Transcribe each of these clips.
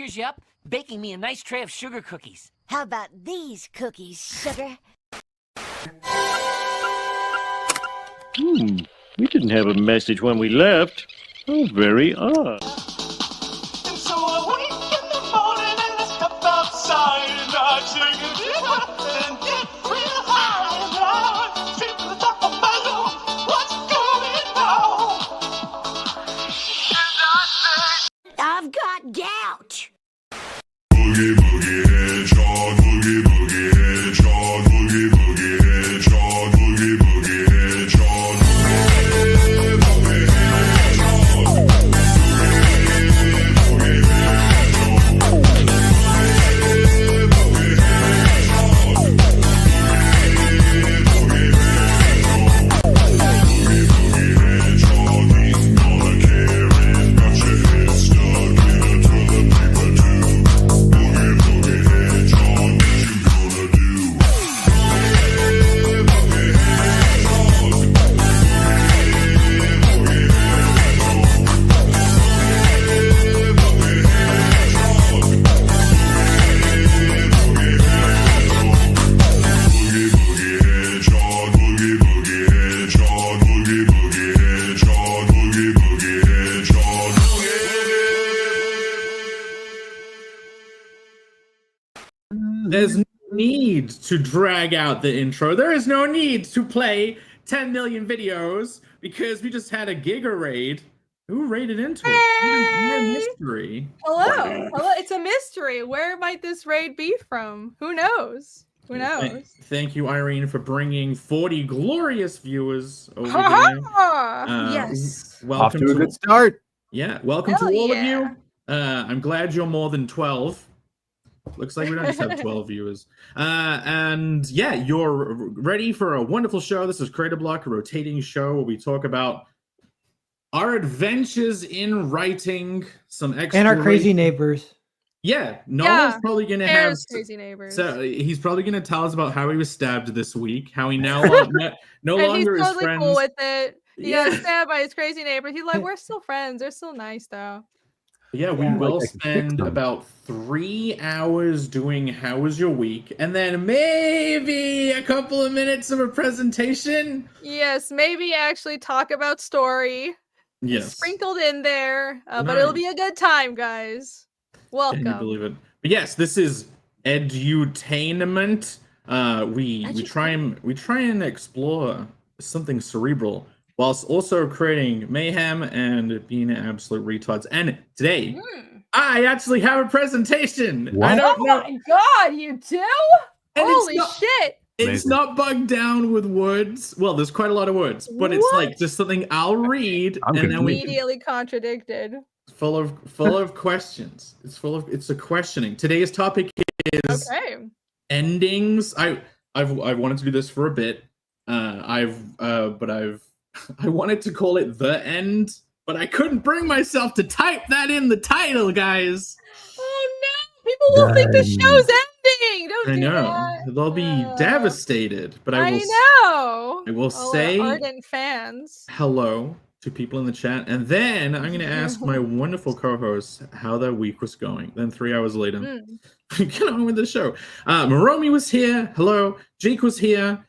cheers you up, baking me a nice tray of sugar cookies. How about these cookies, sugar? We didn't have a message when we left. Oh, very odd. And so I wake in the morning and I step outside and I take a deep breath and get real high and I see to the top of my lungs what's going on. And I say, I've got gout. boogie boogie hedgehog, boogie boogie hedgehog, boogie boogie hedgehog, boogie boogie hedgehog. There's no need to drag out the intro. There is no need to play 10 million videos because we just had a Giga raid. Who raided into it? We're a mystery. Hello. It's a mystery. Where might this raid be from? Who knows? Who knows? Thank you, Irene, for bringing 40 glorious viewers over there. Yes. Welcome Off to a good start. Yeah, welcome Hell to all yeah. of you. I'm glad you're more than 12. Looks like we don't just have 12 viewers. And yeah, you're ready for a wonderful show. This is Creator Block, a rotating show where we talk about our adventures in writing, some extra And our crazy neighbors. Yeah, Noel's probably going to have There's crazy neighbors. So he's probably going to tell us about how he was stabbed this week, how he now no and longer he's is totally friends. cool with it. He Yeah. got stabbed by his crazy neighbors. He's like, we're still friends. They're still nice though. Yeah, we Yeah. will Like I can fix spend them. about 3 hours doing how was your week, and then maybe a couple of minutes of a presentation. Yes, maybe actually talk about story. Yes, Sprinkled in there. But Nice. it'll be a good time, guys. Can you Welcome. believe it? But yes, this is edutainment. We try and explore something cerebral whilst also creating mayhem and being absolute retards. And today, I actually have a presentation. What? I don't Oh know. my god, you do? And Holy it's shit. It's Amazing. not bugged down with words. Well, there's quite a lot of words, but it's What? like just something I'll read, I'm and then we can, Immediately contradicted. full of questions. It's a questioning. Today's topic is Okay. endings. I've wanted to do this for a bit. I wanted to call it the end, but I couldn't bring myself to type that in the title, guys. Oh no! People will think the show's ending. Don't I do know that. they'll be devastated, but I will. know. I will All our say ardent fans. hello to people in the chat, and then I'm going to ask my wonderful co-hosts how their week was going. Then 3 hours later, get on with the show. Maromi was here. Hello. Jake was here.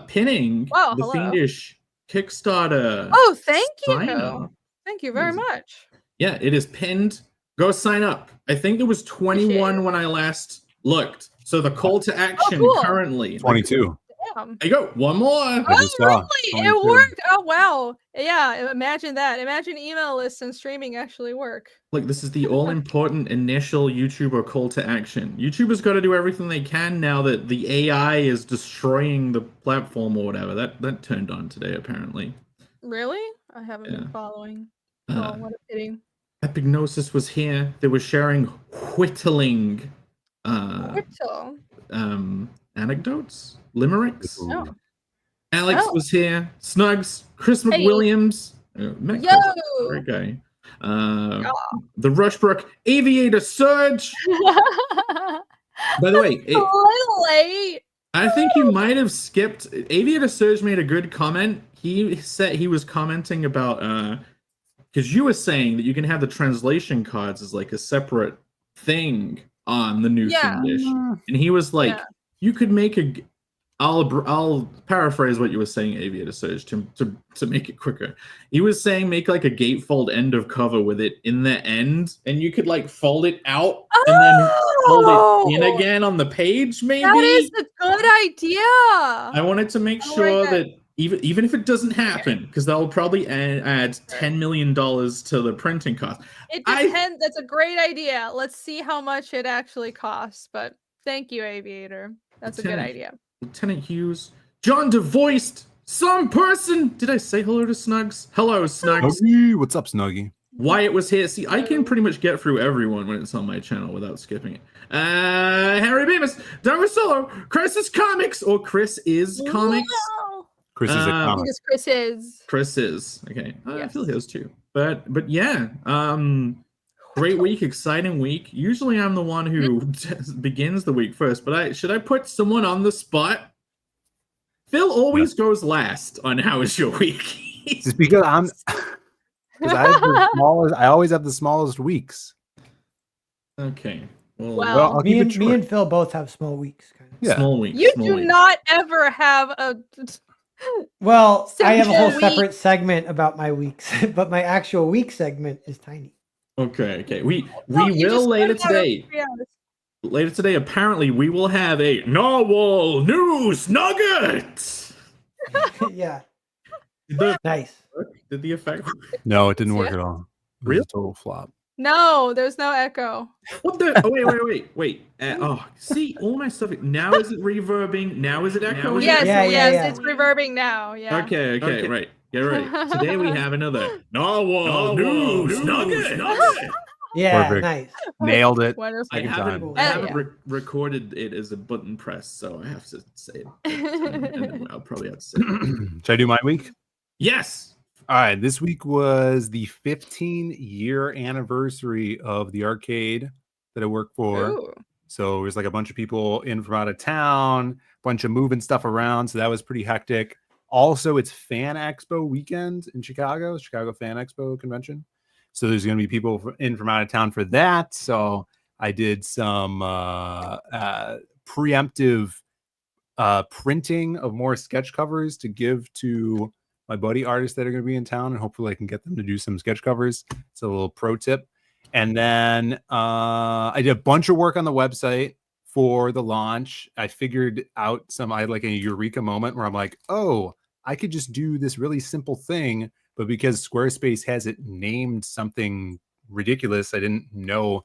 Pinning Oh, the hello. Fiendish Kickstarter. Oh, thank sign you. up. Thank you very Amazing. much. Yeah, it is pinned. Go sign up. I think there was 21 Appreciate it. when I last looked. So the call to action cool. currently. 22. Damn. There you go. One more. I Oh, just saw really? It 22. worked. Oh, wow. Yeah, imagine that. Imagine email lists and streaming actually work. Look, this is the all-important initial YouTuber call to action. YouTubers got to do everything they can now that the AI is destroying the platform or whatever. That turned on today, apparently. Really? I haven't Yeah. been following. Uh, Oh, what a pity. Epignosis was here. They were sharing whittling Virtual. anecdotes, limericks. Ooh. Oh. Alex Oh. was here. Snugs, Chris Hey. McWilliams. Met Chris, Yo! great guy. The Rushbrook Aviator Surge. By the way, A little late. I think you might have skipped. Aviator Surge made a good comment. He said he was commenting about because you were saying that you can have the translation cards as like a separate thing on the new Yeah. Thing dish, and he was like, Yeah. "You could make a." I'll paraphrase what you were saying, Aviator Surge, to make it quicker. He was saying make like a gatefold end of cover with it in the end, and you could like fold it out and then fold it in again on the page. Maybe That is a good idea. I wanted to make sure that even if it doesn't happen, because that will probably add $10 million to the printing cost. It depends. That's a great idea. Let's see how much it actually costs. But thank you, Aviator. That's a good idea. Lieutenant Hughes, John DeVoiced, some person. Did I say hello to Snugs? Hello, Snugs. Snuggy, what's up, Snuggy? Wyatt was here. See, I can pretty much get through everyone when it's on my channel without skipping it. Harry Bemis, Darwin Solo, Chris is Comics, or Chris is Comics. Whoa. Chris is a comic. Because Chris is. Chris is. Okay. I Yes. feel his too. But yeah. Great week, exciting week. Usually I'm the one who begins the week first, but should I put someone on the spot? Phil always goes last on how is your week. Just because I always have the smallest weeks. Okay. Well, I'll me keep it short. and Phil both have small weeks. Kind of. Yeah. Small week. You small do week. not ever have a. Well, I have a whole Simple week. separate segment about my weeks, but my actual week segment is tiny. Okay. We No, you will just later put it out today. yeah. Later today, apparently, we will have a Narwhal News Nugget. Yeah, Did nice. the effect work? No, it didn't work Yeah. at all. It was Really? a total flop. No, there's no echo. What the? Oh, wait. See, all my stuff. Now is it reverbing? Now is it echoing? Yes, Yeah, yes, it's reverbing now. Yeah. Okay, right. Get ready. Today we have another Narwhal News Nugget. Yeah, Perfect. nice. Nailed it. Wonderful. I Second haven't, time. I haven't Yeah. recorded it as a button press, so I have to say it. And then I'll probably have to say it. Should I do my week? Yes. All right. This week was the 15-year anniversary of the arcade that I work for. Ooh. So there's like a bunch of people in from out of town, bunch of moving stuff around. So that was pretty hectic. Also, it's Fan Expo weekend in Chicago Fan Expo convention. So there's going to be people in from out of town for that. So I did some preemptive printing of more sketch covers to give to my buddy artists that are going to be in town, and hopefully I can get them to do some sketch covers. It's a little pro tip. And then I did a bunch of work on the website for the launch. I figured out I had like a eureka moment where I'm like, oh, I could just do this really simple thing, but because Squarespace has it named something ridiculous, I didn't know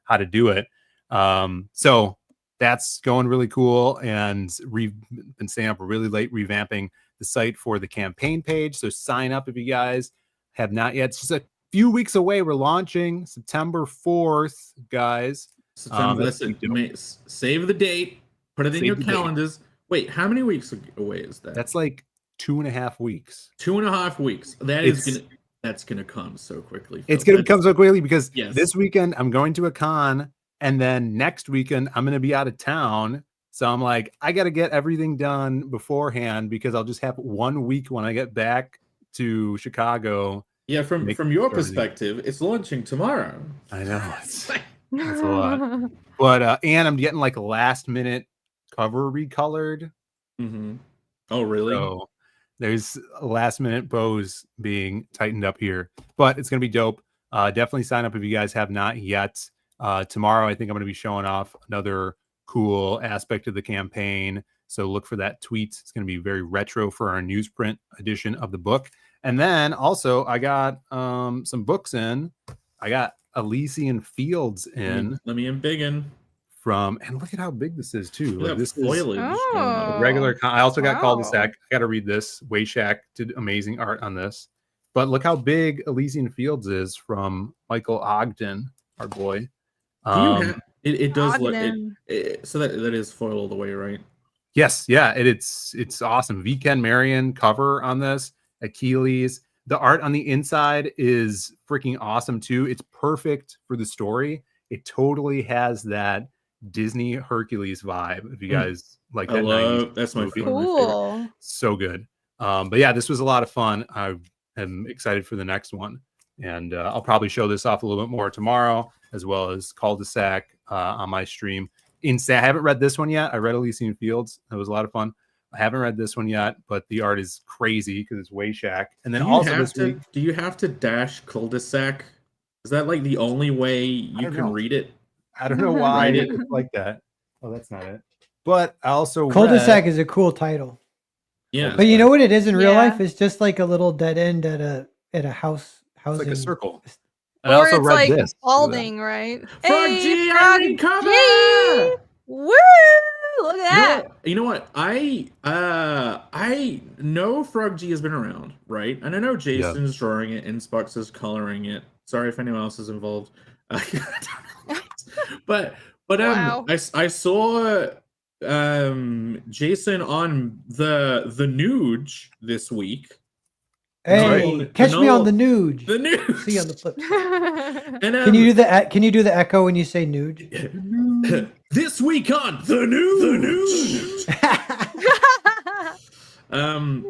how to do it. So that's going really cool. And we've been staying up really late revamping the site for the campaign page. So sign up if you guys have not yet. It's just a few weeks away. We're launching September 4th, guys. Listen, save the date, put it in your calendars. Wait, how many weeks away is that? That's like 2.5 weeks. 2.5 weeks. That's gonna come so quickly. It's gonna come so quickly because Yes. this weekend I'm going to a con, and then next weekend I'm gonna be out of town. So I'm like, I gotta get everything done beforehand because I'll just have 1 week when I get back to Chicago. Yeah, from your perspective, it's launching tomorrow. I know it's a lot, but and I'm getting like a last minute cover recolored. Mm-hmm. Oh, really? So there's last minute bows being tightened up here, but it's going to be dope. Definitely sign up if you guys have not yet. Tomorrow, I think I'm going to be showing off another cool aspect of the campaign. So look for that tweet. It's going to be very retro for our newsprint edition of the book. And then also I got some books in. I got Elysian Fields in. Let me in big in. And look at how big this is too. Like this foliage. Oh. regular. I also got Wow. Cul-de-sac. I got to read this. Wayshak did amazing art on this. But look how big Elysian Fields is from Michael Ogden, our boy. It does look Ogden. so that is foil all the way, right? Yes, yeah, it's awesome. Ken Marion cover on this. Achilles. The art on the inside is freaking awesome too. It's perfect for the story. It totally has that Disney Hercules vibe. If you guys like that, That's my movie. favorite. Cool. So good. But yeah, this was a lot of fun. I am excited for the next one, and I'll probably show this off a little bit more tomorrow. as well as Cul-de-sac on my stream. I haven't read this one yet. I read Elysian Fields. It was a lot of fun. I haven't read this one yet, but the art is crazy because it's way shack. And then also this week, do you have to dash cul-de-sac? Is that like the only way you can read it? I don't know why it's like that. Oh, that's not it. But I also Cul-de-sac is a cool title. Yeah. But you know what it is in real Yeah. life? It's just like a little dead end at a house It's housing. like a circle. And I Or also it's read like this. balding, right? Frog G, I read cover! G! Woo! Look at that. You know what? I know Frog G has been around, right? And I know Jason's drawing it and Sparks is coloring it. Sorry if anyone else is involved. but Wow. I saw Jason on the Nuge this week. Hey, catch me on the nude. The Nuge. See you on the flip side. And, Can you do the echo when you say nude? this week on the Nuge.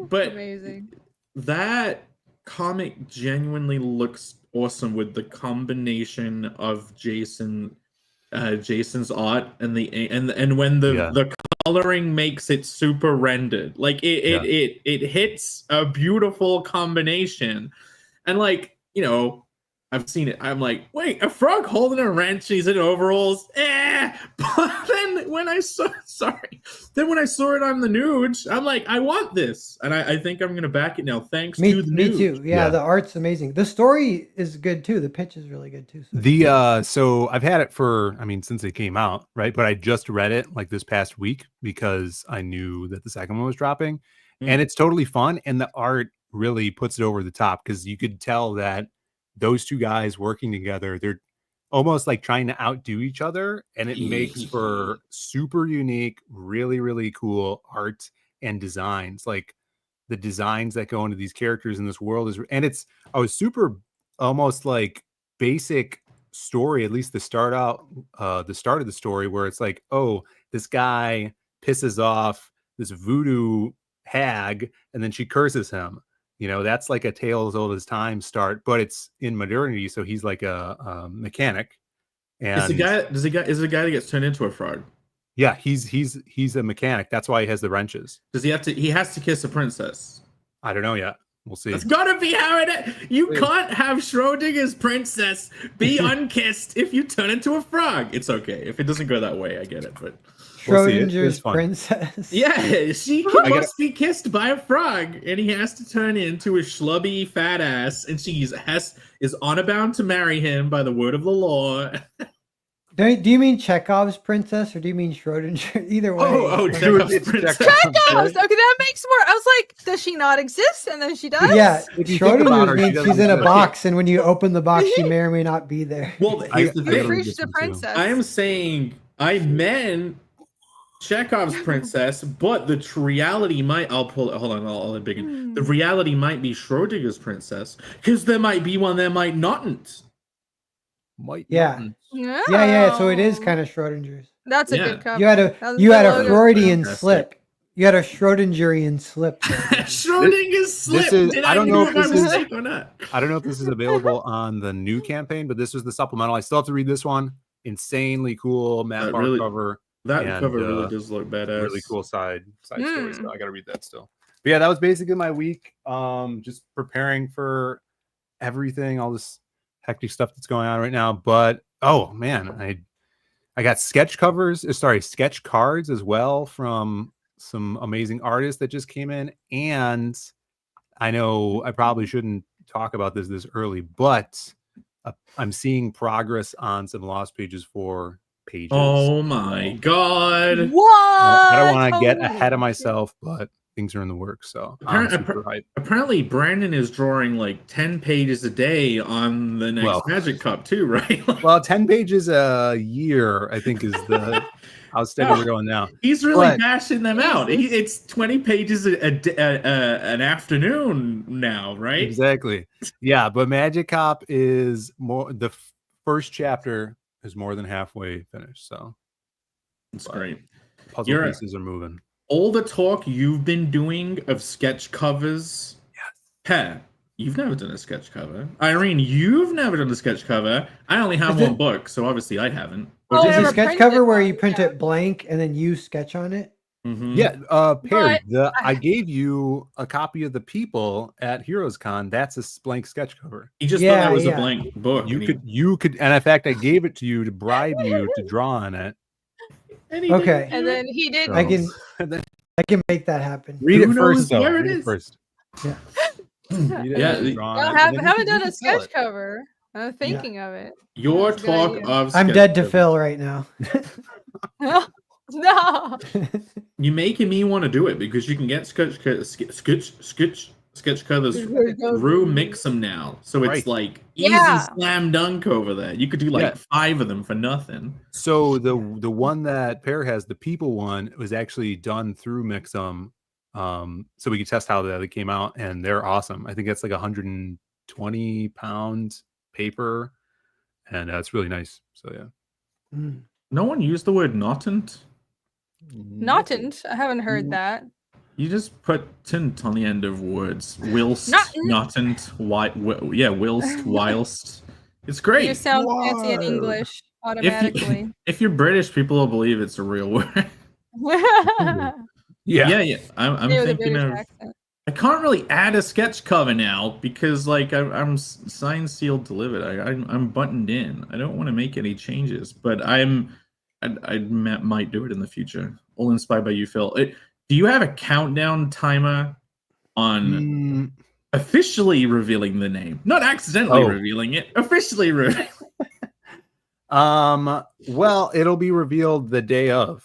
But Amazing. that comic genuinely looks awesome with the combination of Jason's art and when the coloring makes it super rendered. Like it hits a beautiful combination. And like, you know, I've seen it. I'm like, wait, a frog holding a wrench, he's in overalls. But then when I saw it on the Nuge, I'm like, I want this. And I think I'm gonna back it now, thanks to the Me Nuge. too. Yeah, the art's amazing. The story is good too. The pitch is really good too. So I've had it since it came out, right? But I just read it like this past week because I knew that the second one was dropping. And it's totally fun. And the art really puts it over the top because you could tell that those two guys working together, they're almost like trying to outdo each other, and it makes for super unique, really, really cool art and designs. Like the designs that go into these characters in this world it's a super almost like basic story, at least the start of the story, where it's like, oh, this guy pisses off this voodoo hag and then she curses him. You know, that's like a tale as old as time start, but it's in modernity. So he's like a mechanic. And is the guy that gets turned into a frog? Yeah, he's a mechanic. That's why he has the wrenches. Does he has to kiss a princess? I don't know yet. We'll see. It's gotta be how it is. You can't have Schrodinger's princess be unkissed if you turn into a frog. It's okay. If it doesn't go that way, I get it, but Schrodinger's princess. Yeah, she must be kissed by a frog, and he has to turn into a schlubby fat ass, and she is honor bound to marry him by the word of the law. Do you mean Chekhov's princess, or do you mean Schrodinger? Either way. Oh, Chekhov's princess. Chekhov's! Okay, that makes more. I was like, does she not exist? And then she does? Yeah, If you think about Schrodinger her, she means doesn't she's in a exist. box, and when you open the box, she may or may not be there. Well, here's the You thing. reached a princess. I am saying I meant Chekhov's princess, but the reality might. I'll pull it. Hold on, I'll begin. The reality might be Schrodinger's princess, because there might be one, there might notn't. Yeah. Yeah. So it is kind of Schrodinger's. That's a good cover. You had That's a the logo. Freudian slip. You had a Schrodingerian slip. Schrodinger's slip. Did I don't know do if my this is- mistake or not? I don't know if this is available on the new campaign, but this was the supplemental. I still have to read this one. Insanely cool Matt Barr really- cover. That and, cover really does look badass. Really cool side story. So I got to read that still. But yeah, that was basically my week. Just preparing for everything, all this hectic stuff that's going on right now. But oh man, I got sketch cards as well from some amazing artists that just came in. And I know I probably shouldn't talk about this early, but I'm seeing progress on some Lost Pages 4 pages. Oh my god! What? I don't want to get Holy ahead of shit. myself, but things are in the works. So I'm super hyped. Apparently, Brandon is drawing like 10 pages a day on the next Magic Cup too, right? Well, 10 pages a year, I think, is the how steady we're going now. He's really bashing them out. It's 20 pages an afternoon now, right? Exactly. Yeah, but Magic Cop is more. The first chapter is more than halfway finished. So it's great. Puzzle pieces are moving. All the talk you've been doing of sketch covers, You've never done a sketch cover. Irene, you've never done a sketch cover. I only have Is one it- book, so obviously I haven't. Oh, Or did Is I a you? never sketch printed cover where you one, print yeah. it blank and then you sketch on it? Mhm. Yeah, Perry, But I gave you a copy of The People at Heroes Con. That's a blank sketch cover. He just thought Yeah, that was a yeah. blank book. You could, and in fact, I gave it to you to bribe you to draw on it. and he Okay. didn't and do it. then he did. I can And then I can make that happen. read Who it knows first, though. where it Read it is? first. Yeah. Read it Yeah, and the- draw on No, it, and then haven't you done a can sell sketch it. cover. I'm thinking of it. Your That's a good talk idea. of I'm sketch dead to covers. Phil right now. No. You're making me want to do it because you can get sketch covers through Mix'em now. So it's Right. like easy Yeah. slam dunk over there. You could do like Yeah. 5 of them for nothing. So the one that Pear has, the People one, was actually done through Mix'em, so we could test how they came out, and they're awesome. I think that's like 120-pound paper, and it's really nice. So yeah, Mm. No one used the word knottant. Notant. I haven't heard that. You just put tint on the end of words. Whilst, Knottant. knottant, whilst. It's great. You sound fancy in Wild. English If, you, automatically. if you're British, people will believe it's a real word. Yeah. I'm They with a thinking British of. accent. I can't really add a sketch cover now because, like, I'm signed, sealed, delivered. I'm buttoned in. I don't want to make any changes, but I might do it in the future. All inspired by you, Phil. Do you have a countdown timer on officially revealing the name, not accidentally revealing it? Officially revealing. Well, it'll be revealed the day of.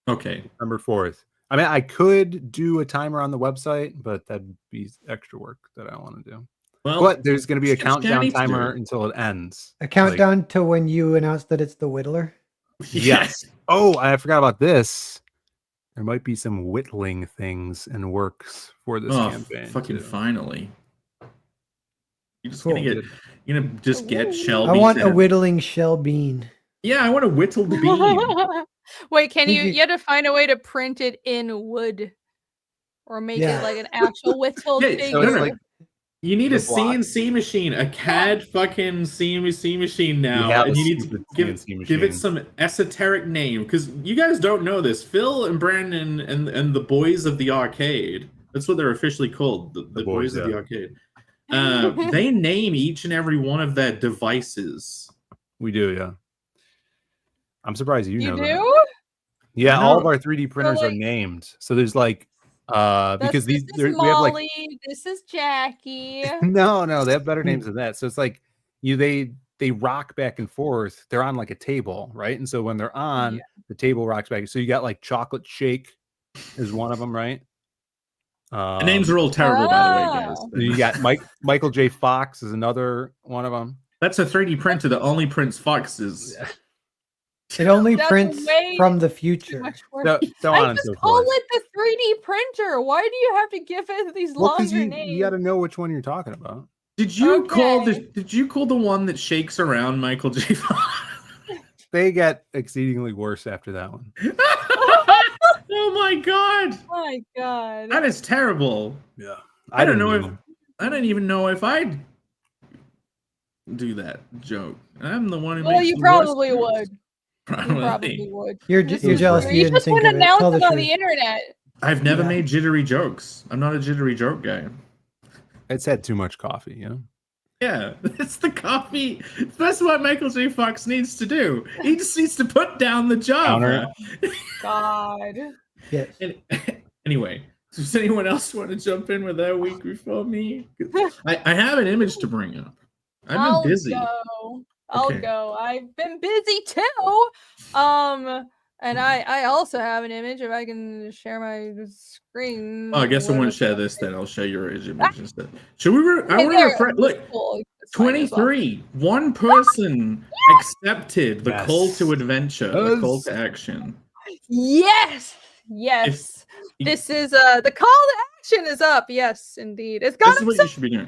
Okay. December 4th. I mean, I could do a timer on the website, but that'd be extra work that I want to do. Well, But there's going to be a it's countdown needs to do timer it. until it ends. A countdown to when you announce that it's the Whittler. Yes. Oh, I forgot about this. There might be some whittling things in works for this campaign. Fucking too. finally. You're just Cool. you're gonna just get Shelby. I want to- a whittling shell bean. Yeah, I want a whittled bean. Wait, can Think you? you- You had to find a way to print it in wood, or make Yeah. it like an actual whittled Yeah, figure. So it's like You need a The block. CNC machine, a CAD fucking CNC machine now, have and a you need to stupid give CNC it machine. some esoteric name because you guys don't know this. Phil and Brandon and the boys of the arcade. That's what they're officially called. The boys of the yeah. arcade. They name each and every one of their devices. We do, yeah. I'm surprised you know You that. do? Yeah, I all know. of our 3D printers are like- named. So there's like because This is we have like Molly. This is Jackie. no, they have better names than that. So it's like they rock back and forth. They're on like a table, right? And so when they're on, the table rocks back. So you got like Chocolate Shake is one of them, right? The names are all terrible, by the way, guys. Then you got Michael J. Fox is another one of them. That's a 3D printer that only prints foxes. It only That's prints way from the Too future. much work. So on I and just so call forth. it the 3D printer. Why do you have to give it these Well, because longer you names? got to know which one you're talking about. Did you call Okay. Did you call the one that shakes around Michael J. Fox? They get exceedingly worse after that one. Oh my god, Oh my god. that is terrible. Yeah, I don't know didn't I don't even know if I'd do that joke. I'm the one who Well, makes you the worst probably jokes. would. You Probably. probably would. You're This you're is jealous true. you didn't just think wouldn't of it. announce Tell the it on truth. the internet. I've never Yeah. made jittery jokes. I'm not a jittery joke guy. It's had too much coffee, you know. Yeah, it's the coffee. That's what Michael J. Fox needs to do. He just needs to put down the Java. God. Yes. Anyway, does anyone else want to jump in with their week before me? I have an image to bring up. I've I'll been busy. Go. I'll Okay. go. I've been busy too. And I also have an image. If I can share my screen. Oh, I guess I won't Whatever. share this then. I'll share your image instead. Should we? I Hey, want to there. refresh. Look, It's cool. It's fine as well. 23. One person accepted the call to Yes. adventure, the call to action. Yes. Yes. This is the call to action is up. Yes, indeed. It's got This is what you should be doing.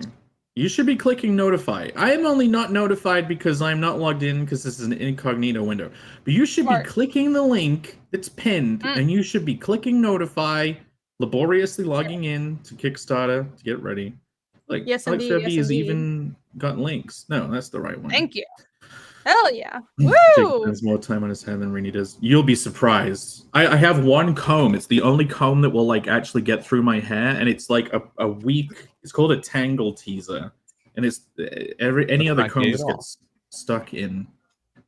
You should be clicking notify. I am only not notified because I'm not logged in because this is an incognito window. But you should Smart. be clicking the link that's pinned and you should be clicking notify, laboriously logging in to Kickstarter to get ready. Like Yes, Alex indeed. Yes, VRB has indeed. even got links. No, that's the right one. Thank you. Hell yeah. Jake Woo! spends more time on his hair than Rini does. You'll be surprised. I have one comb. It's the only comb that will like actually get through my hair, and it's like a weak. It's called a tangle teaser, and it's any other not comb gay just at all. gets stuck in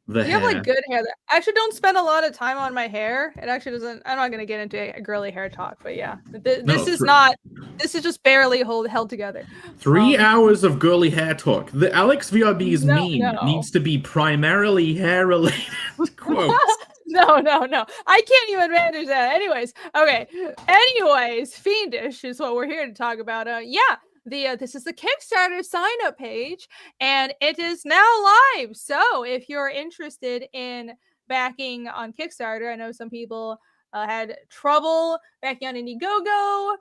the You have hair. like good hair. I actually don't spend a lot of time on my hair. It actually doesn't. I'm not gonna get into a girly hair talk, but yeah, this is not. This is just barely held together. 3 hours of girly hair talk. The Alex VRB's meme no. needs to be primarily hair related quotes. No. I can't even manage that. Anyways, okay. Anyways, Fiendish is what we're here to talk about. This is the Kickstarter sign up page, and it is now live. So if you're interested in backing on Kickstarter, I know some people had trouble backing on Indiegogo,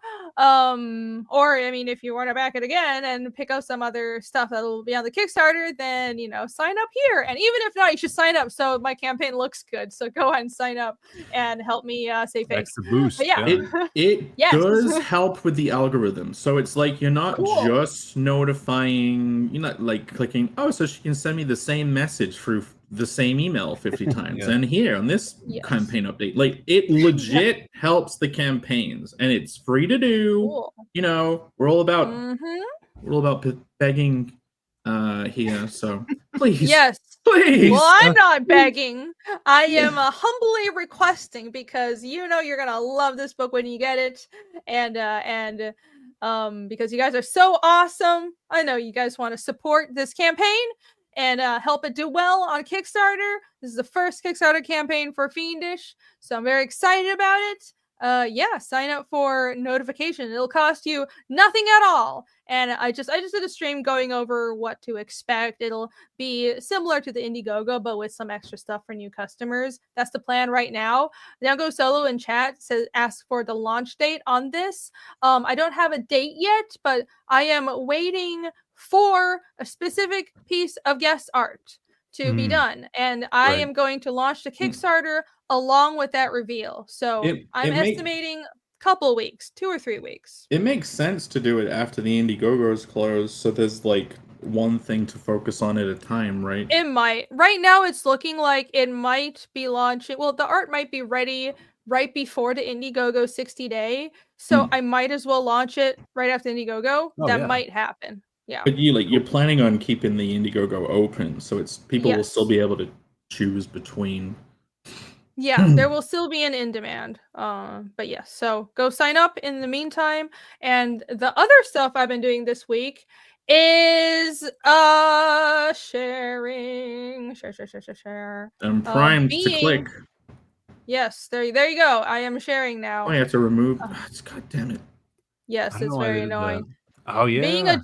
or I mean, if you want to back it again and pick up some other stuff that'll be on the Kickstarter, then sign up here. And even if not, you should sign up so my campaign looks good. So go ahead and sign up and help me save face. Extra boost. But yeah. It Yes. does help with the algorithm. So it's like you're not just notifying, you're not like clicking, oh, so she can send me the same message through the same email 50 times. Yeah. And here on this campaign update, like it legit helps the campaigns, and it's free to do. Cool. We're all about begging here. So please. Yes. Please. Well, I'm not begging. I am humbly requesting, because you're gonna love this book when you get it, and because you guys are so awesome. I know you guys want to support this campaign and help it do well on Kickstarter. This is the first Kickstarter campaign for Fiendish, so I'm very excited about it. Sign up for notification. It'll cost you nothing at all. And I just did a stream going over what to expect. It'll be similar to the Indiegogo, but with some extra stuff for new customers. That's the plan right now. Now Go Solo in chat says ask for the launch date on this. I don't have a date yet, but I am waiting for a specific piece of guest art to be done, and I am going to launch the Kickstarter along with that reveal. So I'm estimating a couple weeks, 2 or 3 weeks. It makes sense to do it after the Indiegogo's closed, so there's like one thing to focus on at a time, right? It might. Right now, it's looking like it might be launching. Well, the art might be ready right before the Indiegogo 60-day, so I might as well launch it right after Indiegogo. That might happen. Yeah. But you're planning on keeping the Indiegogo open, so it's people will still be able to choose between. Yeah, there will still be an in demand. But yes, so go sign up in the meantime. And the other stuff I've been doing this week is sharing. Share. I'm primed to click. Yes, there you go. I am sharing now. Oh, I have to remove. God damn it. Yes, it's very annoying. Oh yeah. Being a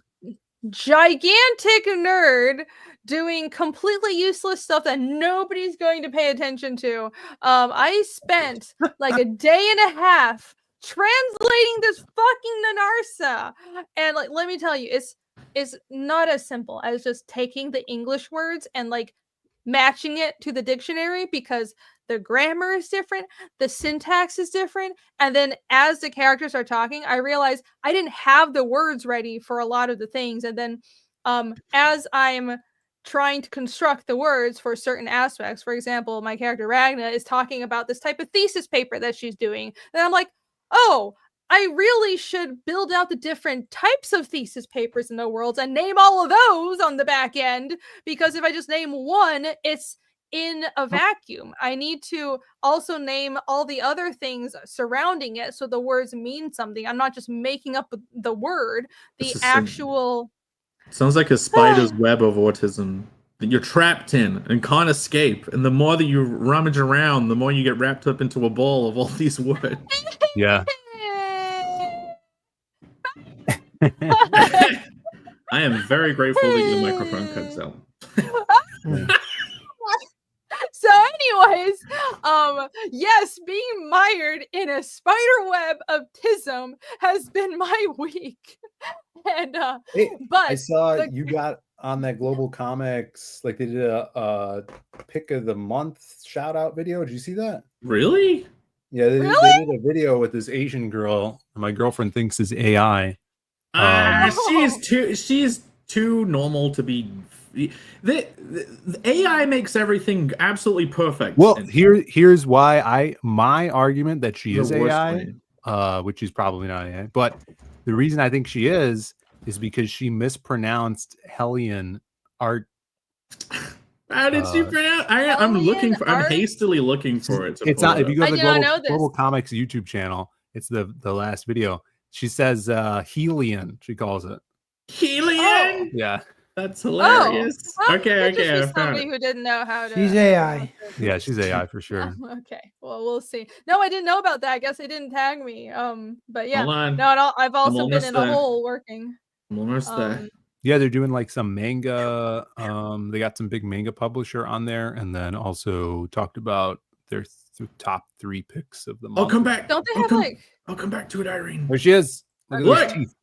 gigantic nerd doing completely useless stuff that nobody's going to pay attention to. I spent like a day and a half translating this fucking Nanarsa, and like, let me tell you, it's not as simple as just taking the English words and like matching it to the dictionary, because the grammar is different, the syntax is different, and then as the characters are talking, I realized I didn't have the words ready for a lot of the things, and then as I'm trying to construct the words for certain aspects, for example, my character Ragna is talking about this type of thesis paper that she's doing, then I'm like, oh, I really should build out the different types of thesis papers in the world and name all of those on the back end, because if I just name one, it's in a vacuum. I need to also name all the other things surrounding it so the words mean something. I'm not just making up the word, the actual... Sounds like a spider's web of autism that you're trapped in and can't escape. And the more that you rummage around, the more you get wrapped up into a ball of all these words. Yeah. I am very grateful that your microphone cuts out. So anyways, yes, being mired in a spider web of tism has been my week. And but I saw you got on that Global Comics, like they did a pick of the month shout out video. Did you see that? Really? Yeah, they did a video with this Asian girl my girlfriend thinks is AI. She's too normal to be. The AI makes everything absolutely perfect. Well, And here's why my argument that she the is worst AI, way. which is probably not AI, but the reason I think she is because she mispronounced Hellion art. How did she pronounce? I'm looking for. I'm hastily looking for it. It's not. If you go to the I did not know this. Global Comics YouTube channel, it's the last video. She says Helion. She calls it Helion. Yeah. That's hilarious. Well, Okay, could just okay, be I found somebody it. who didn't know how to. She's AI. Yeah, she's AI for sure. Okay, well, we'll see. No, I didn't know about that. I guess they didn't tag me. But yeah, Hold on. no, I've also been almost in a there. hole working. I'm almost there. Yeah, they're doing like some manga. They got some big manga publisher on there, and then also talked about their top 3 picks of the month. I'll come back. Don't they have like? I'll come back to it, Irene. There she is. Look at Look! those teeth.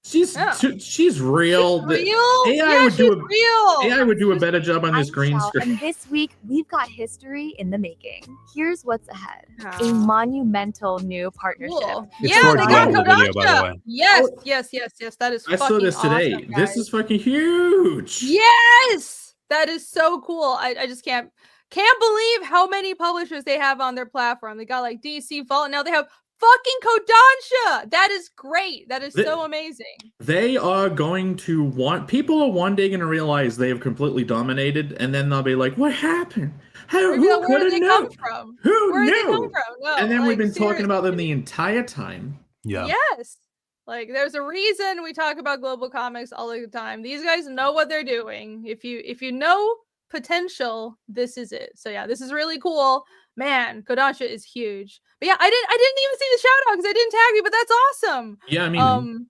She's Yeah. she's real. She's real? AI would do real. AI would do a better job on this I'm green Shell, screen. and this week we've got history in the making. Here's what's ahead: a Aw. monumental new partnership. Cool. It's Yeah, towards they the got end of the video, by the Kodansha. way. Yes, yes. That is I fucking saw this today. awesome, This guys. is fucking huge. Yes, that is so cool. I just can't believe how many publishers they have on their platform. They got like DC Vault, and now they have fucking Kodansha. That is great. That is so amazing. They are going to people are one day going to realize they have completely dominated, and then they'll be like, "What happened? Where did they come from? Who Where knew?" did they come from? No, And then we've been talking seriously. about them the entire time. Yeah. Yes. Like there's a reason we talk about Global Comics all the time. These guys know what they're doing. If you know potential, this is it. So yeah, this is really cool. Man, Kodansha is huge. But yeah, I didn't even see the shout out because I didn't tag you, but that's awesome. Yeah, I mean,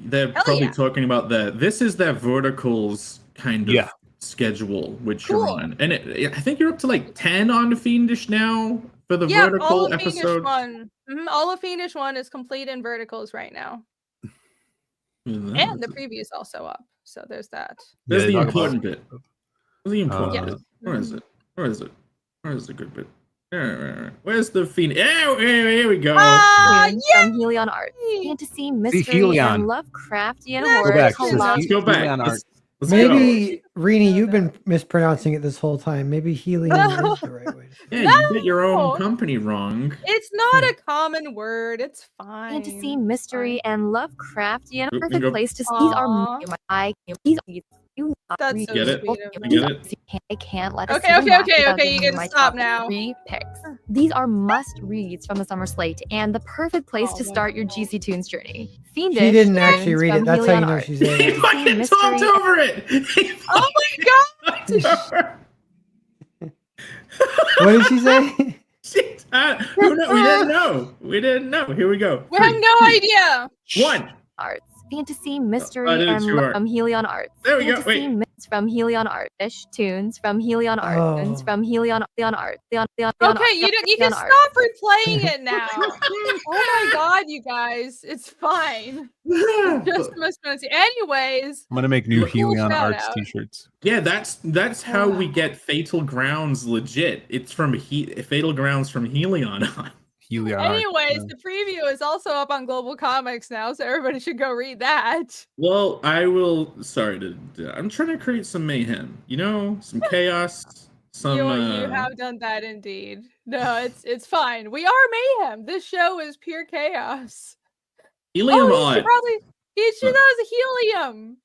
they're probably talking about this is their verticals kind of schedule, which you're on. And I think you're up to like 10 on the Fiendish now for the vertical all of episode. Fiendish 1. All of Fiendish 1 is complete in verticals right now. And the preview is also up. So there's that. There's Yeah, the talk important about- bit. The important bit. Yeah. Where is it? Where is it? Where is the good bit? Where's the Fiend? Here we go. Tunes from Helion Arts. Fantasy, mystery, Helion. and Lovecraftian Let's horror. back. collab- Let's go back. Helion Art. Let's Maybe, Rini, you've been mispronouncing it this whole time. Maybe helium is the right way. go. Yeah, you get your No. own company wrong. It's not a common word. It's fine. Fantasy, mystery, and Lovecraftian. Oop, Perfect go- place to. These are Aw. these are you not That's read. so Get it? sweet of I you. get it. I can't let us. Okay, you gotta stop now. 3 picks. These are must reads from the summer slate and the perfect place Oh, to start your GC Tunes journey. Fiendish. She didn't actually Tunes read from it. That's how you Helion know Art. she's He AI. fucking mystery, talked over it. Oh my god! What did she say? Shit. Who know? We didn't know. We didn't know. Here we go. We have Three, no two, idea. One. Arts. Fantasy, mystery, I did it and too hard. from Helion Arts. There we go. Fantasy, Wait. myths from Helion Art. Fish tunes from Helion Art. Oh. Tunes from Helion Art. Leon Okay, Art, you can Helion Art. stop replaying it now. Oh my god, you guys, it's fine. Just a mispronunciation. Anyways, I'm gonna make new Cool Helion shout Arts out. t-shirts. Yeah, that's how we get Fatal Grounds legit. It's from Fatal Grounds from Helion. Helion Art. anyways, Yeah. the preview is also up on Global Comics now, so everybody should go read that. Well, I will. Sorry I'm trying to create some mayhem. You know, some chaos. Some. You have done that indeed. No, it's fine. We are mayhem. This show is pure chaos. Helium Oh, odd. he should know it's helium.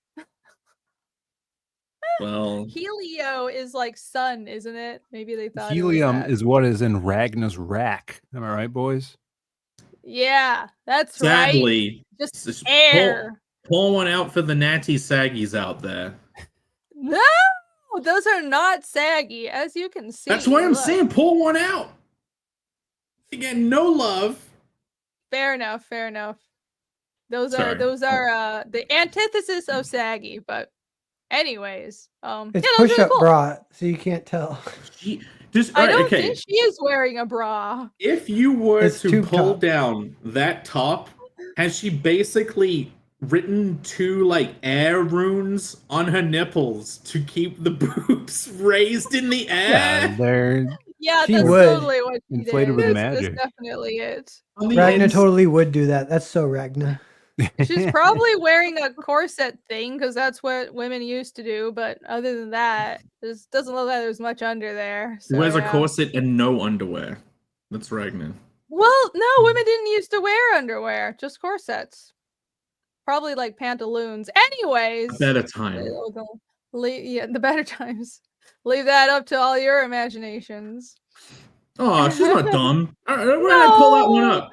Well, Helio is like sun, isn't it? Maybe they thought it was Helium that. is what is in Ragnar's rack. Am I right, boys? Yeah, that's right. sadly, Just air. Pull one out for the natty saggies out there. No, those are not saggy, as you can see. That's what I'm Look. saying. Pull one out. You get no love. Fair enough. Fair enough. Those Sorry. are the antithesis of saggy, but anyways, It's yeah, those are push-up cool. bra, so you can't tell. Just I alright, don't okay. think she is wearing a bra. If you were It's to tube pull top. down that top, has she basically written 2 like air runes on her nipples to keep the boobs raised in the Yeah, air? they're Yeah, She that's would. totally what she Inflated did. with That's magic. definitely it. On the Ragna ends- totally would do that. That's so Ragna. She's probably wearing a corset thing because that's what women used to do. But other than that, this doesn't look like there's much under there. She So, wears a yeah. corset and no underwear. That's Ragnar. Well, no, women didn't used to wear underwear, just corsets. Probably like pantaloons. Anyways, Better time. yeah, the better times. Leave that up to all your imaginations. Oh, she's not dumb. Where did I pull that one up?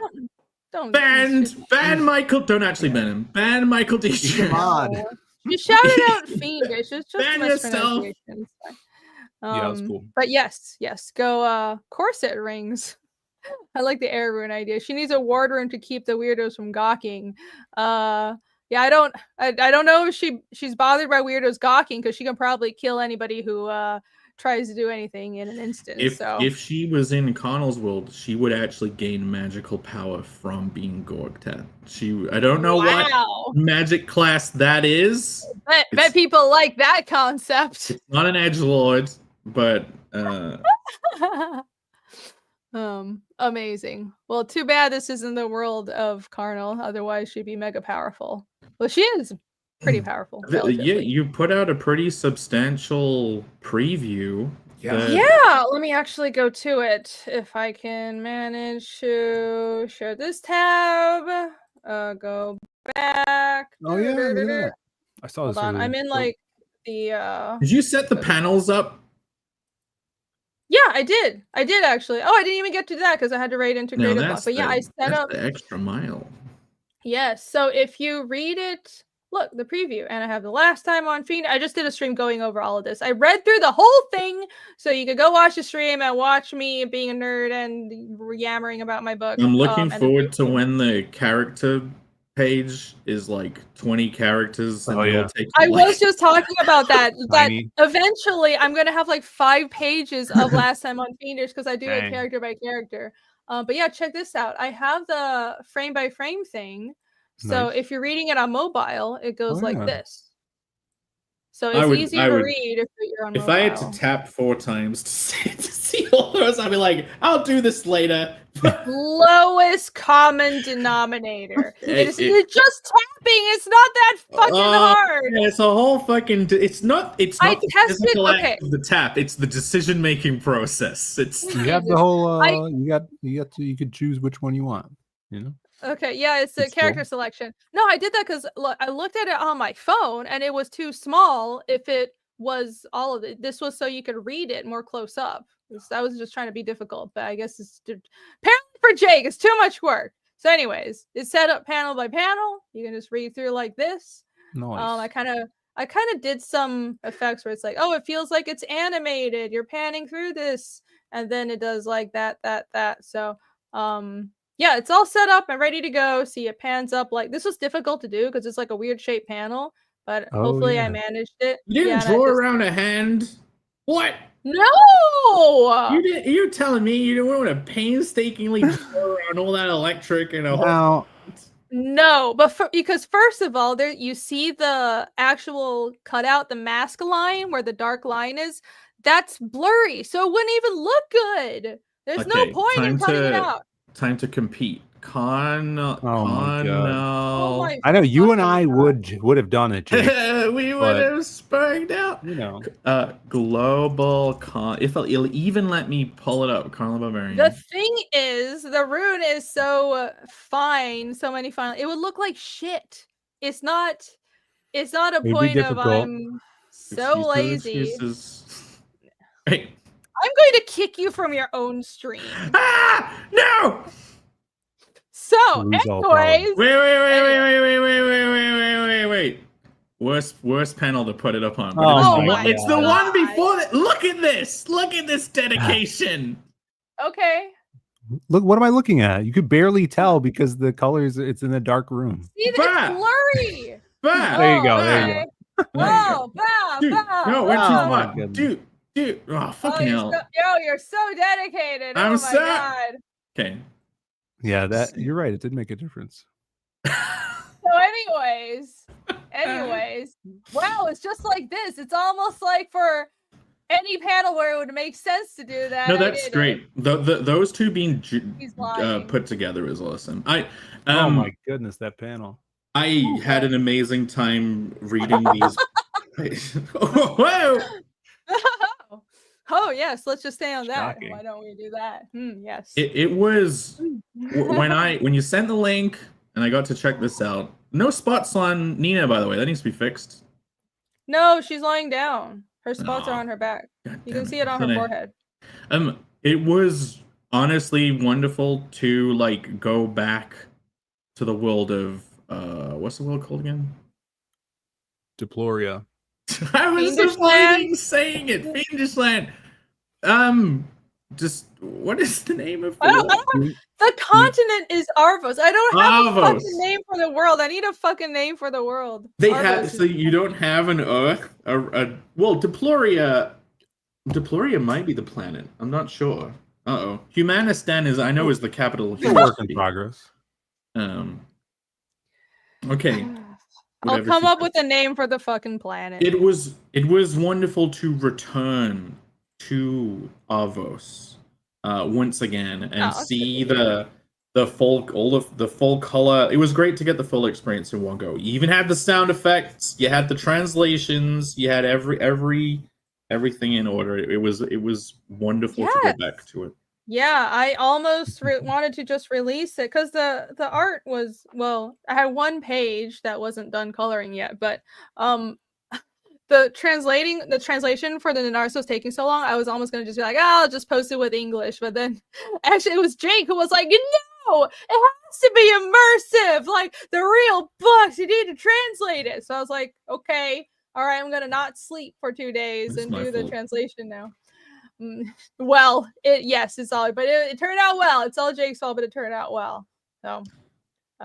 Don't Ban Michael. Don't actually ban him. Ban Michael D. Come on. You shouted out fiendish. It's just Ban yourself. mispronunciation. Yeah, that was cool. But yes, go corset rings. I like the air rune idea. She needs a ward room to keep the weirdos from gawking. Yeah, I don't know if she's bothered by weirdos gawking because she can probably kill anybody who tries to do anything in an instant. If she was in Connell's world, she would actually gain magical power from being gorged at. I don't know what magic class that is. Bet people like that concept. It's not an edgelord, but amazing. Well, too bad this isn't the world of Carnal. Otherwise, she'd be mega powerful. Well, she is pretty powerful. Yeah, you put out a pretty substantial preview. Yeah, let me actually go to it if I can manage to share this tab. Go back. Oh yeah, look at that. I saw this. Hold on, I'm in like the. Did you set the panels up? Yeah, I did. I did actually. Oh, I didn't even get to that because I had to write into Creative Block. But yeah, I set up the extra mile. Yes. So if you read it, look, the preview, and I have the last time on Fiend. I just did a stream going over all of this. I read through the whole thing, so you could go watch the stream and watch me being a nerd and yammering about my book. I'm looking forward to when the character page is like 20 characters. And I was just talking about that. That eventually I'm gonna have like 5 pages of last time on Fiendish because I do it character by character. But yeah, check this out. I have the frame by frame thing. So if you're reading it on mobile, it goes like this. So it's easy to read if you're on mobile. If I had to tap 4 times to see all those, I'd be like, I'll do this later. Lowest common denominator. It's just tapping. It's not that fucking hard. Yeah, it's a whole fucking. It's not. It's not the physical act of the tap. It's the decision making process. It's you have the whole. You could choose which one you want. You know. Okay, yeah, it's a character selection. No, I did that because I looked at it on my phone and it was too small. If it was all of it, this was so you could read it more close up. I was just trying to be difficult, but I guess it's apparently for Jake, it's too much work. So, anyways, it's set up panel by panel. You can just read through like this. Nice. I kind of did some effects where it's like, oh, it feels like it's animated. You're panning through this, and then it does like that. So, yeah, it's all set up and ready to go. See, it pans up like this was difficult to do because it's like a weird shaped panel, but hopefully I managed it. You didn't draw around a hand. What? No. You didn't. You're telling me you didn't want to painstakingly draw around all that electric and a whole. No, but because first of all, there you see the actual cutout, the mask line where the dark line is. That's blurry, so it wouldn't even look good. There's no point in cutting it out. Time to compete. My God. I know you and I would have done it. Jake, we would have sprung out. You know. Global con. If it'll even let me pull it up, Carl Bavarian. The thing is, the rune is so fine. So many fine. It would look like shit. It's not a point of I'm so lazy. Hey. I'm going to kick you from your own stream. Ah! No! So, anyways. Wait. Worst panel to put it up on. It's the one before that. Look at this. Look at this dedication. Okay. Look, what am I looking at? You could barely tell because the colors, it's in the dark room. See, it's blurry. There you go. Oh, dude, no, what's your dude? Dude, fucking hell. You're so dedicated. I'm my God. Okay. Yeah, you're right. It did make a difference. So anyways, wow, it's just like this. It's almost like for any panel where it would make sense to do that. No, that's great. Those two being put together is awesome. Oh my goodness, that panel. I had an amazing time reading these. Whoa! Oh yes, let's just stay on that. Shocking. Why don't we do that? Yes. It was when you sent the link and I got to check this out. No spots on Nina, by the way. That needs to be fixed. No, she's lying down. Her spots are Aw, on her back. God You damn can see it on her Funny. forehead. It was honestly wonderful to like go back to the world of what's the world called again? Deploria. I was Fiendish avoiding saying it. Fiendish Land. Just what is the name of I don't, the continent is Arvos. I don't have a Arvos. fucking name for the world. I need a fucking name for the world. They Arvos have is- so you don't have an Earth. Well, Deploria might be the planet. I'm not sure. Humanistan is is the capital. of It's a work in humanity. progress. Okay. I'll Whatever come she up said. with a name for the fucking planet. It was wonderful to return to Avos once again and see the full color. It was great to get the full experience in one go. You even had the sound effects, you had the translations, you had everything in order. It was wonderful to go back to it. Yeah, I almost wanted to just release it because the art was, well, I had one page that wasn't done coloring yet, but the translation for the Nanarso was taking so long, I was almost gonna just be like, I'll just post it with English. But then actually it was Jake who was like, no, it has to be immersive, like the real books. You need to translate it. So I was like, okay, all right, I'm gonna not sleep for 2 days That's and my do the fault. translation now. Well, yes, it's all, but it turned out well. It's all Jake's fault, but it turned out well. So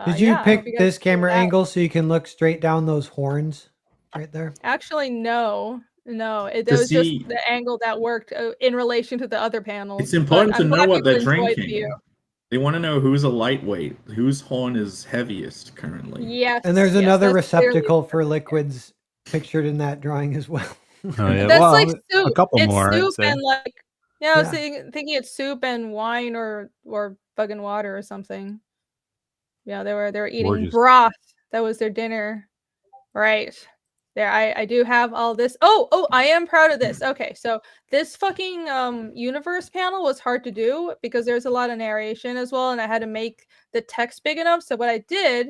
Did you yeah, I hope pick you guys this enjoyed camera that. angle so you can look straight down those horns right there? Actually, no. It To was just see- the angle that worked in relation to the other panels. It's important but to I'm know glad what they're people enjoyed the drinking. view. They want to know who's a lightweight, whose horn is heaviest currently. Yes. And there's yes, another that's clearly- receptacle for liquids pictured in that drawing as well. Oh yeah, That's well, like soup. a couple It's more. I'd soup say. and like, I was Yeah. thinking it's soup and wine or fucking water or something. Yeah, they were eating Gorgeous. broth. That was their dinner. Right. There, I do have all this. Oh, I am proud of this. Okay, so this fucking universe panel was hard to do because there's a lot of narration as well, and I had to make the text big enough. So what I did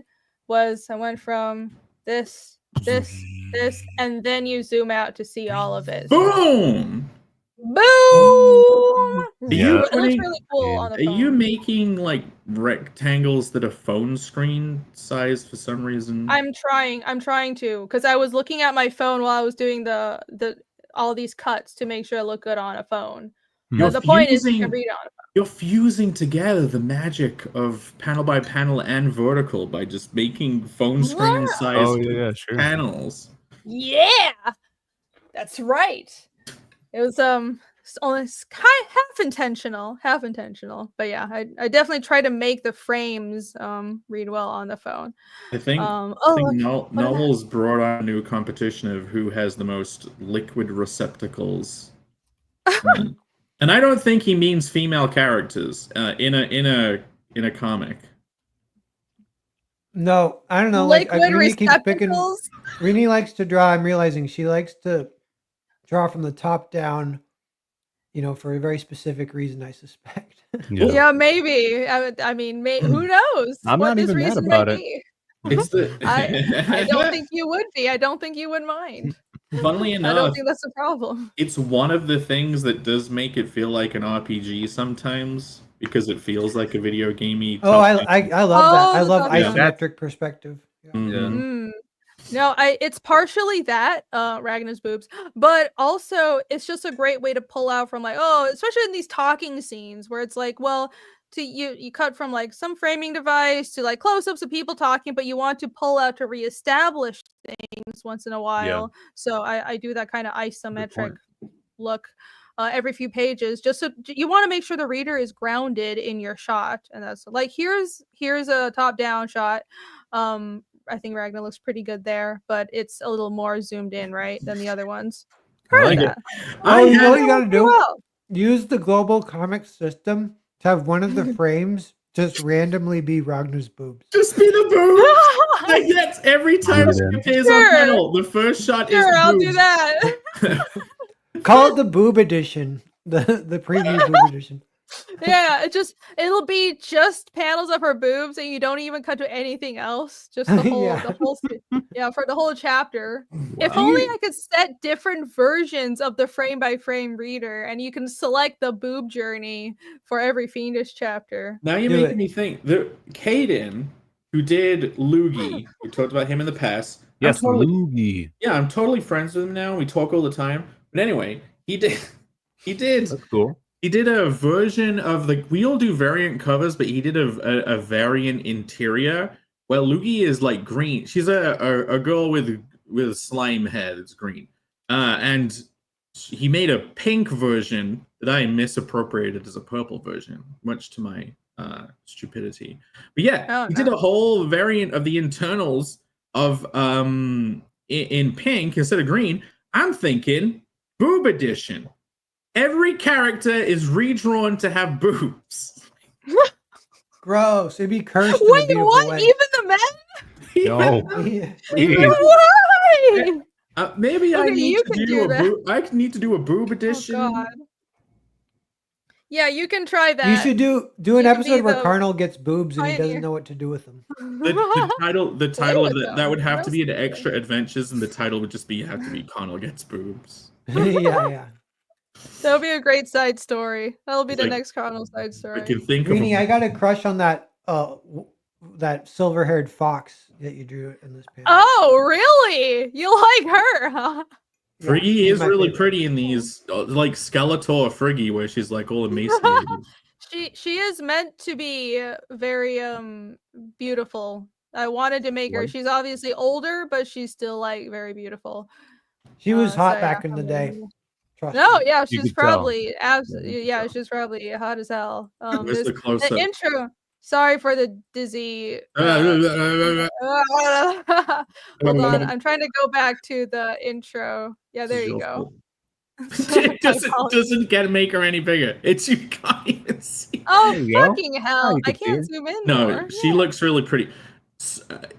was I went from this, and then you zoom out to see all of it. Boom! Boom! Yeah. It looks putting- really cool on the Are you phone. making like rectangles that are phone screen size for some reason? I'm trying to, because I was looking at my phone while I was doing the all these cuts to make sure it looked good on a phone. You're The point is you can fusing- read it on a phone. You're fusing together the magic of panel by panel and vertical by just making phone screen Wow. size Oh yeah, sure. panels. Yeah, that's right. It was only half intentional, but yeah, I definitely try to make the frames read well on the phone. I think, look, Novels brought on a new competition of who has the most liquid receptacles. And I don't think he means female characters in a comic. No, I don't know. Like liquid Rini keeps picking. receptacles. Rini likes to draw. I'm realizing she likes to draw from the top down. For a very specific reason, I suspect. Yeah, maybe. I mean, who knows? I'm what not this even mad reason about might it. be. It's the I don't think you would be. I don't think you would mind. Funnily I don't enough, think that's a problem. it's one of the things that does make it feel like an RPG sometimes because it feels like a video gamey. Oh, I love that. I Oh, love yeah. isometric perspective. Yeah. Mm. No, it's partially that Ragnar's boobs, but also it's just a great way to pull out from like, especially in these talking scenes where it's like, well, you cut from like some framing device to like close-ups of people talking, but you want to pull out to reestablish things once in a while. So I do that kind of isometric look every few pages, just so you want to make sure the reader is grounded in your shot. And that's like, here's a top-down shot. I think Ragnar looks pretty good there, but it's a little more zoomed in, right, than the other ones. I like it. Oh, you know what you gotta do? Well, Use the global comics system to have one of the frames just randomly be Ragnar's boobs. Just be the boobs. Like, yes, every time she appears on Sure. panel, the first shot is Sure, the I'll boobs. do that. Call it the boob edition. The preview boob edition. Yeah, it'll be just panels of her boobs, and you don't even cut to anything else. Just the whole, Yeah. for the whole chapter. If Wow. only I could set different versions of the frame by frame reader, and you can select the boob journey for every Fiendish chapter. Now you're Do making it. me think. Caden, who did Loogie, we talked about him in the past. Yes, I'm totally friends with him now. We talk all the time. But anyway, he did That's cool. he did a version of, like, we all do variant covers, but he did a variant interior where Loogie is like green. She's a girl with a slime hair that's green. And he made a pink version that I misappropriated as a purple version, much to my stupidity. But yeah, he did a whole variant of the internals of in pink instead of green. I'm thinking boob edition. Every character is redrawn to have boobs. Gross. It'd be cursed. In a Wait, beautiful what? way. Even the men? No. Yeah. Please. Why? Maybe I Okay, need you to can do do a that. boob. I need to do a boob edition. Oh, God. Yeah, you can try that. You should do an You could be episode where the Carnal gets boobs and he pioneer. doesn't know what to do with them. The title of with that them. would have to be an Roast them. extra adventures, and the title would just be have to be Connell gets boobs. Yeah. That'll be a great side story. That'll be It's the like- next Cardinal side I story. can think Greenie, of I got a crush on that that silver-haired fox that you drew in this panel. Oh, really? You like her, huh? Friggy she's is my really favorite. pretty in these, like Skeletor Friggy, where she's like all emaciated. She is meant to be very beautiful. I wanted to make her. What? She's obviously older, but she's still like very beautiful. She was So, hot yeah, back in the I'm day. really- Trust No, me. yeah, You she's could tell. probably absolutely could yeah, tell. she's probably hot as hell. Where's the The close-up? intro. Sorry for the dizzy. Hold Hold on, I'm trying to go back to the intro. Yeah, there you go. It doesn't make her any bigger. It's you can't even see. Oh, There you go. fucking hell! you I can see can't her. zoom in No, more. she Yeah. looks really pretty.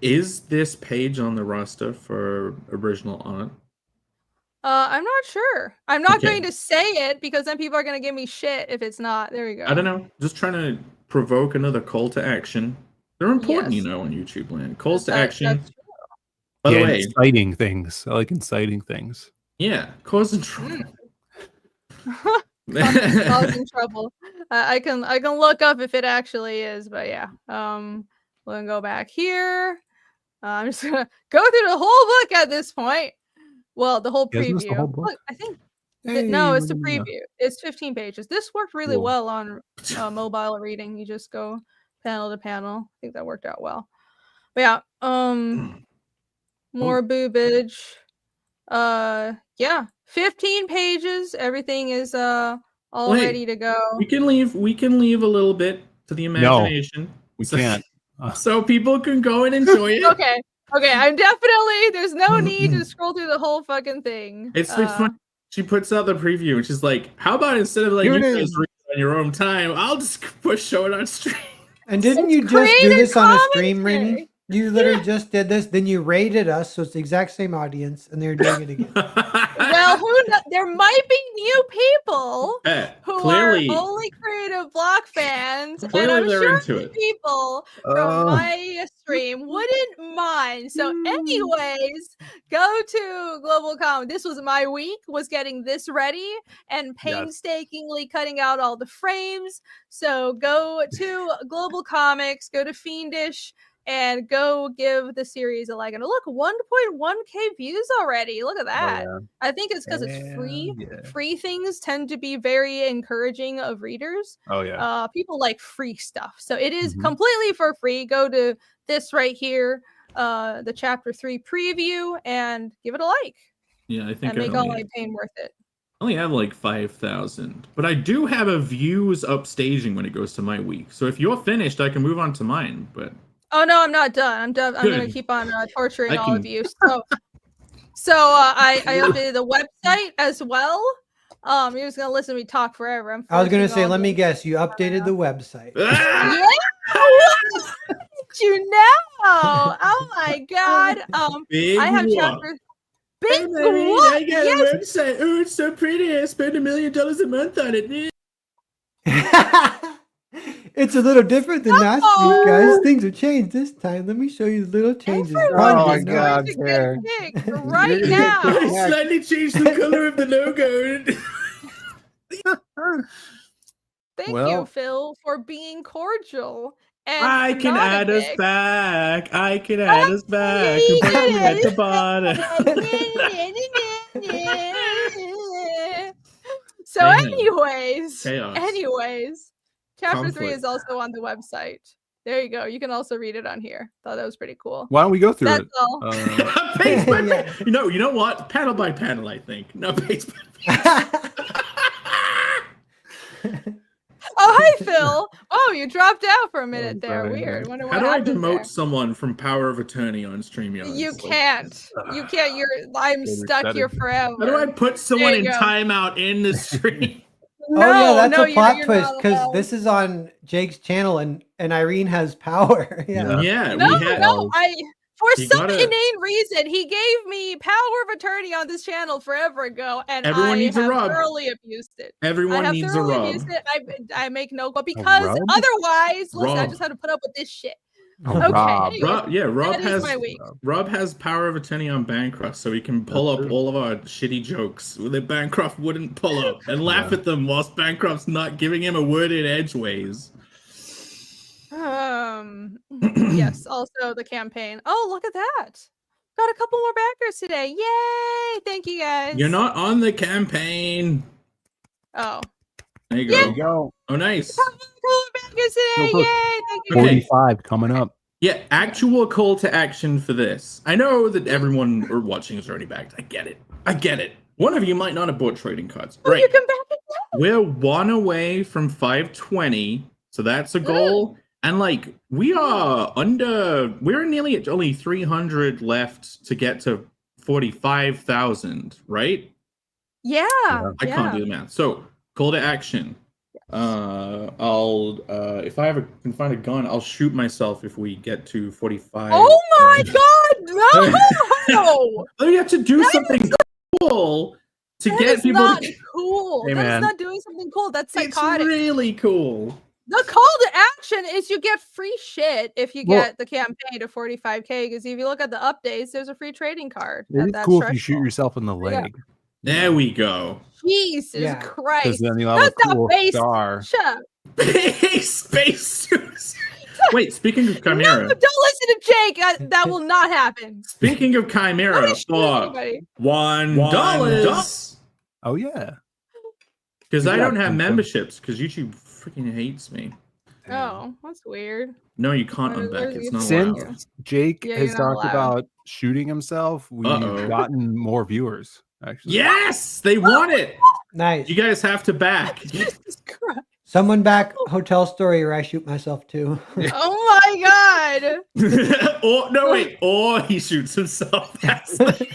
Is this page on the roster for original art? I'm not sure. I'm not Okay. going to say it because then people are going to give me shit if it's not. There we go. I don't know. Just trying to provoke another call to action. They're important, Yes. on YouTube land. Calls to That- action. that's true. By the Yeah, way, inciting things. I like inciting things. yeah, causing trouble. Causing trouble. I can look up if it actually is, but yeah. We're gonna go back here. I'm just gonna go through the whole book at this point. Well, the whole Isn't this the preview. whole book? Look, I think no, it's the Hey, preview. It's 15 pages. This worked really Cool. well on mobile reading. You just go panel to panel. I think that worked out well. But yeah, more boobage. Yeah, 15 pages. Everything is all Wait, ready to go. We can leave a little bit to the imagination. We So- can't. So people can go and enjoy it. Okay. I'm definitely. There's no need to scroll through the whole fucking thing. It's like fun. She puts out the preview and she's like, "How about instead of like Here you it guys is. read it on your own time, I'll just show it on stream." And didn't It's you just do creative this on a stream, commentary. Rainy? You literally just did this, then you rated us, so it's the exact same audience, and they're doing it again. Well, there might be new people who clearly, are only Creative Block fans, and Clearly I'm they're sure into it. people Oh. from my stream wouldn't mind. So, anyways, go to Global Comics. This was my week, was getting this ready and painstakingly cutting out all the frames. So go to Global Comics, go to Fiendish, and go give the series a like. And look, 1.1k views already. Look at that. yeah. I think it's because it's free. Hell yeah. Free things tend to be very encouraging of readers. Oh yeah. People like free stuff. So it is Mhm. completely for free. Go to this right here, the chapter 3 preview, and give it a like. yeah, I think And I make all only, my pain worth it. only have like 5,000, but I do have a views upstaging when it goes to my week. So if you're finished, I can move on to mine. But Oh no, I'm not done. I'm done. I'm gonna Good. keep on torturing I all of can- you. So I updated the website as well. You're just gonna listen to me talk forever. I was gonna forcing say, all let the- me guess, you updated the website. Ah! Yeah, You know? Oh my god. Big I have whoop. chapters. Hey, Big Mary, what? I got Yes. a website. Oh, it's so pretty. I spend $1 million a month on it. It's a little different than last week, guys. Things have changed this time. Let me show you the little changes. Everyone Probably Oh my is didn't know. God, going to Pear. get kicked You're right gonna get now. I kicked. slightly changed the color of the logo. Thank you, Well- Phil, for being cordial. And I can not a add us dick. back. I can add us back. you Put can me add at the us bottom. So, Mayhem. anyways, Chaos. chapter 3 is Conflict. also on the website. There you go. You can also read it on here. Thought that was pretty cool. Why don't we go through That's it? all. Page by Yeah. page. You know what? Panel by panel, I think. No, page by Oh, hi, Phil. Oh, you dropped out for a minute Oh, there. sorry. Weird. Wonder How what do I happened demote there. someone from power of attorney on StreamYard? You can't. You can't. I'm They stuck reset here it. forever. How do I put someone There in you go. timeout in the stream? Oh yeah, that's no, a plot you're twist not because allowed. this is on Jake's channel and Irene has power. Yeah. Yeah, No, we had. no, for You some gotta- inane reason, he gave me power of attorney on this channel forever ago, and Everyone I needs a have rub. thoroughly abused it. Everyone I have needs a thoroughly rub. abused it. I make no, but because rub? otherwise, listen, I Rub. just have to put up with this shit. Oh, Okay, Rob. anyways, Rob that is has my week. Rob has power of attorney on Bancroft, so he can pull That's up true. all of our shitty jokes that Bancroft wouldn't pull up and laugh Yeah. at them whilst Bancroft's not giving him a word in edgeways. Yes, also the campaign. Oh, look at that. Got a couple more backers today. Yay! Thank you guys. You're not on the campaign. Oh. There you Yeah. There go. you go. Oh, nice. Couple more backers today. Go, go. Yay! Thank you. Okay. 45 coming up. Yeah, actual call to action for this. I know that everyone watching is already backed. I get it. One of you might not have bought trading cards. Oh, Right. you can back it now. We're one away from 520, so that's a goal. And like we're nearly at only 300 left to get to 45,000, right? Yeah. I can't do the math. So call to action. I'll if I ever can find a gun, I'll shoot myself if we get to 45. Oh my god, no! We have to do That something cool to That get is people not to... cool. Hey, That's man. not doing something cool. That's It's psychotic. really cool. The call to action is you get free shit if you Well- get the campaign to 45k. Because if you look at the updates, there's a free trading card. It at is that cool if you shoot threshold. yourself in the Yeah. leg. There we go. Jesus Yeah. Because Christ. then you'll have a That's not cool based. star. Shut up. Space suits. Wait, speaking of Chimera. No, don't listen to Jake. That will not happen. Speaking of Chimera, Nobody shoot for anybody. $1. Oh, yeah. Because I Yeah, don't have something. memberships because YouTube freaking hates me. Oh, that's weird. No, you can't Where- unback. where's It's the- not Since allowed. Jake Yeah, has you're not talked allowed. about shooting himself, we've Uh-oh. gotten more viewers, actually. Yes, they want it. Nice. You guys have to back. Jesus Christ. Someone back Hotel Story where I shoot myself too. Oh my god. Or no, wait. Or he shoots himself. That's it.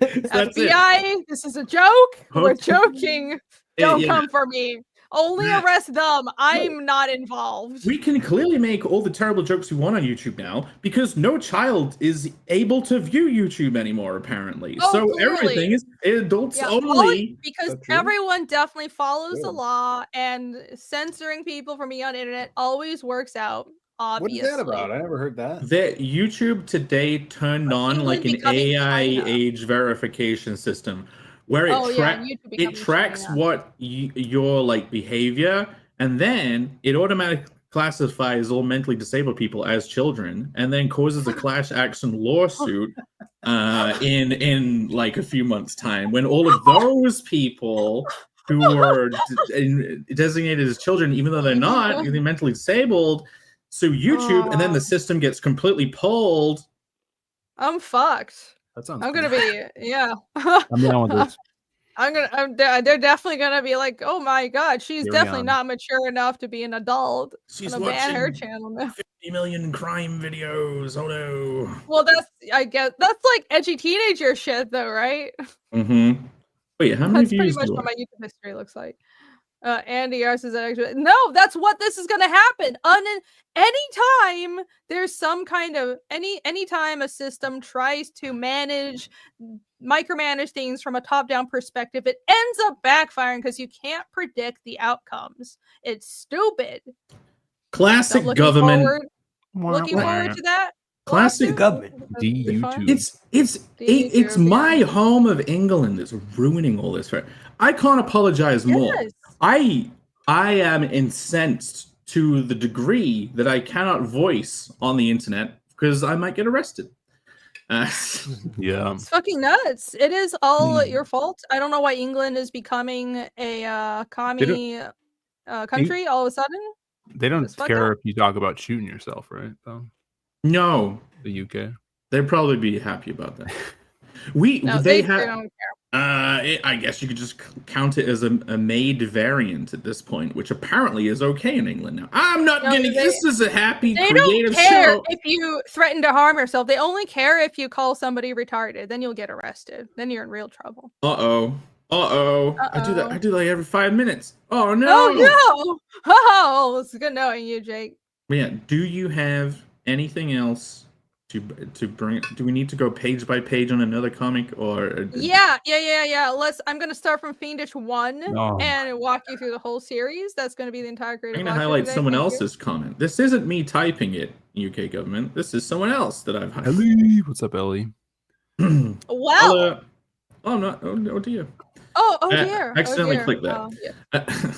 FBI, this is a joke. We're Okay. joking. Don't Yeah. come for me. Only arrest them. I'm not involved. We can clearly make all the terrible jokes we want on YouTube now because no child is able to view YouTube anymore, apparently. Oh, so clearly. everything is adults Yeah, only. because That's true. everyone definitely follows the Good. law, and censoring people from being on the internet always works out. What Obviously. is that about? I never heard that. That YouTube today turned on England like an becoming AI China. age verification system where it, Oh, yeah, YouTube it becoming tracks China. what your like behavior, and then it automatically classifies all mentally disabled people as children, and then causes a class action lawsuit in like a few months' time when all of those people who were designated as children, even though they're not, they're mentally disabled, sue YouTube, and then the system gets completely pulled. I'm fucked. That sounds I'm cool. gonna be, yeah. I'm down with this. They're definitely gonna be like, oh my god, she's Carry definitely on. not mature enough to be an adult. She's I'm gonna ban her watching channel now. 50 million crime videos. Oh no. Well, I guess that's like edgy teenager shit, though, right? Mm-hmm. Wait, how many That's pretty views much do what I? my YouTube history looks like. Andy ours is actually no. That's what this is going to happen. Anytime there's some kind of anytime a system tries to micromanage things from a top-down perspective, it ends up backfiring because you can't predict the outcomes. It's stupid. Classic So government. looking forward to that. Classic government. It's my home of England that's ruining all this. I can't apologize more. Yes. I am incensed to the degree that I cannot voice on the internet because I might get arrested. Yeah. It's fucking nuts. It is all your fault. I don't know why England is becoming a commie country all of a sudden. They don't It's fucked care up. if you talk about shooting yourself, right? Though No, the UK. they'd probably be happy about that. No, they they have. don't care. I guess you could just count it as a made variant at this point, which apparently is okay in England now. I'm not No, getting. This is a happy, They creative don't care show. if you threaten to harm yourself. They only care if you call somebody retarded. Then you'll get arrested. Then you're in real trouble. Uh oh. I do that. Uh-oh. I do that like every 5 minutes. Oh no. Oh no! Oh, it's good knowing you, Jake. Yeah. Do you have anything else to bring? Do we need to go page by page on another comic or? Yeah. I'm gonna start from Fiendish 1 Oh. and walk you through the whole series. That's gonna be the entire I'm creative going to block for highlight today. someone Thank you. else's comment. This isn't me typing it, UK government. This is someone else that I've highlighted. Ellie, what's up, Ellie? Well. Oh no! Oh dear. Oh dear. I accidentally oh, dear. clicked that. Oh, yeah.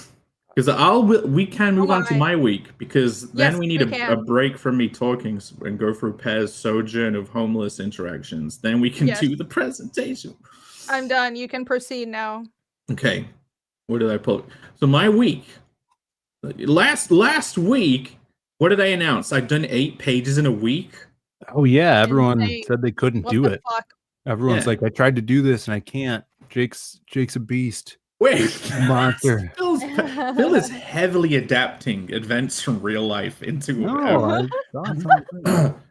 Because we can move on to my. my week because then Yes, we need we a can. break from me talking and go through Pez's sojourn of homeless interactions. Then we can Yes. do the presentation. I'm done. You can proceed now. Okay, what did I pull? So my week, last week, what did I announce? I've done 8 pages in a week. Oh yeah, everyone Insane. said they couldn't What do the it. fuck? Everyone's Yeah. like, I tried to do this and I can't. Jake's a beast. Wait, Monster. Phil is heavily adapting events from real life into. No,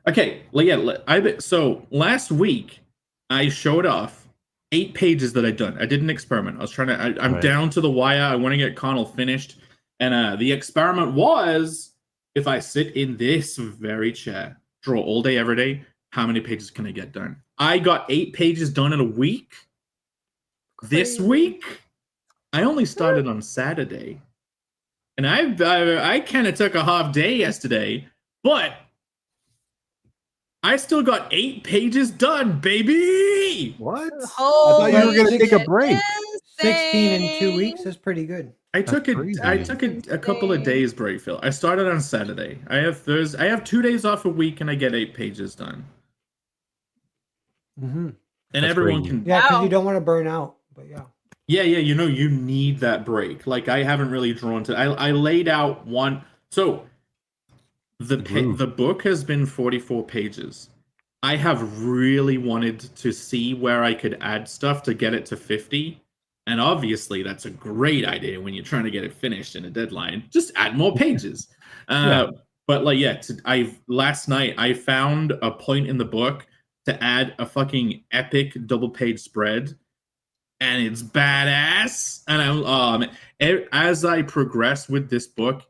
Okay, so last week I showed off 8 pages that I'd done. I did an experiment. I was trying to. I'm Right. down to the wire. I want to get Connell finished, and the experiment was if I sit in this very chair, draw all day every day, how many pages can I get done? I got 8 pages done in a week. This Crazy. week, I only started on Saturday, and I kind of took a half day yesterday, but I still got 8 pages done, baby. What? Holy I thought you were gonna take a shit. break. 16 in 2 weeks is pretty good. I That's took crazy. a couple of days break, Phil. I started on Saturday. I have 2 days off a week, and I get 8 pages done. Mm-hmm. And That's everyone crazy. can. Yeah, because Wow. you don't want to burn out. But yeah. Yeah, you know, you need that break. Like I haven't really drawn to. I laid out one. So the book has been 44 pages. I have really wanted to see where I could add stuff to get it to 50. And obviously that's a great idea when you're trying to get it finished in a deadline. Just add more pages. Yeah. But like, yeah, last night I found a point in the book to add a fucking epic double page spread. And it's badass. And as I progress with this book,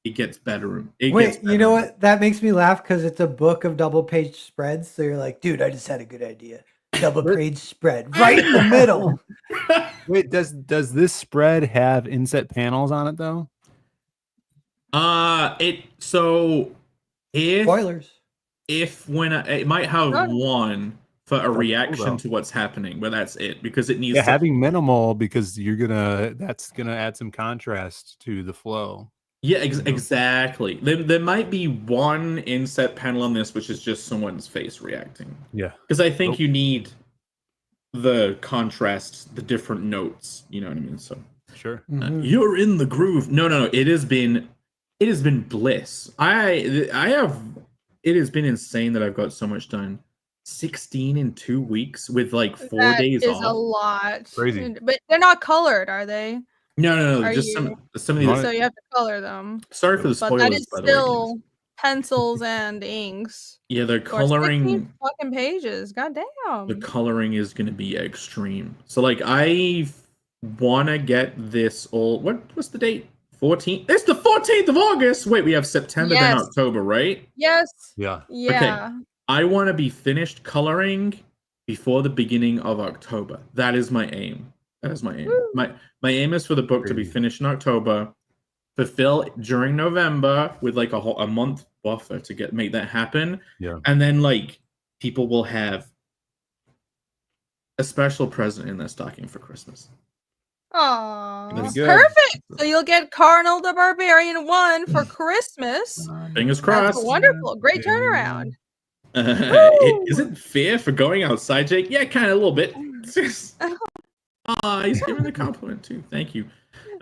it gets better. Wait, you know what? That makes me laugh because it's a book of double page spreads. So you're like, dude, I just had a good idea. Double page spread right in the middle. Wait, does this spread have inset panels on it though? Spoilers. It might have one for a reaction to what's happening, but that's it because it needs having minimal because that's gonna add some contrast to the flow. Yeah, exactly. There might be one inset panel on this, which is just someone's face reacting. Yeah, because I think you need the contrast, the different notes. You know what I mean? So sure. You're in the groove. No. It has been bliss. It has been insane that I've got so much done. 16 in 2 weeks with like 4 days off. That is a lot. Crazy. But they're not colored, are they? No. Are Just you- some of these. So you have to color them. Sorry for the But spoilers. that is by the way, still pencils and inks. yeah, they're For 16 coloring. fucking pages. God damn. The coloring is going to be extreme. So like I wanna get this all. What's the date? 14th. It's the 14th of August. Wait, we have September then Yes. October, right? Yes. Yeah. Yeah. I want to be finished coloring before the beginning of October. That is my aim. That is my aim. Woo. My aim is for the book to be Crazy. finished in October, fulfill during November with like a month buffer to make that happen. Yeah. And then like people will have a special present in their stocking for Christmas. Aww. That's good. Perfect. So you'll get Carnal the Barbarian 1 for Christmas. Fingers That's crossed. wonderful. Great turnaround. Is it fear for going outside, Jake? Yeah, kind of a little bit. He's giving a compliment too. Thank you.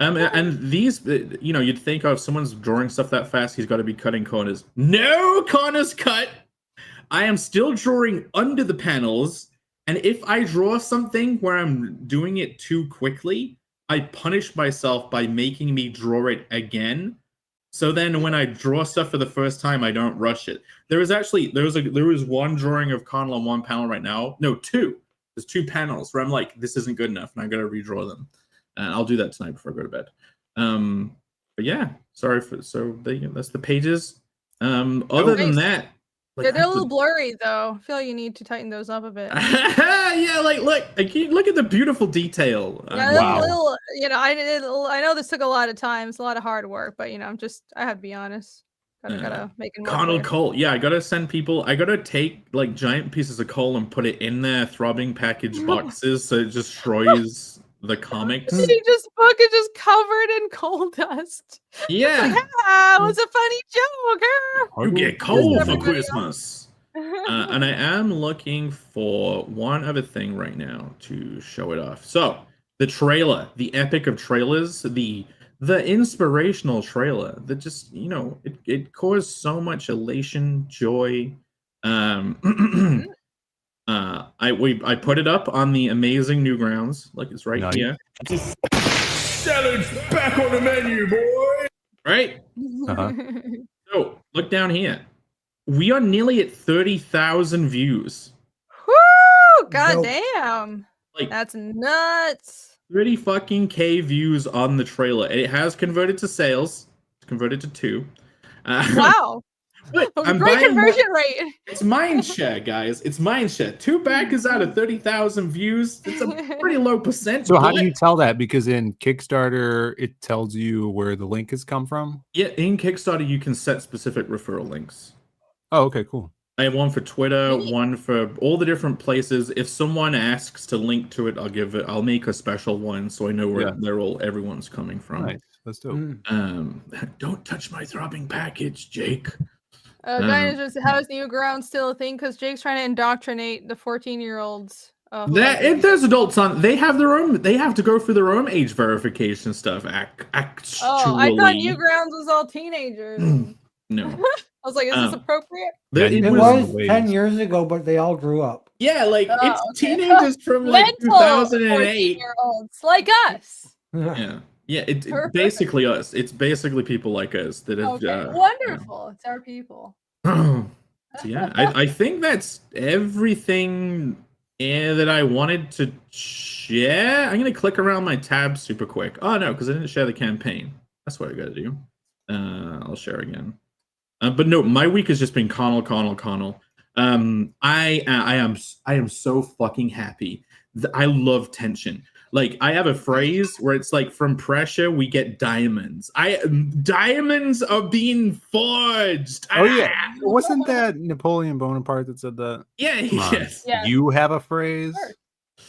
And these, you'd think, if someone's drawing stuff that fast, he's got to be cutting corners. No corners cut. I am still drawing under the panels, and if I draw something where I'm doing it too quickly, I punish myself by making me draw it again. So then when I draw stuff for the first time, I don't rush it. There was one drawing of Connell on one panel right now. No, two. There's two panels where I'm like, this isn't good enough, and I gotta redraw them. And I'll do that tonight before I go to bed. But yeah, that's the pages. Other than that, They're a little blurry though. I feel like you need to tighten those up a bit. yeah, look at the beautiful detail. Yeah, Wow. little, I know this took a lot of time. It's a lot of hard work, but I have to be honest. Gotta make it more Connell clear. coal. Yeah, I gotta send people. I gotta take like giant pieces of coal and put it in their throbbing package boxes so it destroys the comics. Book is just covered in coal dust. Yeah, It was a funny joke. you get coal for everybody Christmas. And I am looking for one other thing right now to show it off. So the trailer, the epic of trailers, the inspirational trailer that just it caused so much elation, joy. I put it up on the amazing Newgrounds, like it's right Nice. here. Salad's back on the menu, boy. Right. Uh-huh. So look down here. We are nearly at 30,000 views. Woo! God Dope. damn. Like That's nuts. 30 fucking K views on the trailer. It has converted to sales. It's converted to 2. Wow. But I'm Great buying conversion rate. It's mindshare, guys. It's mindshare. 2 backers out of 30,000 views. It's a pretty low percent. So how do but- you tell that? Because in Kickstarter, it tells you where the link has come from. Yeah, in Kickstarter, you can set specific referral links. Oh, okay, cool. I have one for Twitter, one for all the different places. If someone asks to link to it, I'll make a special one so I know where everyone's coming from. Nice. That's dope. Don't touch my throbbing package, Jake. Guys, how is Newgrounds still a thing? Because Jake's trying to indoctrinate the 14-year-olds. If there's adults on, they have to go through their own age verification stuff. Actually. Oh, I thought Newgrounds was all teenagers. No. I was like, is this appropriate? It was 10 years ago, but they all grew up. Yeah, like it's okay. teenagers from like 2008. 14-year-olds like us. Yeah, it's Perfect. basically us. It's basically people like us that have. Okay, wonderful. It's our people. So yeah, I think that's everything that I wanted to share. I'm gonna click around my tabs super quick. Oh no, because I didn't share the campaign. That's what I gotta do. I'll share again. But no, my week has just been Connell. I am so fucking happy. I love tension. Like I have a phrase where it's like, from pressure we get diamonds. Diamonds are being forged. Oh yeah, wasn't that Napoleon Bonaparte that said that? Yeah, Come on. yes. Yeah. You have a phrase.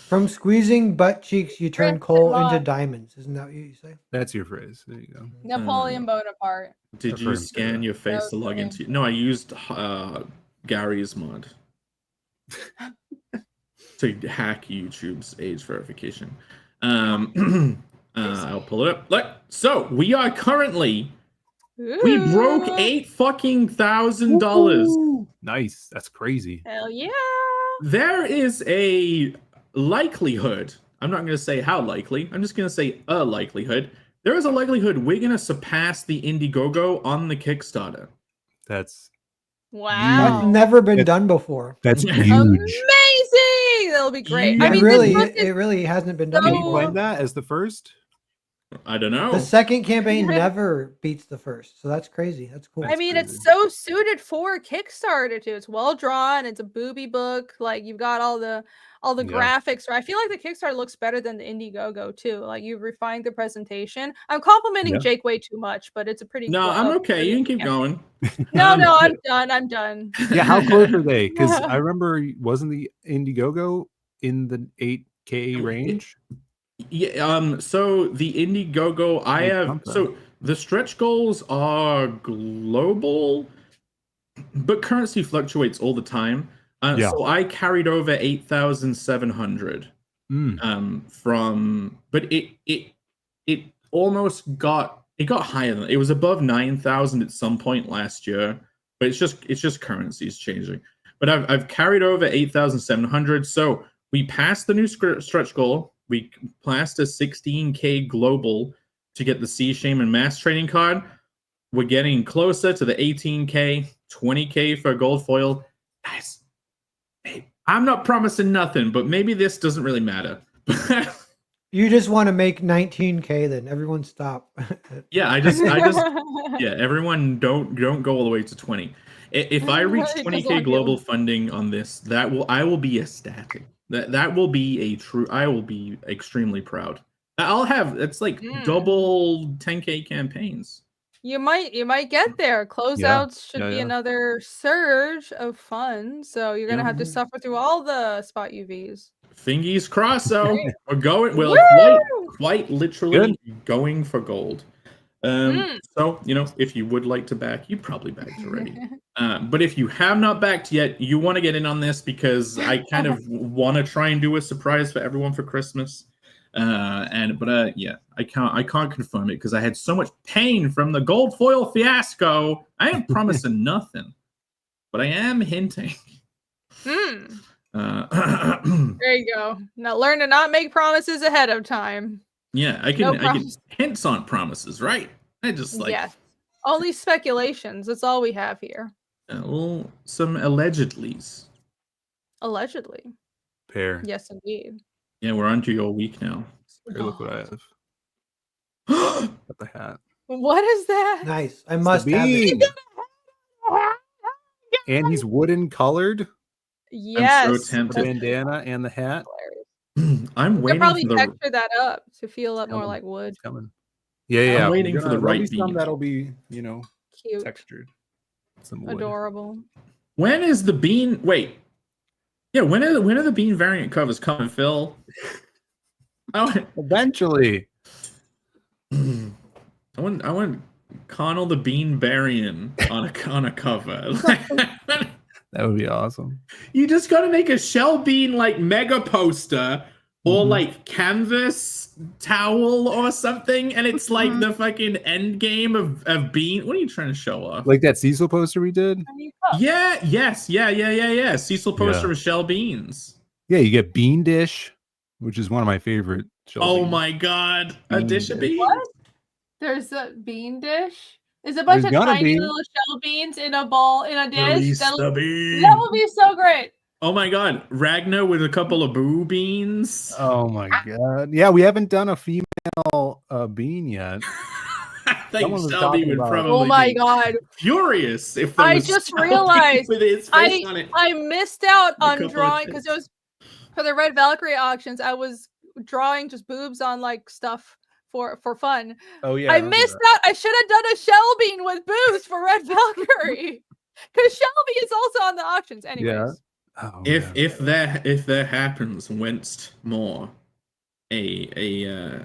From squeezing butt cheeks, you turn coal into Love. diamonds. Isn't that what you say? That's your phrase. There you go. Napoleon Bonaparte. Did I've you heard him say scan that. your face to log into? No, I used Gary's mod to hack YouTube's age verification. I'll pull it up. Look, so we are currently we broke $8,000. Woo! Nice. That's crazy. Hell yeah. There is a likelihood. I'm not going to say how likely. I'm just going to say a likelihood. There is a likelihood we're going to surpass the Indiegogo on the Kickstarter. That's Wow. That's never been done before. huge. Amazing. it'll be great. Yeah. I mean, it really hasn't been done Can you So- before. blame that as the first? I don't know. The second campaign never beats the first, so that's crazy. That's cool. I mean, it's so suited for Kickstarter too. It's well drawn. It's a booby book. Like you've got all the Yeah. graphics. Right? I feel like the Kickstarter looks better than the Indiegogo too. Like you've refined the presentation. I'm complimenting Yeah. Jake way too much, but it's a pretty. No, I'm okay. You can keep going. No, I'm I'm good. done. I'm done. Yeah, how close are they? Because I remember, wasn't the Indiegogo in the 8K range? Yeah. So the Indiegogo, I Like have. something. So the stretch goals are global, but currency fluctuates all the time. Yeah. So I carried over 8,700 from, but it almost got higher than it was above 9,000 at some point last year. But it's just currencies changing. But I've carried over 8,700. So we passed the new stretch goal. We passed a 16K global to get the Sea Shaman Mass Training card. We're getting closer to the 18K, 20K for gold foil. Guys, hey, I'm not promising nothing, but maybe this doesn't really matter. You just want to make 19K, then everyone stop. Yeah, I just yeah, everyone don't go all the way to 20. If I reach It doesn't 20K want global you. funding on this, I will be ecstatic. That will be I will be extremely proud. I'll have it's like double 10K campaigns. You might get there. Closeouts should be yeah. another surge of fun. So you're gonna have to suffer through all the spot UVs. Fingers crossed, so we're going. We're quite literally going for gold. So if you would like to back, you probably backed already. But if you have not backed yet, you want to get in on this because I kind of want to try and do a surprise for everyone for Christmas. Yeah, I can't confirm it because I had so much pain from the gold foil fiasco. I ain't promising nothing, but I am hinting. There you go. Now learn to not make promises ahead of time. Yeah, I can hints on promises, right? I just like Yes. Only speculations. That's all we have here. well, some allegedlys. Allegedly. Pair. Yes, indeed. Yeah, we're onto your week now. Here, look what I have. Got the hat. What is that? Nice. I It's the must have it. bean. And he's wooden colored. Yes. I'm so The tempted. bandana and the hat. I'm You could waiting probably for the texture that up to feel up more Coming. like wood. It's coming. Yeah. I'm waiting we're for the gonna- right there'll be some bean. that'll be, Cute. textured. Some wood. Adorable. When is the bean? Wait. Yeah, when are the bean variant covers coming, Phil? Eventually. I want Connell the Bean Varian on a cover. That would be awesome. You just got to make a shell bean like mega poster or Mhm. like canvas towel or something, and it's like the fucking end game of bean. What are you trying to show off? Like that Cecil poster we did. Yeah, yes, yeah. Cecil poster Yeah. of shell beans. Yeah, you get bean dish, which is one of my favorite. shell Oh beans. my god, a Bean dish of dish. beans. What? There's a bean dish. Is a bunch There's of gonna tiny be. little shell beans in a bowl in a dish. Release That the bean. will be so great. Oh my god, Ragnar with a couple of boo beans. Oh my god. Yeah, we haven't done a female bean yet. I think Someone was Shelby talking would about it. probably Oh my be god. furious if there I was just Shelby realized with his face on it. I missed out A on couple of drawing because it tits. was for the Red Valkyrie auctions. I was drawing just boobs on like stuff for fun. Oh yeah. I remember missed that. out. I should have done a shell bean with boobs for Red Valkyrie because Shelby is also on the auctions. Anyways, Oh, If yeah. if that happens, whenst more Who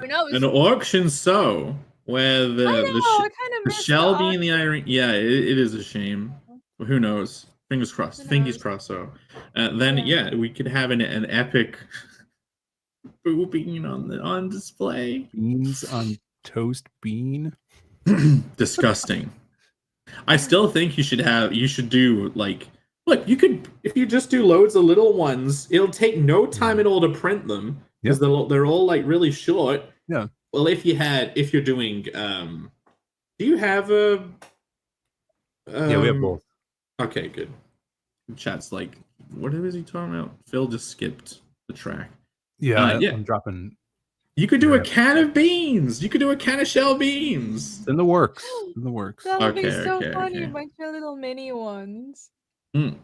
knows? an auction so where I know. I kind of the missed Shelby the and the Irene, yeah, it is a shame. Well, who knows? Fingers crossed. Who Fingers knows? crossed. So then, yeah, we could have an epic boo bean on display. Beans on toast bean. Disgusting. I still think you should do like look, you could if you just do loads of little ones, it'll take no time at all to print them because they're all like really short. Yeah. Well, if you're doing do you have a Yeah, we have both. Okay, good. Chat's like, what is he talking about? Phil just skipped the track. Yeah, yeah. I'm dropping. You could do a Yeah. can of beans. You could do a can of shell beans. It's in the works. In the works. That would be Okay, so okay, funny. okay. A bunch of little mini ones. Mm.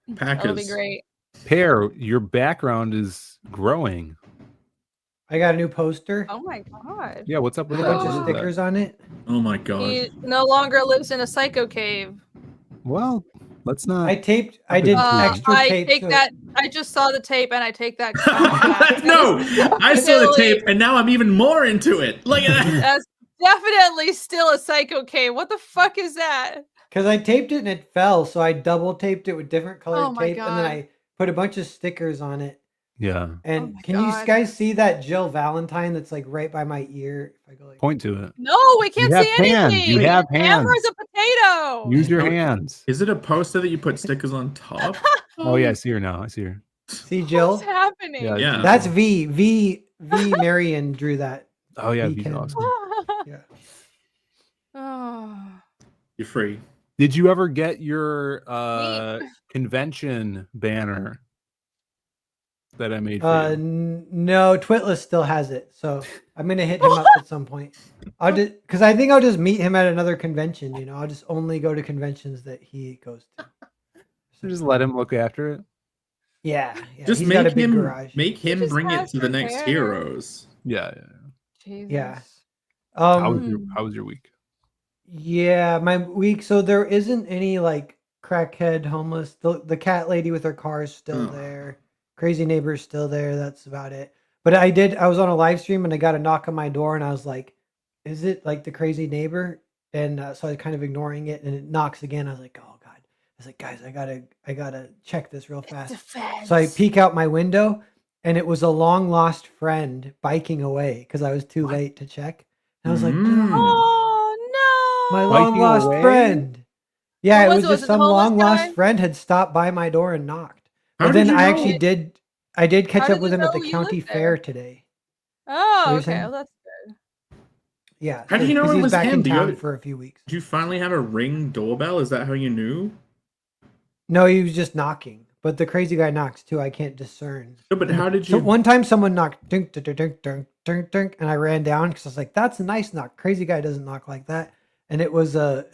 That'll be Packers. great. Pear, your background is growing. I got a new poster Oh my god. Yeah, what's up with with a that? bunch What of is that? stickers on it. Oh my god. He no longer lives in a psycho cave. Well, let's not. I taped. I did extra I tape. take so- that. I just saw the tape and I take that. back. No, I saw the Definitely- tape and now I'm even more into it. Look at that. That's definitely still a psycho cave. What the fuck is that? Because I taped it and it fell, so I double taped it with different colored Oh my tape, and then God. I put a bunch of stickers on it. Yeah. And my can God. you guys see that Jill Valentine that's like right by my ear? If I go like, Point to it. No, we can't have see hands. anything. You have Camera's hands. a potato. Use your hands. Is it a poster that you put stickers on top? Oh yeah, I see her now. I see her. see Jill? What's happening? Yeah. Yeah. That's V. Marion drew that. Oh yeah, V V's Ken. awesome. Yeah. Oh. You're free. Did you ever get your convention banner that I made for you? No, Twitless still has it, so I'm gonna hit him up at some point. I'll just because I think I'll just meet him at another convention. You know, I'll just only go to conventions that he goes to. So just let him look after it. Yeah, Just he's got a make big him garage. bring it has to the her next hair. heroes. Yeah. Jesus. Yeah. How was your week? Yeah, my week. So there isn't any like crackhead homeless. The cat lady with her car is still Oh. there. Crazy neighbor's still there. That's about it. But I was on a live stream and I got a knock on my door and I was like, "Is it like the crazy neighbor?" And so I was kind of ignoring it and it knocks again. I was like, "Oh God!" I was like, "Guys, I gotta check this real fast." So I peek out my window and it was a long lost friend biking away because I was too late to check. And I was like, Mm. "No." Oh no. My Biking long lost away? friend. Yeah, What it was was it? Was just it some the homeless long lost guy? friend had stopped by my door and knocked. How But did then you I know? actually did catch How up did with you him at know the you county lived fair there? today. Oh, What are you okay. saying? Well, that's good. Yeah. How do you know 'cause it he's was back him? in Do you town have- for a few weeks? Did you finally have a Ring doorbell? Is that how you knew? No, he was just knocking. But the crazy guy knocks too. I can't discern. No, but how did So you? one time someone knocked dink dink dink dink dink dink, and I ran down because I was like, "That's a nice knock. Crazy guy doesn't knock like that." And it was a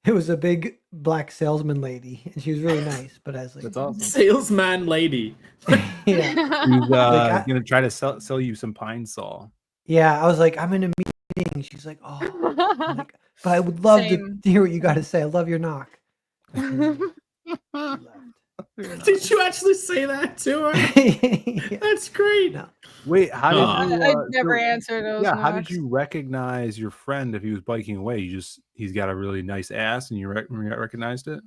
it was a big black salesman lady, and she was really nice. But I was like, That's awesome. Salesman lady. yeah, He's I- gonna try to sell you some pine saw. yeah. I was like, "I'm in a meeting." She's like, "Oh." I'm like, but I would love to Same. hear what you got to say. I love your knock. She left. Did you actually say that to her? Yeah. That's great. No. Wait, how did you? I never answer those. Yeah, how did knocks. you recognize your friend if he was biking away? He's got a really nice ass, and you recognized it.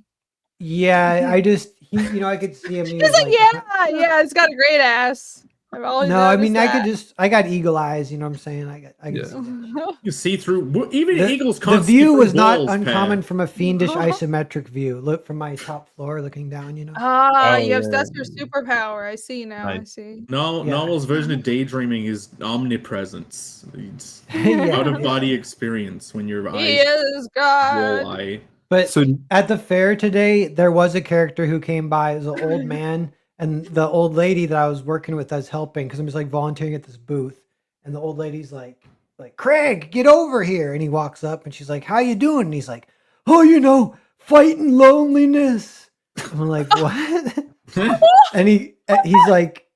Yeah, I just I could see him. He He's was like, like, yeah, it's got a great ass. I've always No, I mean, noticed I got eagle eyes. You know what I'm saying? I can Yeah. see that. that. You see through. Even eagles The can't see view through was not walls, uncommon Pat. from a fiendish isometric view. Look from my top floor, looking down. You know. Ah, Oh, yes, yeah, that's your superpower. I see now. I Nice. see. No, Yeah. Novel's version of daydreaming is omnipresence. It's Yeah. out of body experience when your He eyes is God. roll eye. But So at the fair today, there was a character who came by. It was an old man, and the old lady that I was working with, I was helping because I'm just like volunteering at this booth. And the old lady's like, Craig, get over here. And he walks up, and she's like, "How you doing?" And he's like, "Oh, fighting loneliness." I'm like, "What?" And he's like,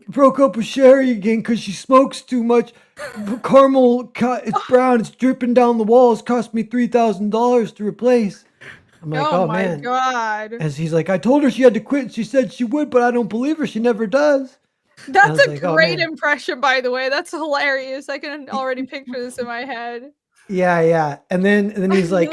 broke up with Sherry again because she smokes too much. Caramel, it's brown, it's dripping down the walls. Cost me $3,000 to replace. I'm like, oh oh my man. God. And he's like, I told her she had to quit. And she said she would, but I don't believe her. She never does. That's was a like, oh, great man. impression, by the way. That's hilarious. I can already picture this in my head. Yeah. And then he's like,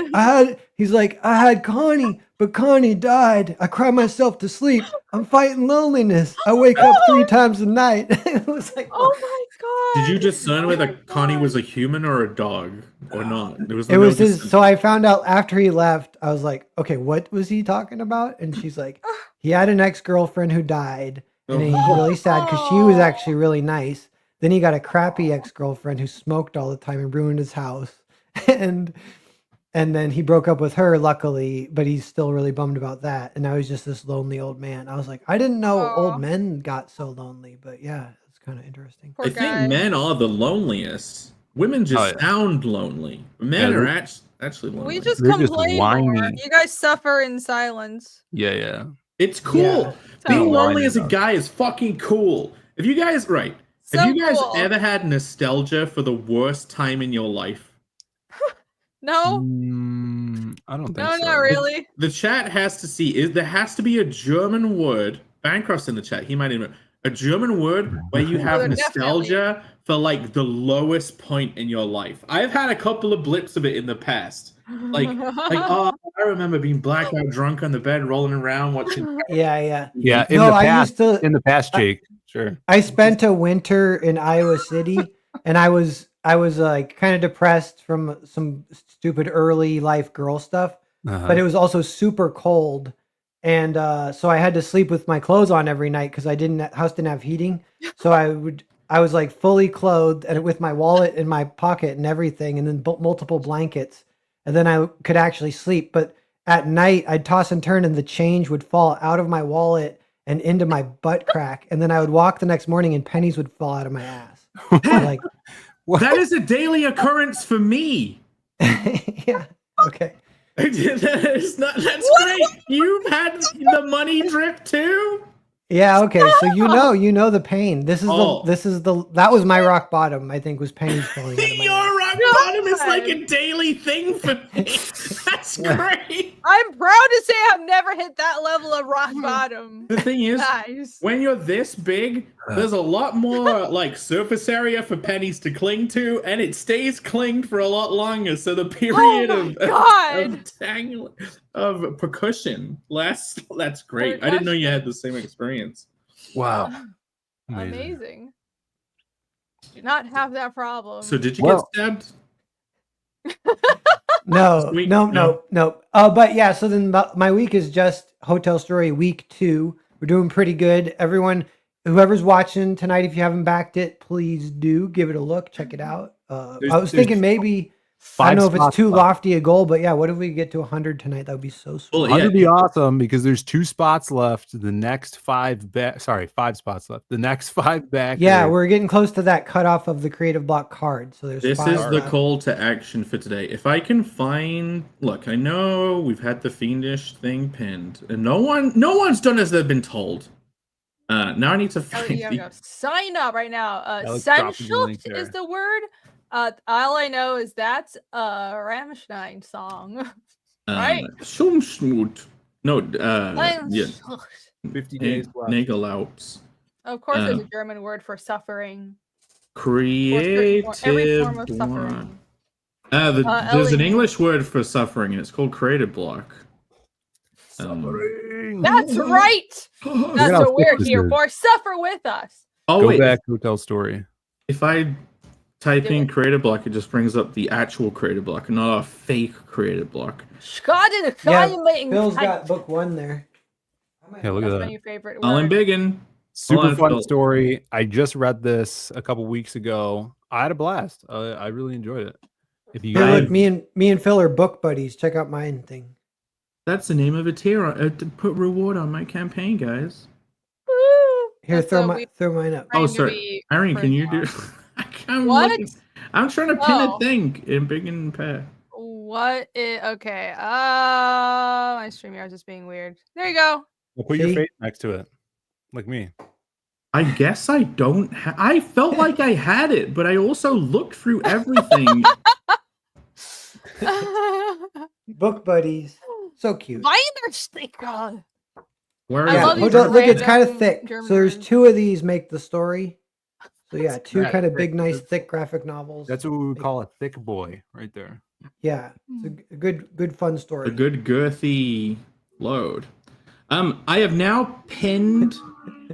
I had Connie, but Connie died. I cry myself to sleep. I'm fighting loneliness. I wake up 3 times a night. It was like, Oh my God. Did you discern whether Connie was a human or a dog or not? There was it no was his. discern- So I found out after he left, I was like, okay, what was he talking about? And she's like, he had an ex-girlfriend who died. And he's really sad because she was actually really nice. Then he got a crappy ex-girlfriend who smoked all the time and ruined his house. And And then he broke up with her, luckily, but he's still really bummed about that. And now he's just this lonely old man. I was like, I didn't know Aw. old men got so lonely, but yeah, it's kind of interesting. Poor I guy. think men are the loneliest. Women just Oh, yeah. sound lonely. Men Yeah, are they're- actually lonely. We just They're just complain more. whiny. You guys suffer in silence. Yeah. It's cool. Yeah. Being Totally. lonely as a Whiny guy is fucking cool. If you guys have So you guys cool. ever had nostalgia for the worst time in your life? No, I don't think no, so. not really. The chat has to see there has to be a German word. Bancroft's in the chat. He might even a German word where you have There nostalgia for like the lowest point in your life. I've had a couple of blips of it in the past. Like oh, I remember being blackout drunk on the bed, rolling around watching. Yeah. Yeah, in No, the I past, used to. in the past, Jake. Sure. I spent a winter in Iowa City, and I was like kind of depressed from some stupid early life girl stuff, but it was also super cold, and so I had to sleep with my clothes on every night because house didn't have heating. So I was like fully clothed and with my wallet in my pocket and everything, and then multiple blankets, and then I could actually sleep. But at night I'd toss and turn, and the change would fall out of my wallet and into my butt crack, and then I would walk the next morning and pennies would fall out of my ass. Like That is a daily occurrence for me. yeah, okay. That's great. You've had the money drip too? Yeah, okay. So you know the pain. That was my rock bottom, I think, was pennies falling out of my Your ass. rock bottom is like a daily thing for me. That's great. I'm proud to say I've never hit that level of rock bottom. The thing is, Guys. when you're this big, there's a lot more like surface area for pennies to cling to, and it stays clinged for a lot longer. So the period of percussion lasts. That's great. I didn't know you had the same experience. Wow. Amazing. Do not have that problem. So did you get stabbed? No. Sweet. No. But yeah, so then my week is just Hotel Story week 2. We're doing pretty good. Everyone, whoever's watching tonight, if you haven't backed it, please do give it a look. Check it out. I was thinking maybe, I don't know if it's too lofty a goal, but yeah, what if we get to 100 tonight? That would be so sweet. Well, 100 would be awesome because there's 2 spots left. The next 5 back. Sorry, 5 spots left. The next 5 back. Yeah, we're getting close to that cutoff of the creative block card. So there's This 5 is the left. call to action for today. If I can find, look, I know we've had the fiendish thing pinned, and no one's done as they've been told. Now I need to find. Sign up right now. let's drop the link Sehnsucht is there. the word. All I know is that's a Rammstein song. Right? Schumschmut. No, yeah. 50 days left. Nagelouts. Of course, there's a German word for suffering. Creative Every form of block. suffering. There's an English word for suffering, and it's called creative block. That's right. That's how what we're thick this here is. for. Suffer with us. Oh Go wait, back Hotel Story. if I type Do in it. creative block, it just brings up the actual creative block, not a fake creative block. Schade, Yeah, Scheinlein- Phil's got book 1 there. Yeah, look That's at my that. new favorite All in word. biggin. Super Hold on, fun Phil. story. I just read this a couple weeks ago. I had a blast. I really enjoyed it. If you Hey, guys, look, me and Phil are book buddies. Check out mine thing. That's the name of a tier. To put reward on my campaign, guys. Woo! Here, That's throw so mine up. trying Oh, to sorry, be Irene, can you do? friends I'm What? looking- I'm trying to pin Oh. a thing in big and pair. What is okay? My StreamYard is just being weird. There you go. put your See? face next to it, like me. I guess I don't. I felt like I had it, but I also looked through everything. Book buddies. So cute. Weihnachtssticker. Where I is love it? these Look, it's random kind of thick. German So there's words. 2 of these make the story. So yeah, 2 Right. kind of big, nice, thick graphic novels. That's what we would call a thick boy, right there. Yeah, it's a good, fun story. A good girthy load. I have now pinned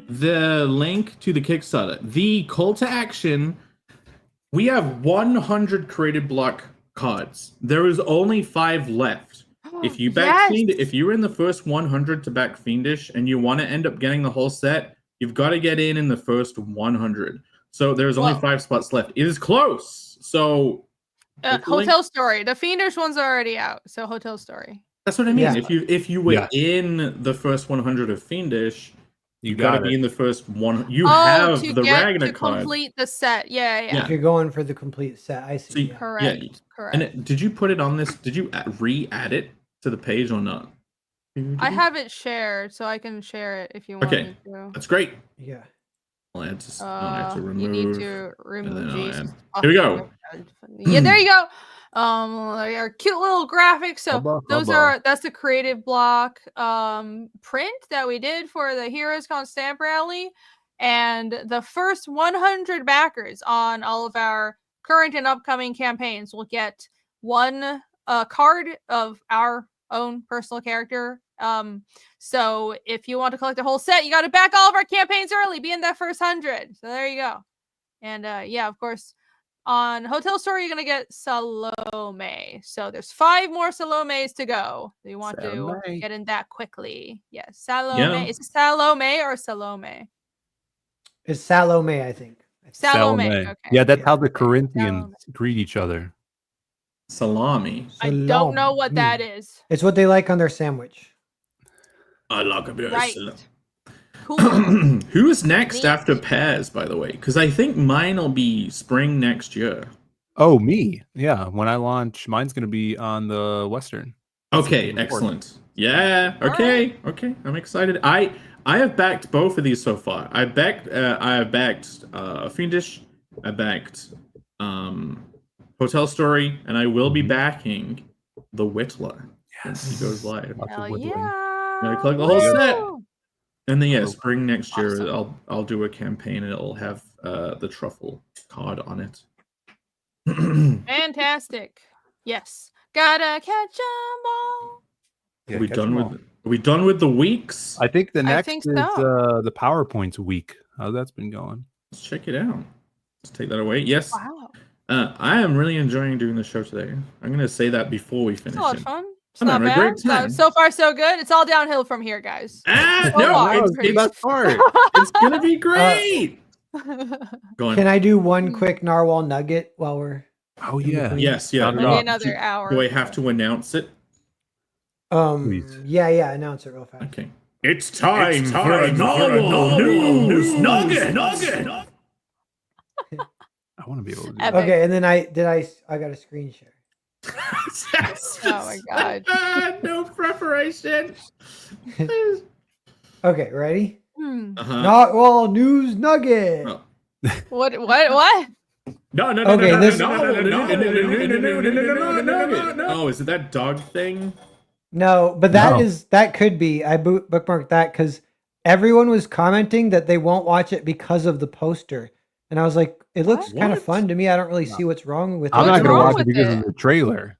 the link to the Kickstarter. The call to action. We have 100 created block cards. There is only 5 left. If you back Yes! Fiend, if you're in the first 100 to back Fiendish and you want to end up getting the whole set, you've got to get in the first 100. So there's only Whoa. 5 spots left. It is close. So Click the link. Hotel Story. The Fiendish one's already out, so Hotel Story. That's what I mean. Yeah. If you were Yeah. in the first 100 of Fiendish, You you gotta got be it. in the first one. You Oh, have to the get Ragnar to card. complete the set. Yeah. Yeah. If you're going for the complete set, I see. So you- yeah. Correct. Correct. And did you put it on this? Did you re-add it to the page or not? I have it shared, so I can share it if you want Okay. me to. That's great. Yeah. I'll add to, I have to remove. You need to and remove then I'll Jesus. add. Here we go. Yeah, there you go. Our cute little graphics. So Hubba. that's the creative block print that we did for the Heroes Con Stamp Rally, and the first 100 backers on all of our current and upcoming campaigns will get one card of our own personal character. So if you want to collect the whole set, you got to back all of our campaigns early. Be in that first 100. So there you go. And yeah, of course, on Hotel Story, you're gonna get Salome. So there's 5 more Salomes to go. So you want to get in that quickly. Yes, Salome. Yeah. Is it Salome or Salome? It's Salome, I think. Salome. Okay. Yeah, that's Yeah. how the Corinthians Salome. greet each other. Salami. I don't know what that Salome. is. It's what they like on their sandwich. I like a bit of Right. salami. Cool. Who's next Neat. after Pears, by the way? Because I think mine will be spring next year. Oh, me. Yeah, when I launch, mine's going to be on the Western. Okay, Looking forward. excellent. Yeah. All Okay. Okay. I'm excited. I have backed both of these so far. I have backed Fiendish. I backed Hotel Story, and I will be backing the Whittler. Yes, he goes live. Lots of Hell whittling. yeah. Gonna collect the whole set. Woo! And then Oh, spring next year, awesome. I'll do a campaign, and it'll have the truffle card on it. Fantastic. Yes. Gotta catch 'em all. Yeah, Are we catch done 'em with? all. Are we done with the weeks? I think the I next think is so. the PowerPoint week. How that's been going. Let's check it out. Let's take that away. Yes, Wow. I am really enjoying doing the show today. I'm gonna say that before we finish It's a lot it. of fun. It's I'm not having a bad. great time. So far, so good. It's all downhill from here, guys. Ah, So no, far, it's, pretty it's, Best part. it's gonna be great. Go on. Can I do one quick narwhal nugget while we're Oh yeah. Yes, yeah. Sound it Maybe up. another hour. Do I have to announce it? Please. yeah, announce it real fast. Okay. It's time for a normal news nugget. I want to be able to do Epic. that. Okay, and then I got a screen share. Oh my god. No preparation. Okay, ready? Uh-huh. Narwhal news nugget. Oh. What? No. Okay, this- Oh, is it that dog thing? No, but No. that could be. I bookmarked that because everyone was commenting that they won't watch it because of the poster, and I was like, it looks kind of What? fun to me. I don't really see what's wrong with I'm it. not What's going to wrong watch it with because it? of the trailer.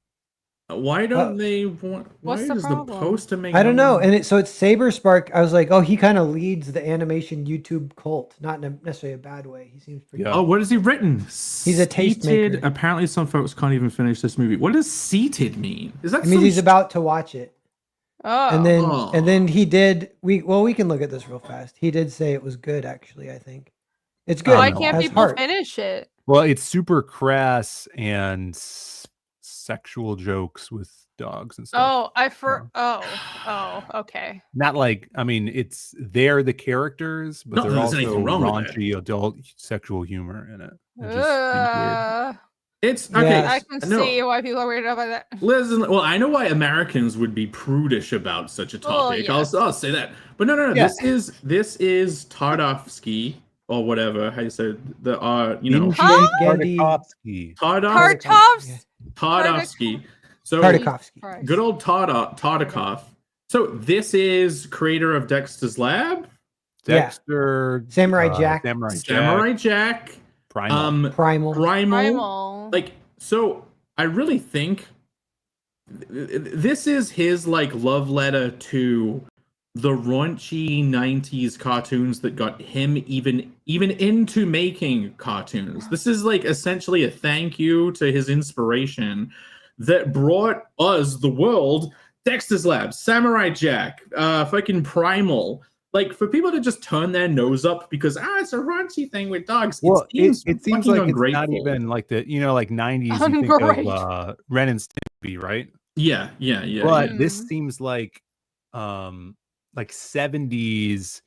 Why don't they want? Why What's the does the problem? poster make? I don't know. no- And so it's Saber Spark. I was like, oh, he kind of leads the animation YouTube cult, not in necessarily a bad way. He seems pretty. Yeah. Oh, what has he written? He's a tastemaker. Seated. Apparently, some folks can't even finish this movie. What does seated mean? Is that? I mean, some he's about to watch it, Oh. and then he did. We can look at this real fast. He did say it was good. Actually, I think it's good. Why no. can't Has people heart. finish it? Well, it's super crass and sexual jokes with dogs and stuff. Oh, okay. Not like, I mean, they're the characters, but No, they're there's also anything wrong with that. raunchy adult sexual humor in it. It just seems weird. It's Yeah. okay. I can no. see why people are weirded out by that. Listen, well, I know why Americans would be prudish about such a Oh, topic. yeah. I'll say that. But no. Yeah. This is Tardovsky or whatever. How you say the Inji Gandhi Tartakovsky. Tartovs? Tardovsky. So Tartakovsky. good old Tardakov. So this is creator of Dexter's Lab, Yeah. Dexter, Samurai Jack. Samurai Jack, Primal. Primal. Primal. Like, so I really think this is his like love letter to the raunchy 90s cartoons that got him even into making cartoons. This is like essentially a thank you to his inspiration that brought us the world Dexter's Lab, Samurai Jack, fucking Primal, like for people to just turn their nose up because it's a raunchy thing with dogs. Well, it it seems fucking like it's not ungrateful. even like the like 90s. You think of Ren and Stimpy, right? Yeah. But this seems like 70s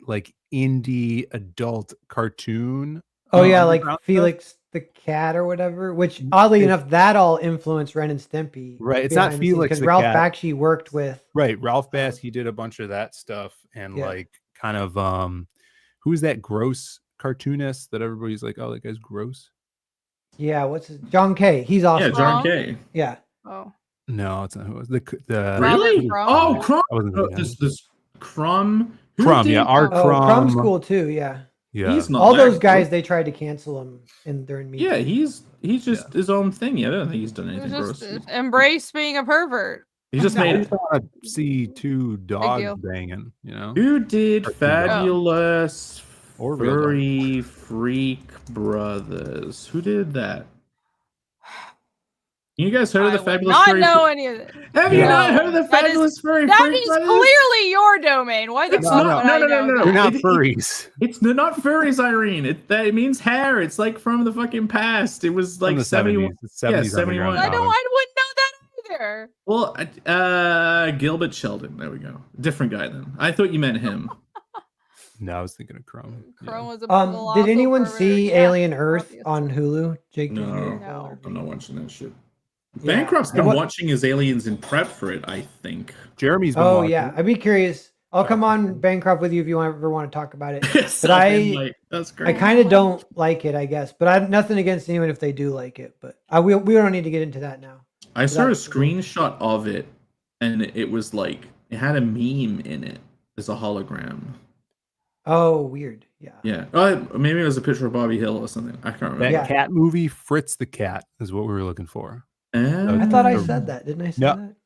like indie adult cartoon. Oh yeah, like underground stuff. Felix the Cat or whatever. Which oddly enough, that all influenced Ren and Stimpy. Right, it's not Felix because the Ralph Cat. Bakshi worked with. Right, Ralph Bakshi did a bunch of that stuff, and like kind of who's that gross cartoonist that everybody's like, oh, that guy's gross. Yeah, what's his John Kay? He's awesome. Yeah, John Kay. Yeah. Oh. No, it's not who it was. The really? Oh, Crumb. This Crumb. Crumb, yeah, Art Crumb. Crumb's cool too. Yeah. Yeah. He's not all that those guys. good. They tried to cancel him during media. Yeah, he's just his own thing. Yeah, I don't think he's done anything gross. Embrace being a pervert. He just made it. Want to see two dogs banging, you know? Who did Fabulous or Furry Freak Brothers? Who did that? You guys heard of the Fabulous Furry? Not know any of it. Have you not heard of the Fabulous Furry Freak Brothers? That is clearly your domain. Why the fuck would I know? No. They're not furries. They're not furries, Irene. It means hair. It's like from the fucking past. It was like 71. 70s. Yeah, 71. I wouldn't know that either. Well, Gilbert Sheldon. There we go. Different guy then. I thought you meant him. No, I was thinking of Crumb. Crumb was a did anyone see Alien Earth on Hulu? Jake? No, I'm not watching that shit. Bancroft's been watching his Aliens in prep for it, I think. Jeremy's been watching. Yeah, I'd be curious. I'll come on Bancroft with you if you ever want to talk about it. But that's great. I kind of don't like it, I guess. But I have nothing against anyone if they do like it. But we don't need to get into that now. I saw a screenshot of it, and it was like it had a meme in it as a hologram. Oh, weird. Yeah. Yeah. Maybe it was a picture of Bobby Hill or something. I can't remember. That cat movie, Fritz the Cat, is what we were looking for. I thought I said that. Didn't I say that?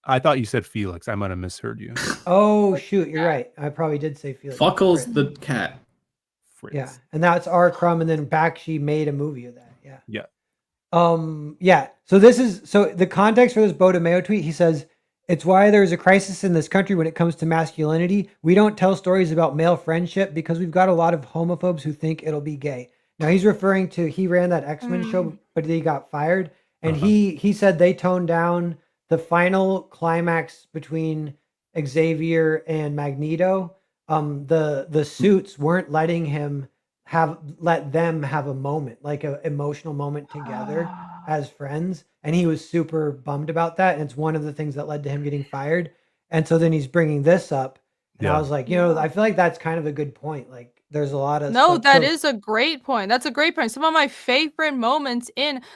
I thought you said Felix. I might have misheard you. Oh, shoot. You're right. I probably did say Felix. Fuckles the cat. Fritz. Yeah. And that's R. Crumb. And then Bakshi made a movie of that. Yeah. Yeah. Yeah. So the context for this Bo DeMeo tweet, he says, it's why there's a crisis in this country when it comes to masculinity. We don't tell stories about male friendship because we've got a lot of homophobes who think it'll be gay. Now he's referring to, he ran that X-Men show, but he got fired. And he said they toned down the final climax between Xavier and Magneto. The suits weren't letting him let them have a moment, like an emotional moment together as friends. And he was super bummed about that. And it's one of the things that led to him getting fired. And so then he's bringing this up. And I was like, I feel like that's kind of a good point. Like there's a lot of that is a great point. That's a great point. Some of my favorite moments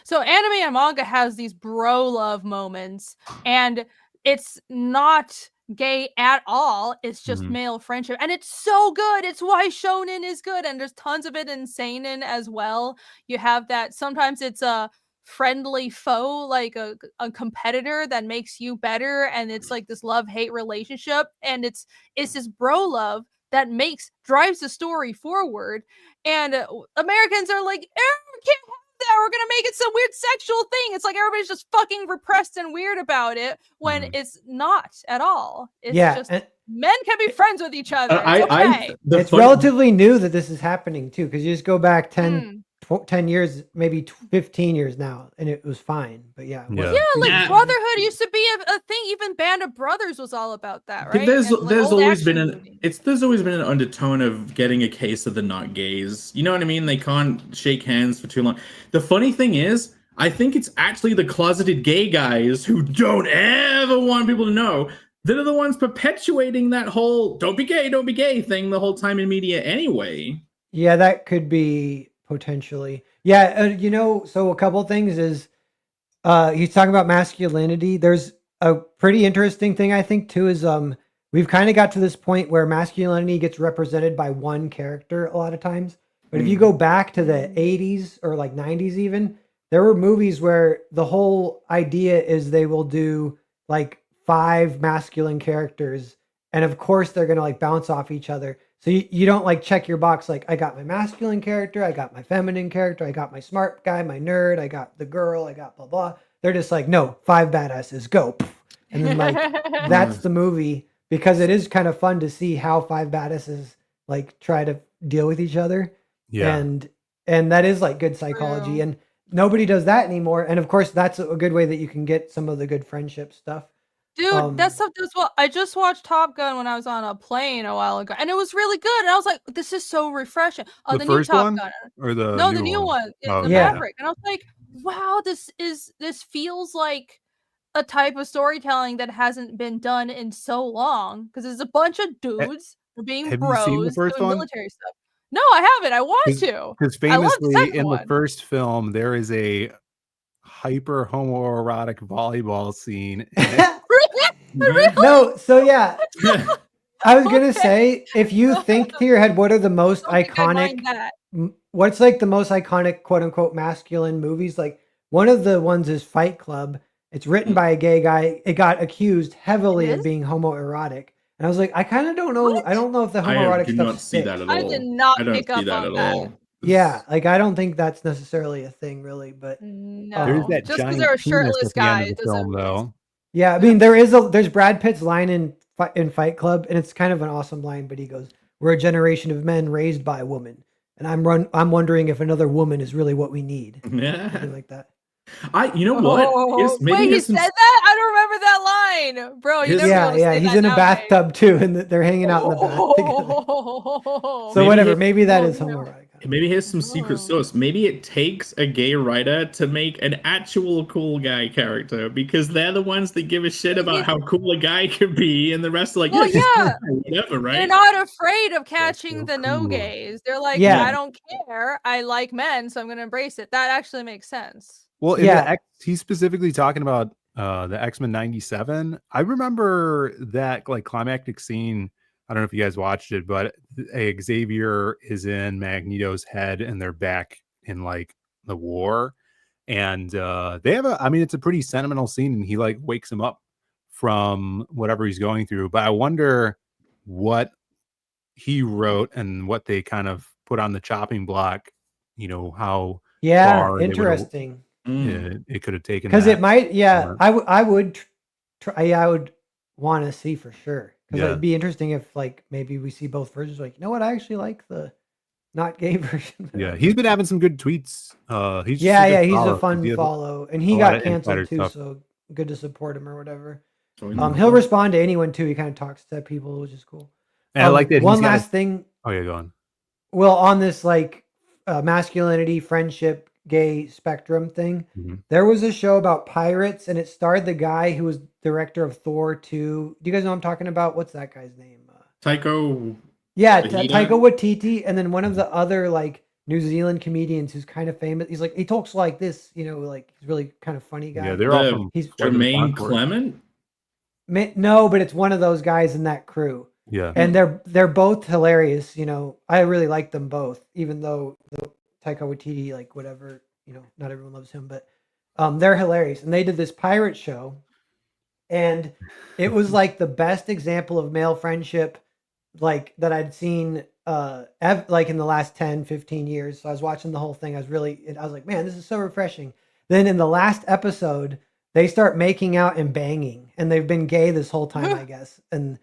so anime and manga has these bro love moments, and it's not gay at all. It's just male friendship, and it's so good. It's why shonen is good, and there's tons of it in seinen as well. You have that. Sometimes it's a friendly foe, like a competitor that makes you better, and it's like this love-hate relationship, and it's this bro love that drives the story forward. And Americans are like, we can't have that. We're gonna make it some weird sexual thing. It's like everybody's just fucking repressed and weird about it when it's not at all. It's just men can be friends with each other. It's relatively new that this is happening too, because you just go back 10 years, maybe 15 years now, and it was fine. But Brotherhood used to be a thing. Even Band of Brothers was all about that, right? There's always been an undertone of getting a case of the not gays. You know what I mean? They can't shake hands for too long. The funny thing is, I think it's actually the closeted gay guys who don't ever want people to know that are the ones perpetuating that whole "don't be gay" thing the whole time in media anyway. Yeah, that could be. Potentially. Yeah. So a couple things is he's talking about masculinity. There's a pretty interesting thing, I think, too, is we've kind of got to this point where masculinity gets represented by one character a lot of times. But if you go back to the 80s or like 90s even, there were movies where the whole idea is they will do like 5 masculine characters. And of course, they're going to like bounce off each other. So you don't like check your box like, I got my masculine character, I got my feminine character, I got my smart guy, my nerd, I got the girl, I got blah, blah. They're just like, no, 5 badasses, go. And then like, that's the movie. because it is kind of fun to see how five badasses like try to deal with each other. Yeah. And that is like good psychology, True. and nobody does that anymore. And of course, that's a good way that you can get some of the good friendship stuff. Dude, that's something as well. I just watched Top Gun when I was on a plane a while ago, and it was really good. And I was like, "This is so refreshing." The The new first Top one Gun, or the no, the new new one? one, Oh, the Yeah. Maverick, and I was like, "Wow, this feels like a type of storytelling that hasn't been done in so long." Because there's a bunch of dudes being Have you seen the bros first doing one? military stuff. No, I haven't. I want to. Because I love the famously second in the one. first film, there is a hyper homoerotic volleyball scene. In it. Really? No, so yeah, I was gonna Okay. say, if you think to your head, what are the most I don't think I'd iconic, mind that. what's like the most iconic quote unquote masculine movies? Like one of the ones is Fight Club. It's written by a gay guy. It got accused heavily of is? being homoerotic. And I was like, I kind of don't know. What? I don't know if the I homoerotic do stuff not see that sticks. at I all. did not I don't pick see up that on at that. all. Yeah, like I don't think that's necessarily a thing, really. But There's No. that Just 'cause giant they're a penis shirtless at the end guy of the doesn't film, mean it's though. yeah, I mean, there's Brad Pitt's line in Fight Club, and it's kind of an awesome line. But he goes, "We're a generation of men raised by a woman, and I'm wondering if another woman is really what we need." Yeah. Something like that. You know what? Oh, Maybe wait, he here's said some that? I don't remember that line. Bro, you His- never be Yeah, able to yeah, say he's that in a nowadays. bathtub too, and they're hanging out in the bath together. So Maybe whatever, he- maybe that Oh, is no. homoerotic. Maybe here's some secret Oh. sauce. Maybe it takes a gay writer to make an actual cool guy character because they're the ones that give a shit about how cool a guy could be, and the rest are like, Well, yeah, yeah. whatever, right? They're not afraid of catching so the no cool. gays. They're like, Yeah. I don't care. I like men, so I'm gonna embrace it. That actually makes sense. Well, in Yeah. the he's specifically talking about the X-Men 97. I remember that like climactic scene. I don't know if you guys watched it, but Xavier is in Magneto's head and they're back in like the war. And they have I mean, it's a pretty sentimental scene, and he like wakes him up from whatever he's going through. But I wonder what he wrote and what they kind of put on the chopping block, how Yeah, far they would've- interesting. it could have taken Because that. it might, yeah, somewhere. I would try. Yeah, I would want to see for sure. Because Yeah. it'd be interesting if like maybe we see both versions. Like, you know what? I actually like the not gay version. Yeah, he's been having some good tweets. He's just Yeah, a good yeah, he's follow. a fun He has follow, and he a lot got of canceled insider too. stuff. So good to support him or whatever. So He'll respond to anyone too. He kind of talks to people, which is cool. And I like that. One he's got last thing. Oh yeah, go on. Well, on this like masculinity, friendship, gay spectrum thing, Mhm. there was a show about pirates, and it starred the guy who was director of Thor 2. Do you guys know what I'm talking about? What's that guy's name? Taika. Yeah, Waititi? Taika Waititi, and then one of the other like New Zealand comedians who's kind of famous. He's like he talks like this, like he's really kind of funny guy. Yeah, they're all from He's Jermaine Clement. no, but it's one of those guys in that crew. Yeah. And they're both hilarious. I really like them both, even though the Taika Waititi, like whatever, not everyone loves him, but they're hilarious. And they did this pirate show, and it was like the best example of male friendship, like that I'd seen, like in the last 10, 15 years. So I was watching the whole thing. I was like, man, this is so refreshing. Then in the last episode, they start making out and banging, and they've been gay this whole time, I guess. And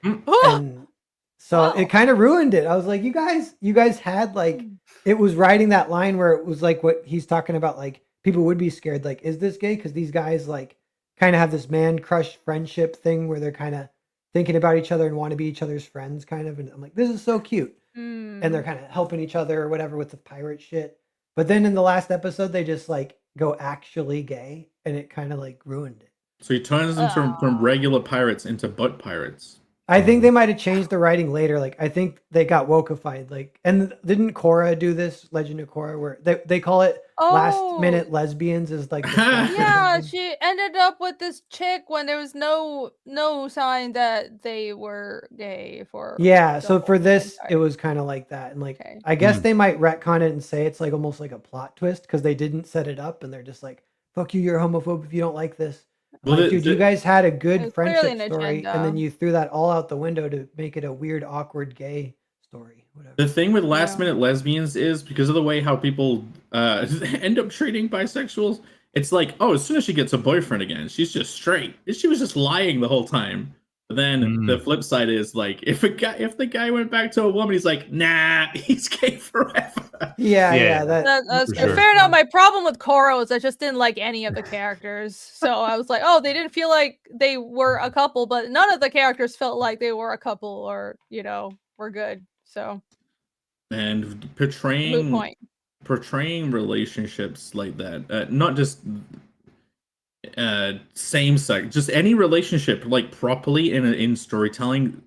so it kind of ruined it. I was like, you guys had like, it was writing that line where it was like what he's talking about, like people would be scared, like, is this gay? Because these guys like kind of have this man crush friendship thing where they're kind of thinking about each other and want to be each other's friends, kind of. And I'm like, this is so cute. And they're kind of helping each other or whatever with the pirate shit. But then in the last episode, they just like go actually gay, and it kind of like ruined it. So he turns them from regular pirates into butt pirates. I think they might have changed the writing later. Like I think they got wokeified. Like, and didn't Korra do this? Legend of Korra, where they call it last minute lesbians is like. Yeah, she ended up with this chick when there was no sign that they were gay for. Yeah, so for this, it was kind of like that, and like I guess Mm. they might retcon it and say it's like almost like a plot twist because they didn't set it up, and they're just like, "Fuck you, you're a homophobe if you don't like this." Well, Like, dude, you guys had a It good was clearly friendship an story, and then agenda. you threw that all out the window to make it a weird, awkward gay story. Whatever. The thing with last minute lesbians is because of the way how people end up treating bisexuals. It's like, oh, as soon as she gets a boyfriend again, she's just straight. She was just lying the whole time. But then the flip side is like if the guy went back to a woman, he's like, nah, he's gay forever. Yeah. That's For sure. fair enough. My problem with Korra was I just didn't like any of the characters. So I was like, oh, they didn't feel like they were a couple, but none of the characters felt like they were a couple or, were good. So And moot point. portraying relationships like that, not just same sex, just any relationship like properly in storytelling.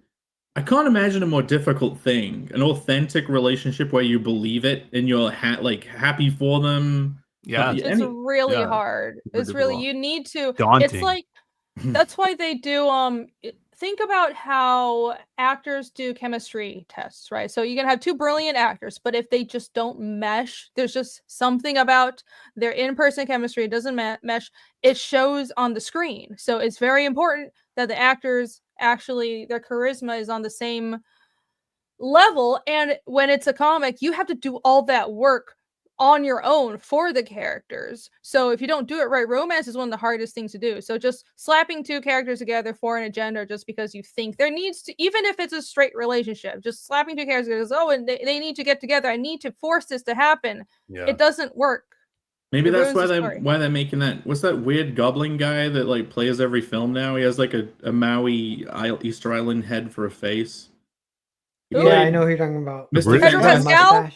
I can't imagine a more difficult thing. An authentic relationship where you believe it and you're happy for them. Yeah, It's really hard. It's really, you need to. Daunting. It's like that's why they do. Think about how actors do chemistry tests, right? So you can have two brilliant actors, but if they just don't mesh, there's just something about their in-person chemistry. It doesn't mesh. It shows on the screen. So it's very important that the actors actually their charisma is on the same level. And when it's a comic, you have to do all that work on your own for the characters. So if you don't do it right, romance is one of the hardest things to do. So just slapping two characters together for an agenda just because you think there needs to, even if it's a straight relationship, just slapping two characters, and they need to get together. I need to force this to happen. Yeah. It doesn't work. Maybe It that's ruins why the story. they're making that. What's that weird goblin guy that like plays every film now? He has like a Maui Easter Island head for a face. Yeah, I know who you're talking about. Mr. Pedro Fantastic. Pascal?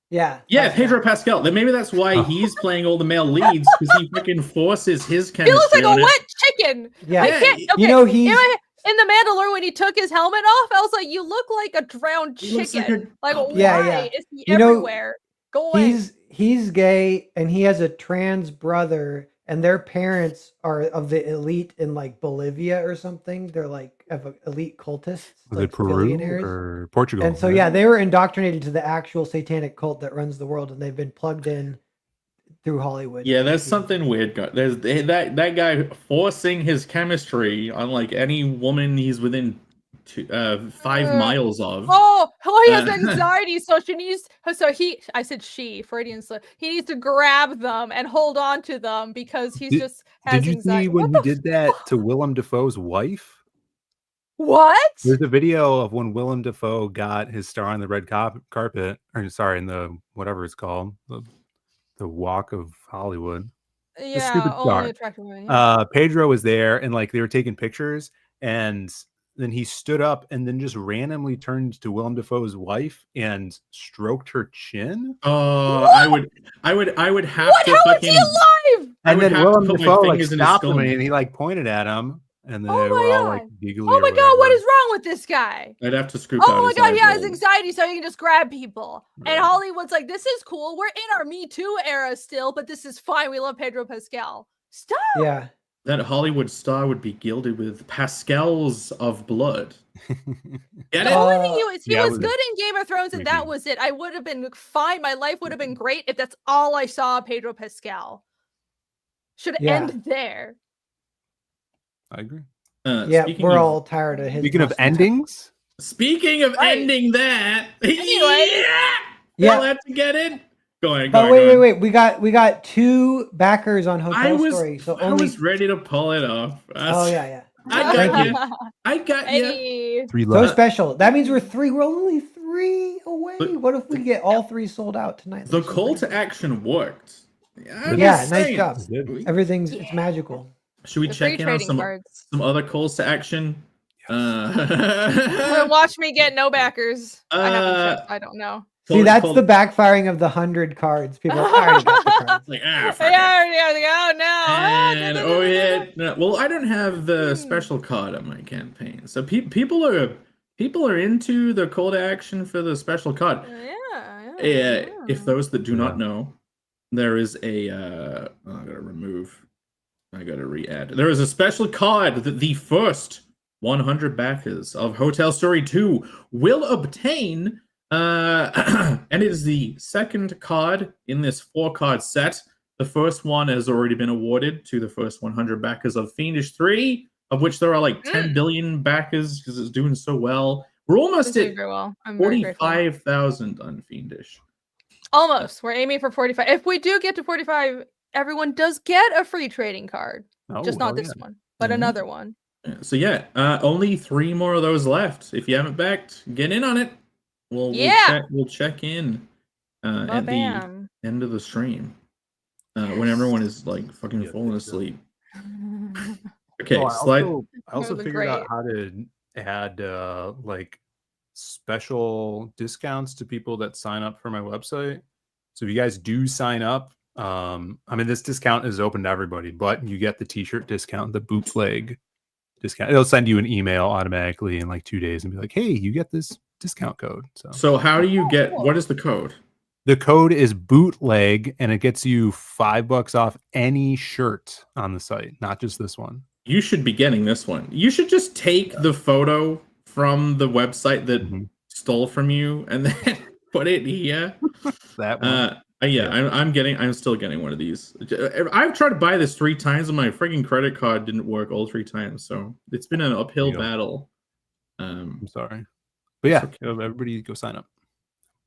Yeah. Yeah, Pedro Pascal. Then maybe that's why he's playing all the male leads, because he freaking forces his chemistry. He looks like a on it. wet chicken. Yeah. I can't. Okay. You know, he's in the Mandalorian when he took his helmet off, I was like, "You look like a drowned He looks chicken. like Like, Yeah, why yeah. is he You know, everywhere? Go away." he's gay and he has a trans brother and their parents are of the elite in like Bolivia or something. They're like elite cultists. Was like it Peru billionaires. or Portugal? And so right? yeah, they were indoctrinated to the actual satanic cult that runs the world, and they've been plugged in through Hollywood. Yeah, there's something weird. There's that guy forcing his chemistry on like any woman he's within 5 miles of. Oh, he has anxiety, so she needs. I said she, Freudian slip. He needs to grab them and hold on to them because he's just has Did you anxiety. see when What he the did that to Willem Dafoe's wife? What? There's a video of when Willem Dafoe got his star on the red carpet, or sorry, in the whatever it's called, the Walk of Hollywood. The stupid Yeah, only star. attractive women. Yeah. Pedro was there, and like they were taking pictures, and then he stood up and then just randomly turned to Willem Dafoe's wife and stroked her chin. Oh, I would have What? to How fucking. is he alive? And then have to Willem put my Dafoe like fingers in his stopped him skull. and he like pointed at him, and then Oh they my were all God. like giggly. Oh or my God, what whatever. is wrong with this guy? I'd have to scoop out Oh my his God, he has eyeball. anxiety, so he can just grab people. And Hollywood's like, this is cool. We're in our Me Too era still, but this is fine. We love Pedro Pascal. Stop. Yeah. That Hollywood star would be gilded with Pascals of blood. Get The it? only thing he yeah, was it was good in Game of Thrones, and that creepy. was it. I would have been fine. My life would have been great if that's all I saw of Pedro Pascal. Should Yeah. end there. I agree. Yeah, speaking we're of- all tired of his. Speaking of mustache. endings, Speaking of Right. ending that, Anyway. Yeah. We'll have to get in. Go ahead. But wait. We got 2 backers on Hotel Story. So I only. was ready to pull it off. Oh yeah. I Thank got you. you. I got you. Hey. 3 So left. special. That means we're only 3 away. But- What if we get all 3 sold out tonight? The That's so call great. to action worked. I'm Yeah, just nice saying. job. Good. Everything's it's magical. Should we The free check in on trading some cards. other calls to action? Watch me get no backers. I haven't checked. I don't know. See, that's the backfiring of the 100 cards. People are I already got the cards. Like, Yeah, fuck it. oh And, no. yeah. No, well, I don't have the special card on my campaign, so people are into the call to action for the special card. Yeah. If those that do not know, there is a I gotta re-add. There is a special card that the first 100 backers of Hotel Story 2 will obtain. And it is the second card in this 4-card set. The first one has already been awarded to the first 100 backers of Fiendish 3, of which there are like 10 billion backers because it's doing so well. We're almost at Very well. I'm very grateful. 45,000 on Fiendish. Almost. We're aiming for 45. If we do get to 45, everyone does get a free trading card. Oh, Just not hell this yeah. one, but Mhm. another one. So yeah, only 3 more of those left. If you haven't backed, get in on it. Yeah. We'll check in at the Ba-bam. end of the stream when everyone is like fucking Yeah, falling think so. asleep. Okay, Oh, I slide. also Those are figured out great. how to add like special discounts to people that sign up for my website. So if you guys do sign up, I mean this discount is open to everybody, but you get the t-shirt discount, the bootleg discount. It'll send you an email automatically in like 2 days and be like, hey, you get this discount code. So how do you get? cool. What is the code? The code is bootleg, and it gets you $5 off any shirt on the site, not just this one. You should be getting this one. You should just take the photo from the website that Mhm. stole from you and then put it here. That one. Yeah, I'm still getting one of these. I've tried to buy this 3 times and my freaking credit card didn't work all 3 times. So it's been an uphill There you go. battle. I'm sorry. But yeah, okay. everybody go sign up.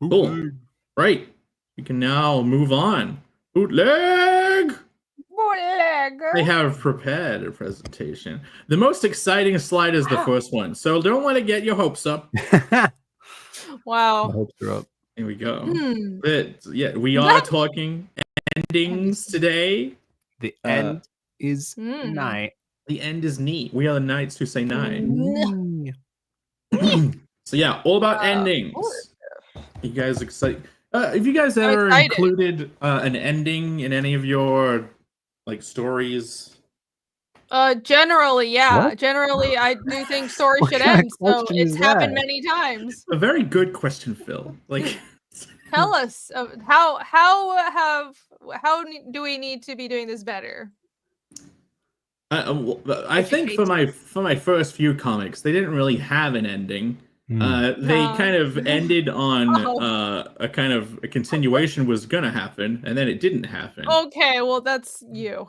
Cool. Bootleg. Right. We can now move on. Bootleg! They have prepared a presentation. The most exciting slide is the first one, so don't want to get your hopes up. My Wow. hopes are up. Here we go. Hmm. But yeah, we are talking endings today. The end is Mm. night. The end is neat. We are the knights who say night. Mm. So yeah, all about Cool. endings. You guys excited? Have you guys I'm ever excited. included an ending in any of your like stories? Generally, yeah. What? Generally, I do think story What should kind of end. So question it's is happened that? many times. A very good question, Phil. Like, Tell us do we need to be doing this better? I think for my first few comics, they didn't really have an ending. They kind of ended on a kind of a continuation was gonna happen, and then it didn't happen. Okay, well that's you.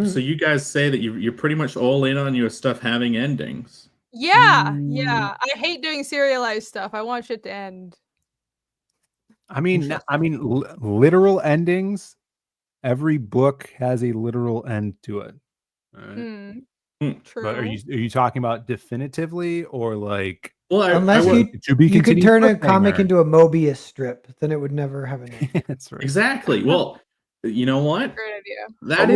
So you guys say that you're pretty much all in on your stuff having endings. Yeah. I hate doing serialized stuff. I want shit to end. I mean, literal endings. Every book has a literal end to it. All right? True. But are you talking about definitively or like? Well, Unless you could turn a comic into a Mobius strip, then it would never have an end. That's right. Exactly. Well, you know what? Great idea. That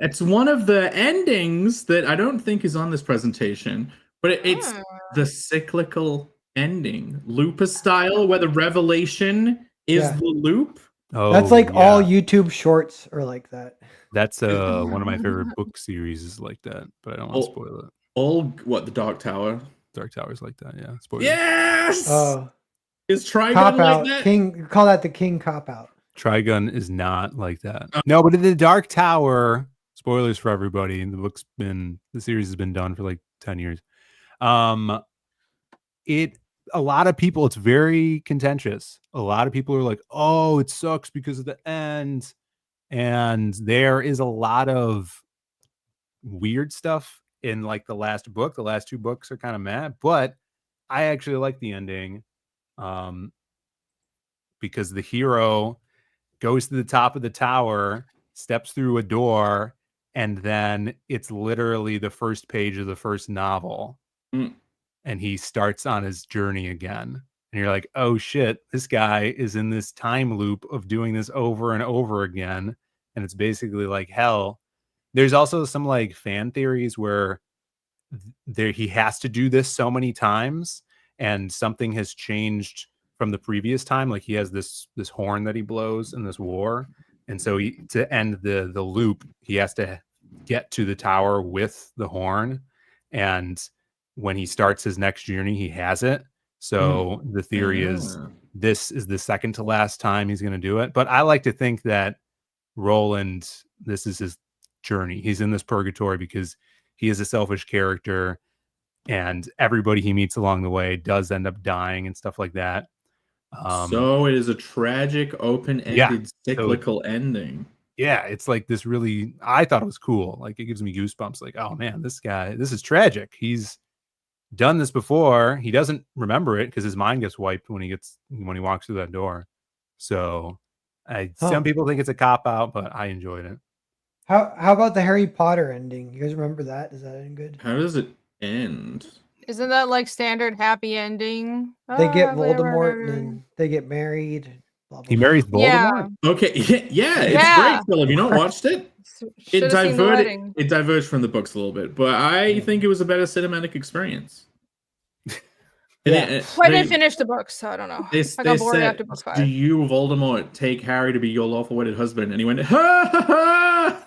it's one of the endings that I don't think is on this presentation, but it's the cyclical ending, Lupus style, where the revelation is the loop. Oh, that's like all YouTube shorts are like that. That's one of my favorite book series is like that, but I don't want to spoil it. The Dark Tower? Dark Tower's like that, yeah. Spoiler. Yes. Oh, is Trigun cop like out? that? King, call that the King cop out. Trigun is not like that. No, but in the Dark Tower, spoilers for everybody. The series has been done for like 10 years. A lot of people, it's very contentious. A lot of people are like, oh, it sucks because of the end. And there is a lot of weird stuff in like the last book. The last 2 books are kind of mad, but I actually like the ending. Because the hero goes to the top of the tower, steps through a door, and then it's literally the first page of the first novel. And he starts on his journey again. And you're like, oh shit, this guy is in this time loop of doing this over and over again. And it's basically like hell. There's also some like fan theories where he has to do this so many times and something has changed from the previous time. Like he has this horn that he blows in this war. And so to end the loop, he has to get to the tower with the horn. And when he starts his next journey, he has it. So the theory is this is the second to last time he's going to do it. But I like to think that Roland, this is his journey. He's in this purgatory because he is a selfish character and everybody he meets along the way does end up dying and stuff like that. So it is a tragic, open-ended, cyclical ending. Yeah, it's like this really, I thought it was cool. Like it gives me goosebumps. Like, oh man, this guy, this is tragic. He's done this before. He doesn't remember it because his mind gets wiped when he walks through that door. So some people think it's a cop out, but I enjoyed it. How about the Harry Potter ending? You guys remember that? Is that any good? How does it end? Isn't that like standard happy ending? They get Happily ever Voldemort and after. then they get married. Blah, blah, He blah. marries Yeah. Voldemort. Okay, yeah, it's Yeah. great, Phil. Have you not watched it? Should have seen the wedding. It diverged from the books a little bit, but I think it was a better cinematic experience. And Yeah. I didn't finish the book, so I don't know. I got bored after book 5. "Do you, Voldemort, take Harry to be your lawful wedded husband?" And he went, "Ha ha ha!"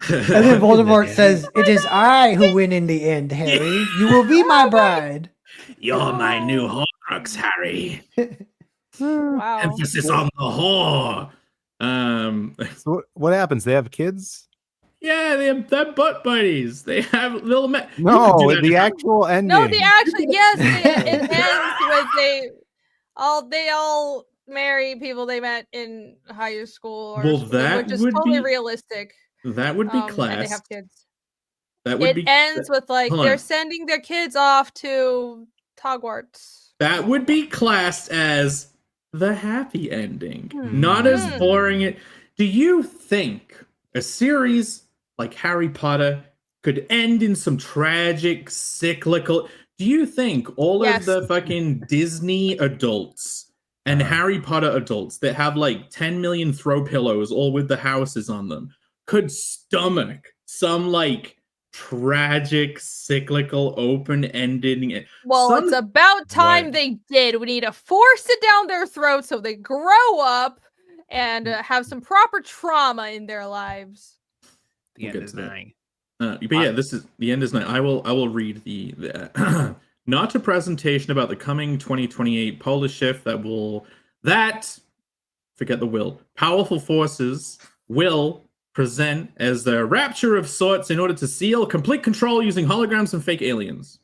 And then Voldemort says, "It is I who win in the end, Harry. You will be my bride." "You're my new Horcrux, Harry. Wow. Emphasis on the whore." So what happens? They have kids? Yeah, they're butt buddies. They have little men. No, the actual ending. No, the actual yes, it ends with they all marry people they met in high school, or Well, school, that which is would totally be- realistic. That would be And they class. have kids. That would It be. ends with like Hold they're on. sending their kids off to Hogwarts. That would be classed as the happy ending, Hmm. not as Hmm. boring. It. Do you think a series like Harry Potter could end in some tragic, cyclical? Do you think all Yes. of the fucking Disney adults and Harry Potter adults that have like 10 million throw pillows, all with the houses on them, could stomach some like tragic, cyclical, open-ended? Well, it's about time Right. they did. We need to force it down their throats so they grow up and have some proper trauma in their lives. The We'll end get is to that. nine. But yeah, this is the end is night. I will read the not a presentation about the coming 2028 polar shift forget the will. Powerful forces will present as the rapture of sorts in order to seal complete control using holograms and fake aliens.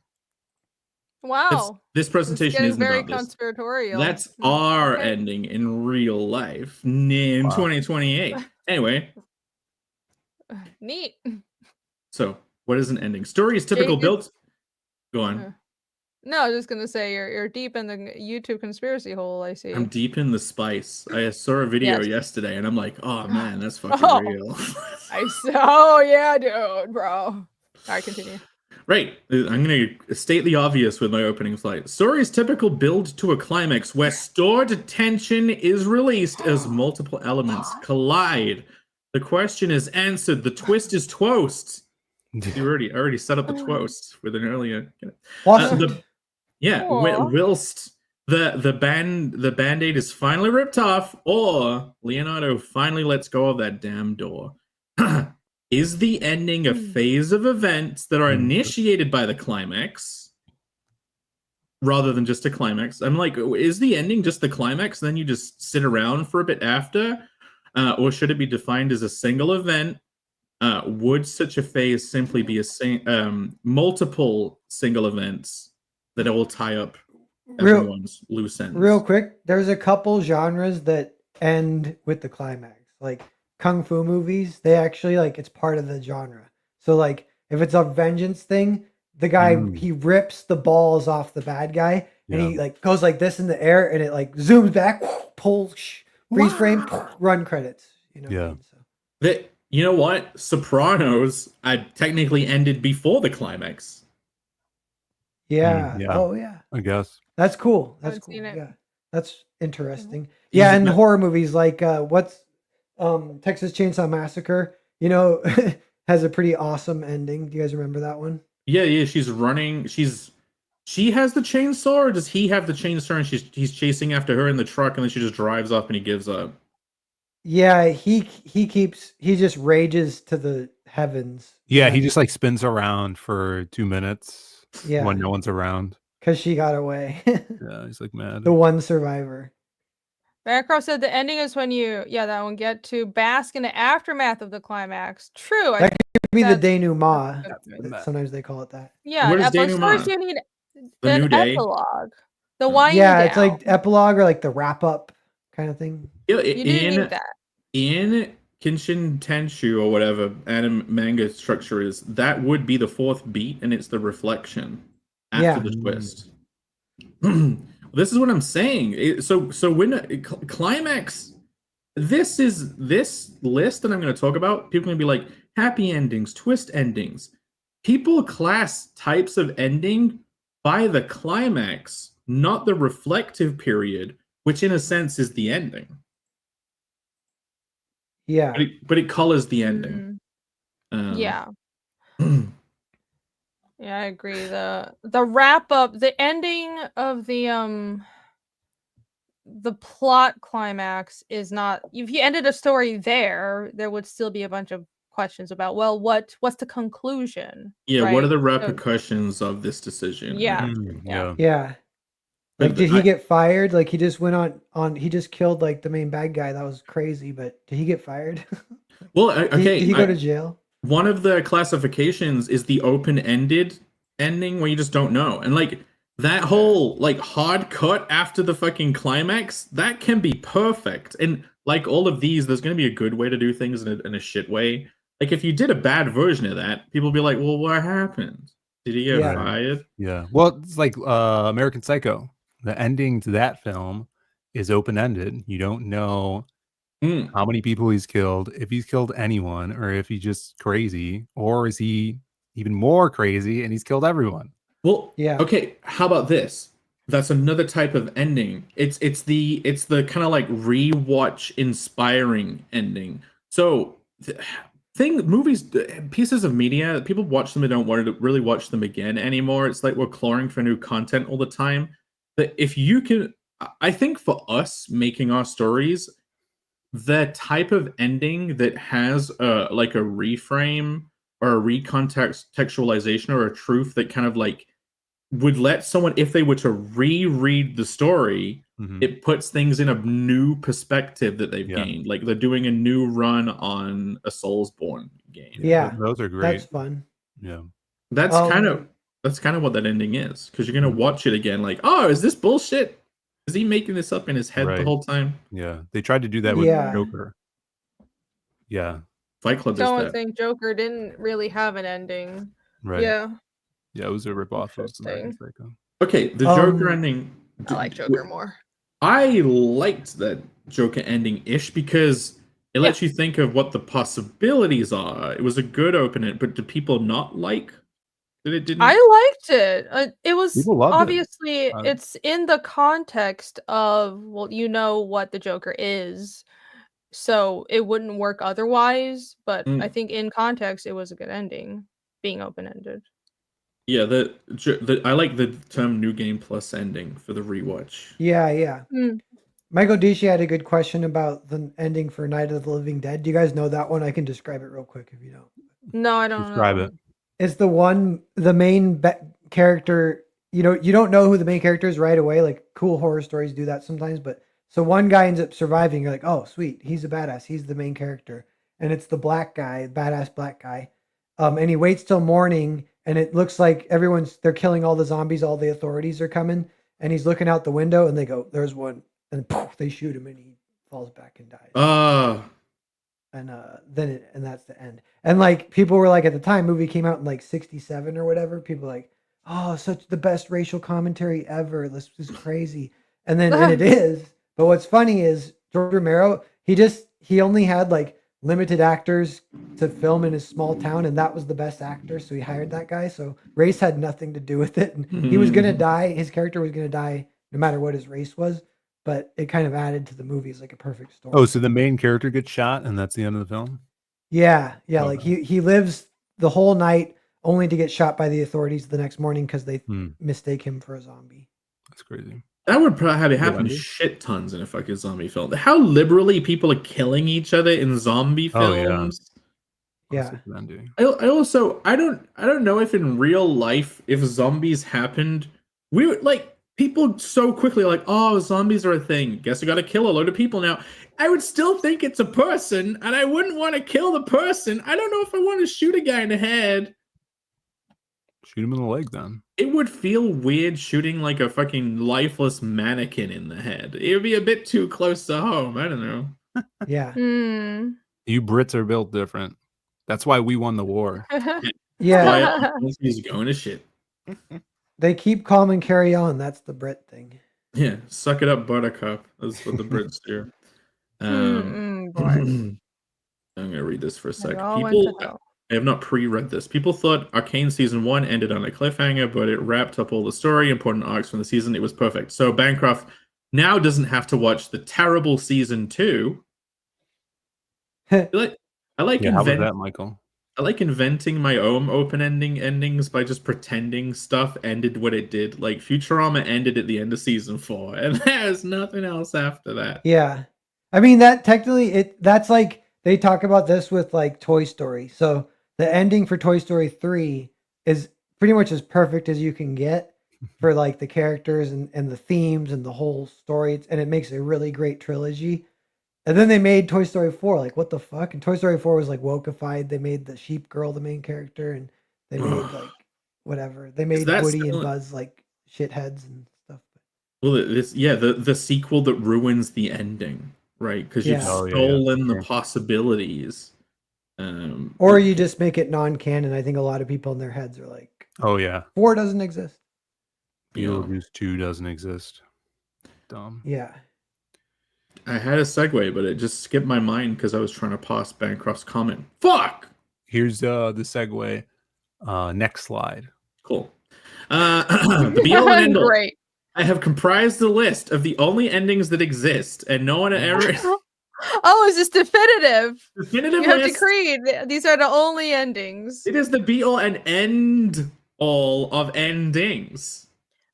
Wow. This It's presentation getting isn't very about this. conspiratorial. That's our Okay. ending in real life in Wow. 2028. Anyway, Neat. so what is an ending? Story is typical Jake, built. Go on. No, I was just gonna say you're deep in the YouTube conspiracy hole. I see. I'm deep in the spice. I saw a video Yes. yesterday and I'm like, oh man, that's fucking Oh. real. Oh yeah, dude, bro. All right, continue. Right. I'm going to state the obvious with my opening flight. Story's typical build to a climax where stored tension is released as multiple elements collide. The question is answered. The twist is twost. You already set up the twost with an earlier. Awesome. Aw. Whilst the band-aid is finally ripped off, or Leonardo finally lets go of that damn door. Is the ending a phase of events that are initiated by the climax rather than just a climax? I'm like, is the ending just the climax, then you just sit around for a bit after? Or should it be defined as a single event? Would such a phase simply be multiple single events that will tie up everyone's loose ends? Real quick, there's a couple genres that end with the climax. Like kung fu movies, they actually it's part of the genre. So like if it's a vengeance thing, the guy he rips the balls off the bad guy and he goes like this in the air and it zooms back, pulls, freeze frame, run credits. You know. Yeah. What I mean? So. You know what? Sopranos technically ended before the climax. Yeah. yeah. Oh yeah. I guess. That's cool. That's Haven't cool. seen it. Yeah. That's interesting. Is Yeah, it and not- horror movies like what's Texas Chainsaw Massacre, has a pretty awesome ending. Do you guys remember that one? Yeah, she's running. She has the chainsaw, or does he have the chainsaw and he's chasing after her in the truck and then she just drives off and he gives up? Yeah, he just rages to the heavens. Yeah, he just spins around for 2 minutes Yeah. when no one's around. because she got away. Yeah, he's mad. The one survivor. Bancroft said the ending is when you, that one, get to bask in the aftermath of the climax. True. That could be the that's- denouement. Denouement. Sometimes they call it that. Yeah, What is but first denouement? you need The an new day? epilogue. The wind Yeah, down. it's like epilogue or like the wrap up kind of thing. You do need that. In Kenshin Tenshu or whatever anime manga structure is, that would be the fourth beat and it's the reflection after Yeah. the twist. This is what I'm saying. So when climax, this list that I'm going to talk about, people are going to be like, happy endings, twist endings. People class types of ending by the climax, not the reflective period, which in a sense is the ending. Yeah. But it colors the ending. Yeah. Yeah, I agree. The wrap up, the ending of the plot climax is not. If you ended a story there would still be a bunch of questions about, well, what's the conclusion? Yeah, what are right? the So, repercussions of this decision? yeah. Yeah. Yeah. Like, did he get fired? Like, he just went on. He just killed like the main bad guy. That was crazy. But did he get fired? Well, okay. Did he go to jail? One of the classifications is the open-ended ending where you just don't know, and like that whole like hard cut after the fucking climax, that can be perfect. And like all of these, there's going to be a good way to do things in a shit way. Like if you did a bad version of that, people will be like, "Well, what happened? Did he get fired?" Yeah. Well, it's like American Psycho. The ending to that film is open-ended. You don't know how many people he's killed, if he's killed anyone, or if he's just crazy, or is he even more crazy and he's killed everyone. Well, yeah. Okay, how about this? That's another type of ending. It's the kind of like rewatch inspiring ending. So movies, pieces of media, people watch them and don't want to really watch them again anymore. It's like we're clawing for new content all the time. But if you can, I think for us making our stories, the type of ending that has like a reframe or a recontextualization or a truth that kind of like would let someone, if they were to reread the story, it puts things in a new perspective that they've gained. Like they're doing a new run on a Soulsborne game. Yeah, those are great. That's fun. Yeah, that's kind of what that ending is, because you're gonna watch it again. Like, oh, is this bullshit? Is he making this up in his head the whole time? Yeah, they tried to do that with Joker. Yeah, Fight Club does someone that. think Joker didn't really have an ending. Right. Yeah. Yeah, it was a ripoff of American Psycho. Okay, the Joker ending. I like Joker more. I liked that Joker ending-ish because it lets you think of what the possibilities are. It was a good opening, but do people not like that it didn't? I liked it. It was People loved obviously it. it's in the context of, well, you know what the Joker is, so it wouldn't work otherwise. But I think in context, it was a good ending, being open-ended. Yeah, I like the term "New Game Plus" ending for the rewatch. Yeah. Michael Dishi had a good question about the ending for Night of the Living Dead. Do you guys know that one? I can describe it real quick if you don't. No, I don't Describe know. it. It's the one, the main character, you don't know who the main character is right away. Like cool horror stories do that sometimes, but so one guy ends up surviving. You're like, oh, sweet. He's a badass. He's the main character. And it's the black guy, badass black guy. And he waits till morning and it looks like they're killing all the zombies. All the authorities are coming and he's looking out the window and they go, there's one. And poof, they shoot him and he falls back and dies. And and that's the end. And like people were like, at the time movie came out in like 1967 or whatever, people were like, oh, such the best racial commentary ever, this is crazy. And it is. But what's funny is George Romero, he only had like limited actors to film in his small town, and that was the best actor, so he hired that guy. So race had nothing to do with it, and he was gonna die, his character was gonna die no matter what his race was, but it kind of added to the movie as like a perfect story. Oh, so the main character gets shot and that's the end of the film? Yeah. Like he lives the whole night only to get shot by the authorities the next morning because they mistake him for a zombie. That's crazy. That would probably happen shit tons in a fucking zombie film. How liberally people are killing each other in zombie films. Yeah. I don't know if in real life, if zombies happened, we would like people so quickly like, oh, zombies are a thing. Guess we got to kill a load of people now. I would still think it's a person, and I wouldn't want to kill the person. I don't know if I want to shoot a guy in the head. Shoot him in the leg then. It would feel weird shooting like a fucking lifeless mannequin in the head. It would be a bit too close to home. I don't know. Yeah. You Brits are built different. That's why we won the war. Yeah. He's going to shit. They keep calm and carry on. That's the Brit thing. Yeah. Suck it up, buttercup. That's what the Brits do. Boy. I'm gonna read this for a It sec. all went to People, hell. I have not pre-read this. People thought Arcane season 1 ended on a cliffhanger, but it wrapped up all the story, important arcs from the season. It was perfect. So Bancroft now doesn't have to watch the terrible season 2. I like Yeah, how was that, Michael? I like inventing my own open-ending endings by just pretending stuff ended what it did. Like Futurama ended at the end of season 4, and there's nothing else after that. Yeah. I mean that technically that's like they talk about this with like Toy Story. So the ending for Toy Story 3 is pretty much as perfect as you can get for like the characters and the themes and the whole story. And it makes a really great trilogy. And then they made Toy Story 4. Like, what the fuck? And Toy Story 4 was like wokeified. They made the sheep girl the main character, and they made like whatever. They made that Woody and still- Buzz like shitheads and stuff. Well, the sequel that ruins the ending, right? Because you've Yeah. Oh, yeah, stolen the sure. possibilities. Or you just make it non-canon. I think a lot of people in their heads are like, Oh yeah, 4 doesn't exist. Beetlejuice 2 doesn't exist. Dumb. Yeah. I had a segue, but it just skipped my mind because I was trying to pass Bancroft's comment. Fuck. Here's the segue. Next slide. Cool. The be all and end all. Great. I have comprised the list of the only endings that exist, and no one ever Oh, is this definitive? definitive You have list. decreed these are the only endings. It is the be all and end all of endings.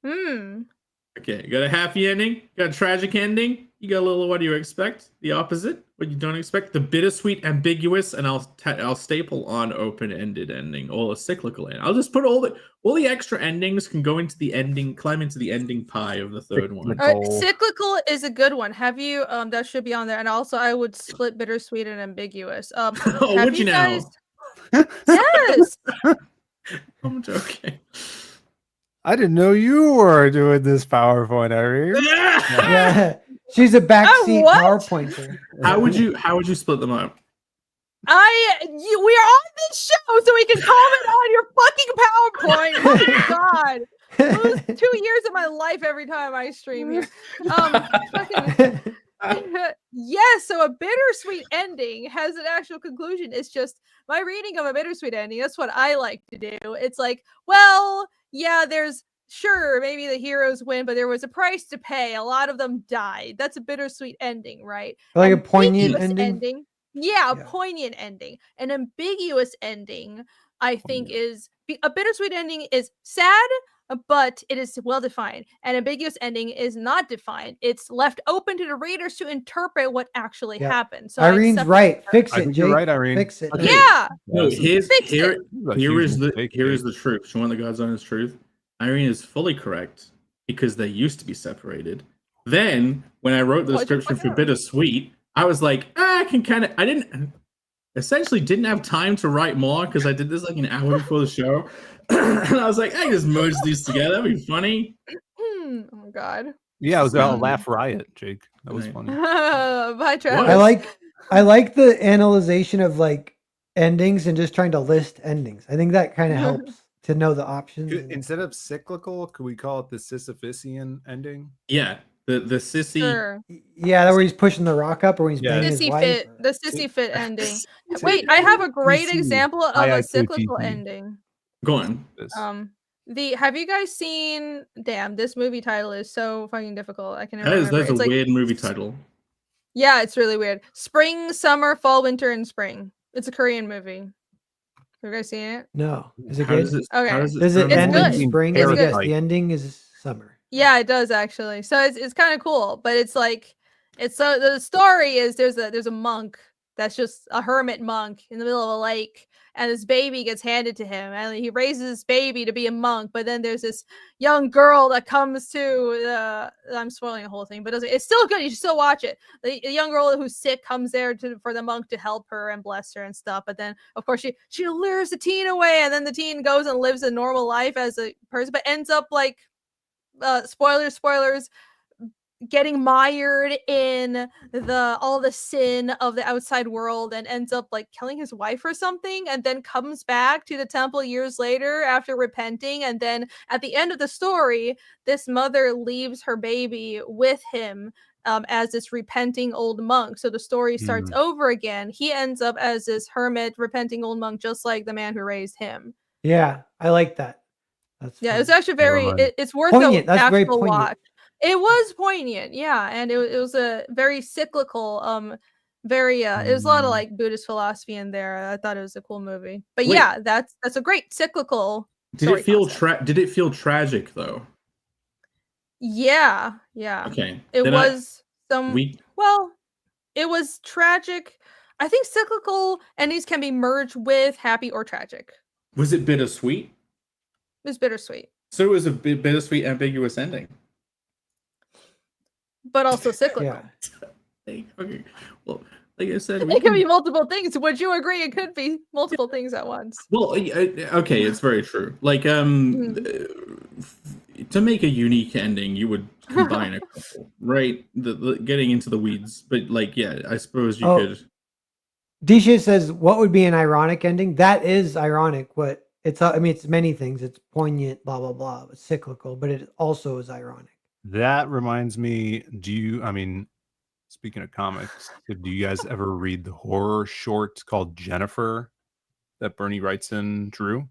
Okay, you got a happy ending, got a tragic ending, you got a little what do you expect? The opposite, what you don't expect, the bittersweet, ambiguous, and I'll staple on open-ended ending, or a cyclical ending. I'll just put all the extra endings can go into the ending, climb into the ending pie of the third one. Cyclical is a good one. Have you that should be on there. And also I would split bittersweet and ambiguous. Oh, have would you now? Yes. I'm joking. I didn't know you were doing this PowerPoint, Irene. Yeah. She's a backseat what? PowerPointer. How would you split them up? We are on this show so we can comment on your fucking PowerPoint. Oh my god. Lose 2 years of my life every time I stream here. Yes, so a bittersweet ending has an actual conclusion. It's just my reading of a bittersweet ending. That's what I like to do. It's like, well, yeah, sure, maybe the heroes win, but there was a price to pay. A lot of them died. That's a bittersweet ending, right? Like a poignant Ambiguous ending? Yeah, a Yeah. poignant ending. An ambiguous ending, I think, is a bittersweet ending is sad, but it is well defined. An ambiguous ending is not defined. It's left open to the readers to interpret what actually Yeah. happened. So Irene's right. Fix I it, think Jake. you're right, Irene. Fix it. Okay. Yeah. No, Fix here it. is the truth. You want the God's honest truth? Irene is fully correct because they used to be separated. Then, when I wrote the Why'd you description fuck for up? Bittersweet, I was like, I didn't have time to write more because I did this like an hour before the show. And I was like, I just merge these together. That'd be funny. Oh god. Yeah, it was about Laugh Riot, Jake. That was funny. Bye, Travis. I like the analyzation of like endings and just trying to list endings. I think that kind of helps to know the options. Instead of cyclical, could we call it the Sisyphusian ending? Yeah, the sissy. Sure. Yeah, that where he's pushing the rock up or when he's Yeah. banging his Sissy wife. fit, the sissy fit ending. Wait, I have a great TC. example of a cyclical ending. Go on. Have you guys seen? Damn, this movie title is so fucking difficult. I can never remember. That's a It's like, weird movie title. yeah, it's really weird. Spring, summer, fall, winter, and spring. It's a Korean movie. Have you guys seen it? No. Is it How good? does it? Okay. How does it? Does it sound? end good. in spring? It's Yes, good. the ending is summer. Yeah, it does actually. So it's kind of cool, but it's like so the story is there's a monk that's just a hermit monk in the middle of a lake, and this baby gets handed to him, and he raises this baby to be a monk. But then there's this young girl that comes to I'm spoiling the whole thing, but it's still good. You should still watch it. The young girl who's sick comes there for the monk to help her and bless her and stuff. But then of course she lures the teen away, and then the teen goes and lives a normal life as a person, but ends up like spoilers, getting mired in all the sin of the outside world and ends up like killing his wife or something, and then comes back to the temple years later after repenting. And then at the end of the story, this mother leaves her baby with him as this repenting old monk. So the story starts over again. He ends up as this hermit, repenting old monk, just like the man who raised him. Yeah, I like that. That's Yeah, fun. it's actually very. It's worth Poignant. the That's very actual poignant. watch. It was poignant, yeah, and it was a very cyclical, very. It was a lot of like Buddhist philosophy in there. I thought it was a cool movie. But Wait. yeah, that's a great cyclical. Did it feel tragic though? Yeah, yeah. Okay. It Then was some. we Well, it was tragic. I think cyclical endings can be merged with happy or tragic. was it bittersweet? It was bittersweet, So it was a bittersweet, ambiguous ending. but also cyclical. Yeah. Okay. Well, like I said, It could be multiple things. Would you agree? It could be multiple things at once. Well, okay, it's very true. Like, to make a unique ending, you would combine a couple, right? The getting into the weeds, but like, yeah, I suppose you could. DJ says, "What would be an ironic ending?" That is ironic. What it's, I mean, it's many things. It's poignant, blah blah blah. It's cyclical, but it also is ironic. That reminds me. I mean, speaking of comics, do you guys ever read the horror short called Jennifer that Bernie Wrightson drew?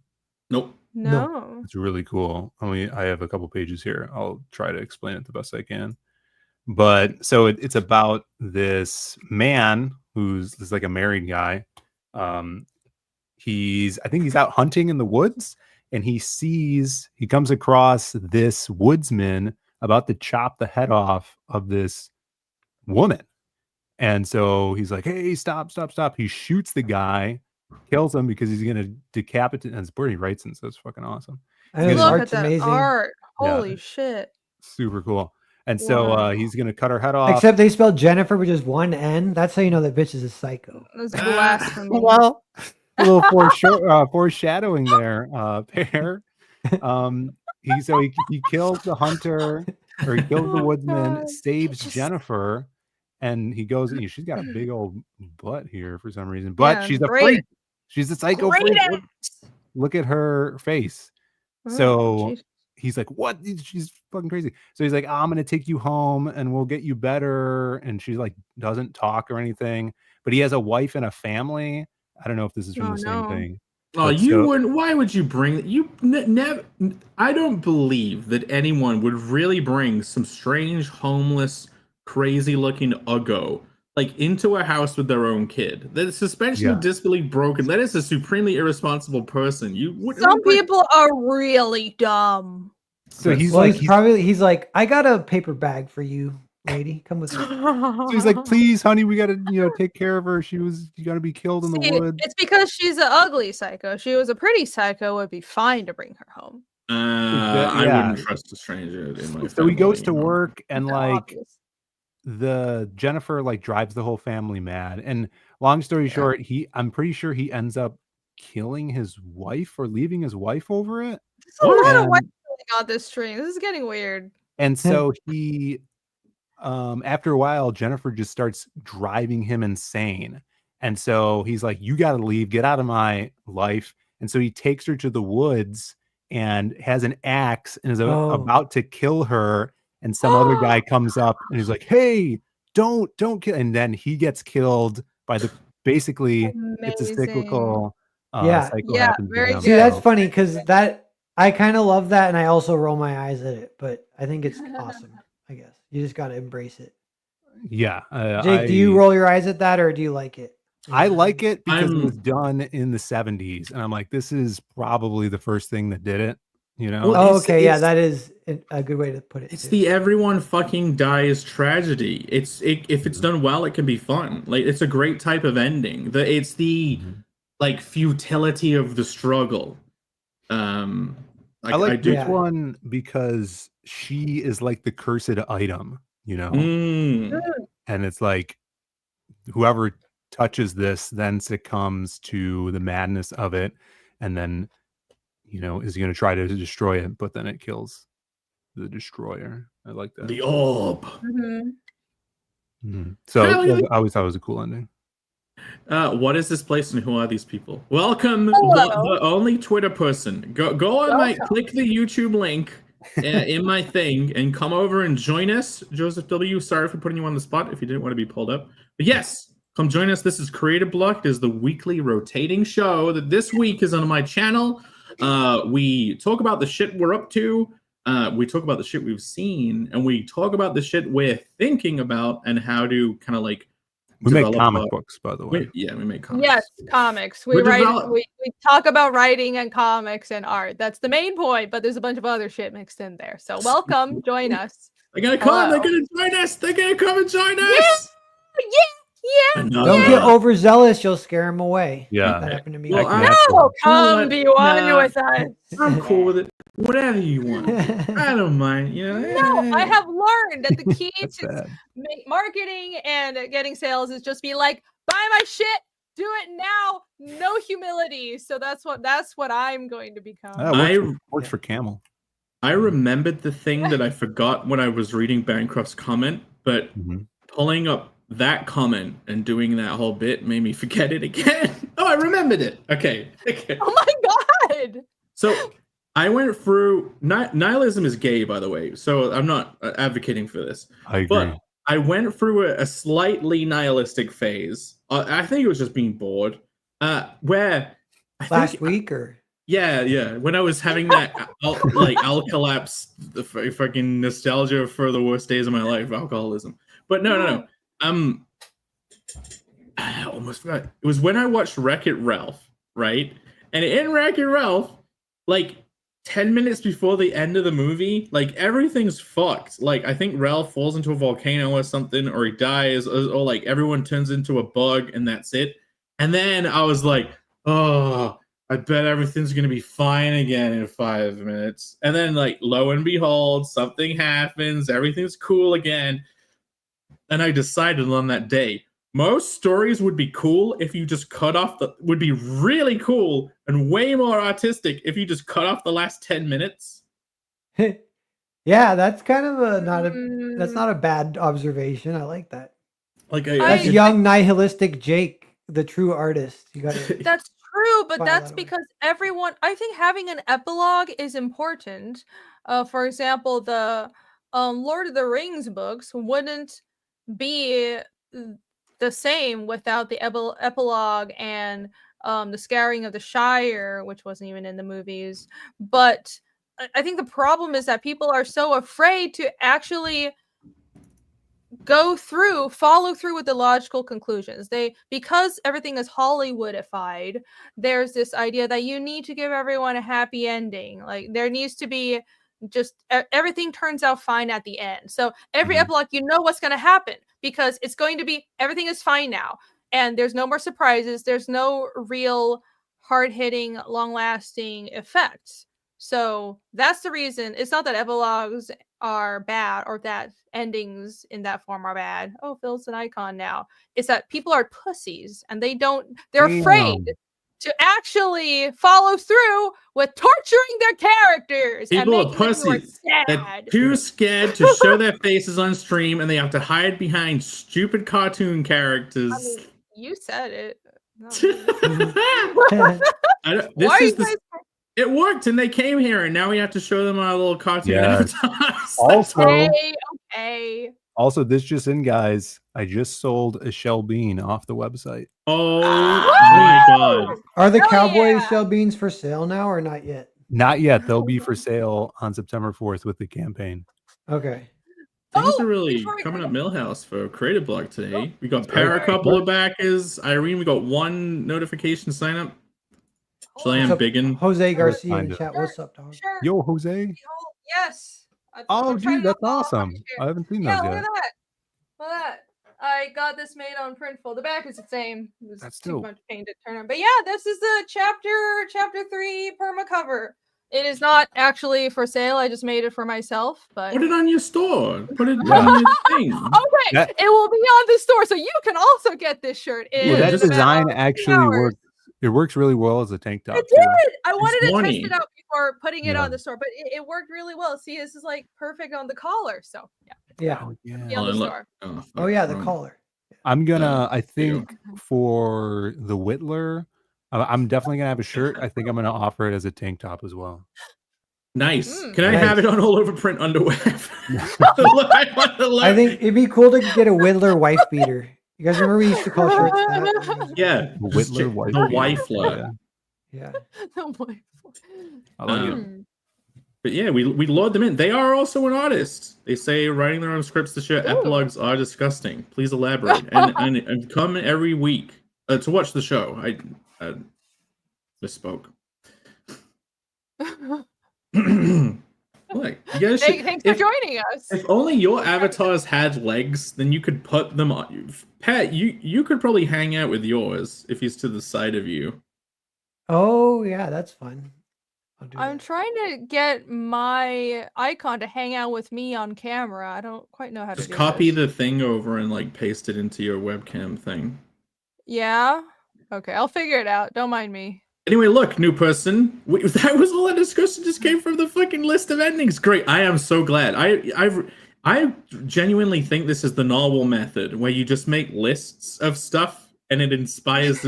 Nope. No. It's really cool. I have a couple pages here. I'll try to explain it the best I can. But so it's about this man who's like a married guy. I think he's out hunting in the woods, and he comes across this woodsman about to chop the head off of this woman. And so he's like, hey, stop. He shoots the guy, kills him because he's gonna decapitate. And it's Bernie Wrightson, so it's fucking awesome. Look at that amazing. art. Holy shit. Super cool. And so he's gonna cut her head off. Except they spelled Jennifer with just one N. That's how you know that bitch is a psycho. That's blasphemy. Well, a little foreshadowing there, Pear. He kills the hunter, or he kills the woodsman, saves Jennifer, and he goes. She's got a big old butt here for some reason, but she's a freak. She's a psycho freak. Look at her face. So he's like, what? She's fucking crazy. So he's like, I'm gonna take you home and we'll get you better. And she like doesn't talk or anything, but he has a wife and a family. I don't know if this is from the same thing. Oh, you wouldn't. Why would you bring you? Never. I don't believe that anyone would really bring some strange, homeless, crazy-looking uggo like into a house with their own kid. The suspension of disbelief broken. That is a supremely irresponsible person. Some people are really dumb. So he's like, I got a paper bag for you, lady. Come with me. So he's like, please, honey, we gotta, take care of her. You gotta be killed in the woods. It's because she's an ugly psycho. If she was a pretty psycho, it would be fine to bring her home. I wouldn't trust a stranger in my family. So he goes to work, and the Jennifer drives the whole family mad. And long story short, I'm pretty sure he ends up killing his wife or leaving his wife over it. There's a lot of white killing on this stream. This is getting weird. And so he, after a while, Jennifer just starts driving him insane. And so he's like, you got to leave, get out of my life. And so he takes her to the woods and has an axe and is about to kill her. And some other guy comes up and he's like, hey, don't kill. And then he gets killed by basically it's a cyclical cycle happens to him. See, that's funny because I kind of love that, and I also roll my eyes at it, but I think it's awesome. I guess you just got to embrace it. Yeah. Jake, do you roll your eyes at that, or do you like it? I like it because it was done in the 70s, and I'm like, this is probably the first thing that did it. Well, that is a good way to put it. It's the everyone fucking dies tragedy. If it's done well, it can be fun. Like, it's a great type of ending. It's the futility of the struggle. I like this one because she is like the cursed item, and it's like whoever touches this then succumbs to the madness of it, and then is going to try to destroy it, but then it kills the destroyer. I like that. The orb. So I always thought it was a cool ending. What is this place and who are these people? Welcome, the only Twitter person. Go on click the YouTube link in my thing and come over and join us. Joseph W., sorry for putting you on the spot if you didn't want to be pulled up. But yes, come join us. This is Creative Block. It is the weekly rotating show that this week is on my channel. We talk about the shit we're up to. We talk about the shit we've seen, and we talk about the shit we're thinking about and how to kind of like. We make comic books, by the way. We make comics. Yes, comics. We talk about writing and comics and art. That's the main point, but there's a bunch of other shit mixed in there. So welcome, join us. They're gonna come. They're gonna join us. They're gonna come and join us. Yeah. Don't get overzealous. You'll scare them away. Yeah. That happened to me. Well, No, come be one with us. I'm cool with it. Whatever you want. I don't mind. You know. No, I have learned that the key That's to bad. marketing and getting sales is just be like, buy my shit, do it now, no humility. So that's what I'm going to become. Works for Camel. I remembered the thing that I forgot when I was reading Bancroft's comment, but pulling up that comment and doing that whole bit made me forget it again. Oh, I remembered it. Okay. Oh my god. So I went through nihilism is gay, by the way. So I'm not advocating for this. I agree. But I went through a slightly nihilistic phase. I think it was just being bored. Where last week or yeah, when I was having that I'll collapse the fucking nostalgia for the worst days of my life, alcoholism. But no. I almost forgot. It was when I watched Wreck-It Ralph, right? And in Wreck-It Ralph, like 10 minutes before the end of the movie, like everything's fucked. Like I think Ralph falls into a volcano or something, or he dies, or like everyone turns into a bug and that's it. And then I was like, oh, I bet everything's gonna be fine again in 5 minutes. And then like lo and behold, something happens, everything's cool again. And I decided on that day, most stories would be cool if you just would be really cool and way more artistic if you just cut off the last 10 minutes. Yeah, that's kind of that's not a bad observation. I like that. Like that's young nihilistic Jake, the true artist. You got to. That's true, but that's because I think having an epilogue is important. For example, the Lord of the Rings books wouldn't be the same without the epilogue and the Scouring of the Shire, which wasn't even in the movies. But I think the problem is that people are so afraid to actually follow through with the logical conclusions. Because everything is Hollywoodified, there's this idea that you need to give everyone a happy ending. Like there needs to be just everything turns out fine at the end. So every epilogue, you know what's going to happen because it's going to be everything is fine now, and there's no more surprises. There's no real hard-hitting, long-lasting effects. So that's the reason. It's not that epilogues are bad or that endings in that form are bad. Oh, Phil's an icon now. It's that people are pussies and they're afraid to actually follow through with torturing their characters. People and are pussies. They're too scared to show their faces on stream, and they have to hide behind stupid cartoon characters. I mean, you said it. It worked, and they came here, and now we have to show them our little cartoon avatars. Okay. Also, this just in, guys. I just sold a shell bean off the website. Oh my god! Are the Cowboy shell beans for sale now or not yet? Not yet. They'll be for sale on September 4th with the campaign. Okay. Things are really coming up Millhouse for Creative Block today. We got a couple of backers. Irene, we got one notification sign up. Slam Biggin. Jose Garcia in chat. What's up, dog? Sure. Yo, Jose. Yes. Oh, dude, that's awesome. I haven't seen those yet. Look at that. Look at that. I got this made on Printful. The back is the same. It's too much pain to turn on. But yeah, this is the chapter 3 perma cover. It is not actually for sale. I just made it for myself. But put it on your store. Put it on your thing. Okay, it will be on the store, so you can also get this shirt. That design actually works. It works really well as a tank top. It did. I wanted to test it out before putting it on the store, but it worked really well. See, this is like perfect on the collar. So yeah. On the store. Oh yeah, the collar. I'm gonna. I think for the Whittler, I'm definitely gonna have a shirt. I think I'm gonna offer it as a tank top as well. Nice. Mm. Can I Nice. have it on all over print underwear? I I think it'd be cool to get a Whittler wife beater. You guys remember we used to call shirts that? Yeah, Whittler just wife the beater. wifler. Yeah. Yeah. Oh my. I like it. Mm. But yeah, we load them in. They are also an artist. They say writing their own scripts to show epilogues are disgusting. Please elaborate and come every week to watch the show. I misspoke. Look, you guys should, Thanks for joining us. if only your avatars had legs, then you could put them on. Pat, you could probably hang out with yours if he's to the side of you. Oh yeah, that's fun. I'll do I'm that. trying to get my icon to hang out with me on camera. I don't quite know how Just to do copy this. the thing over and like paste it into your webcam thing. Yeah? Okay, I'll figure it out. Don't mind me. Anyway, look, new person. That was all that discussion just came from the fucking list of endings. Great. I am so glad. I genuinely think this is the Narwhal method, where you just make lists of stuff and it inspires.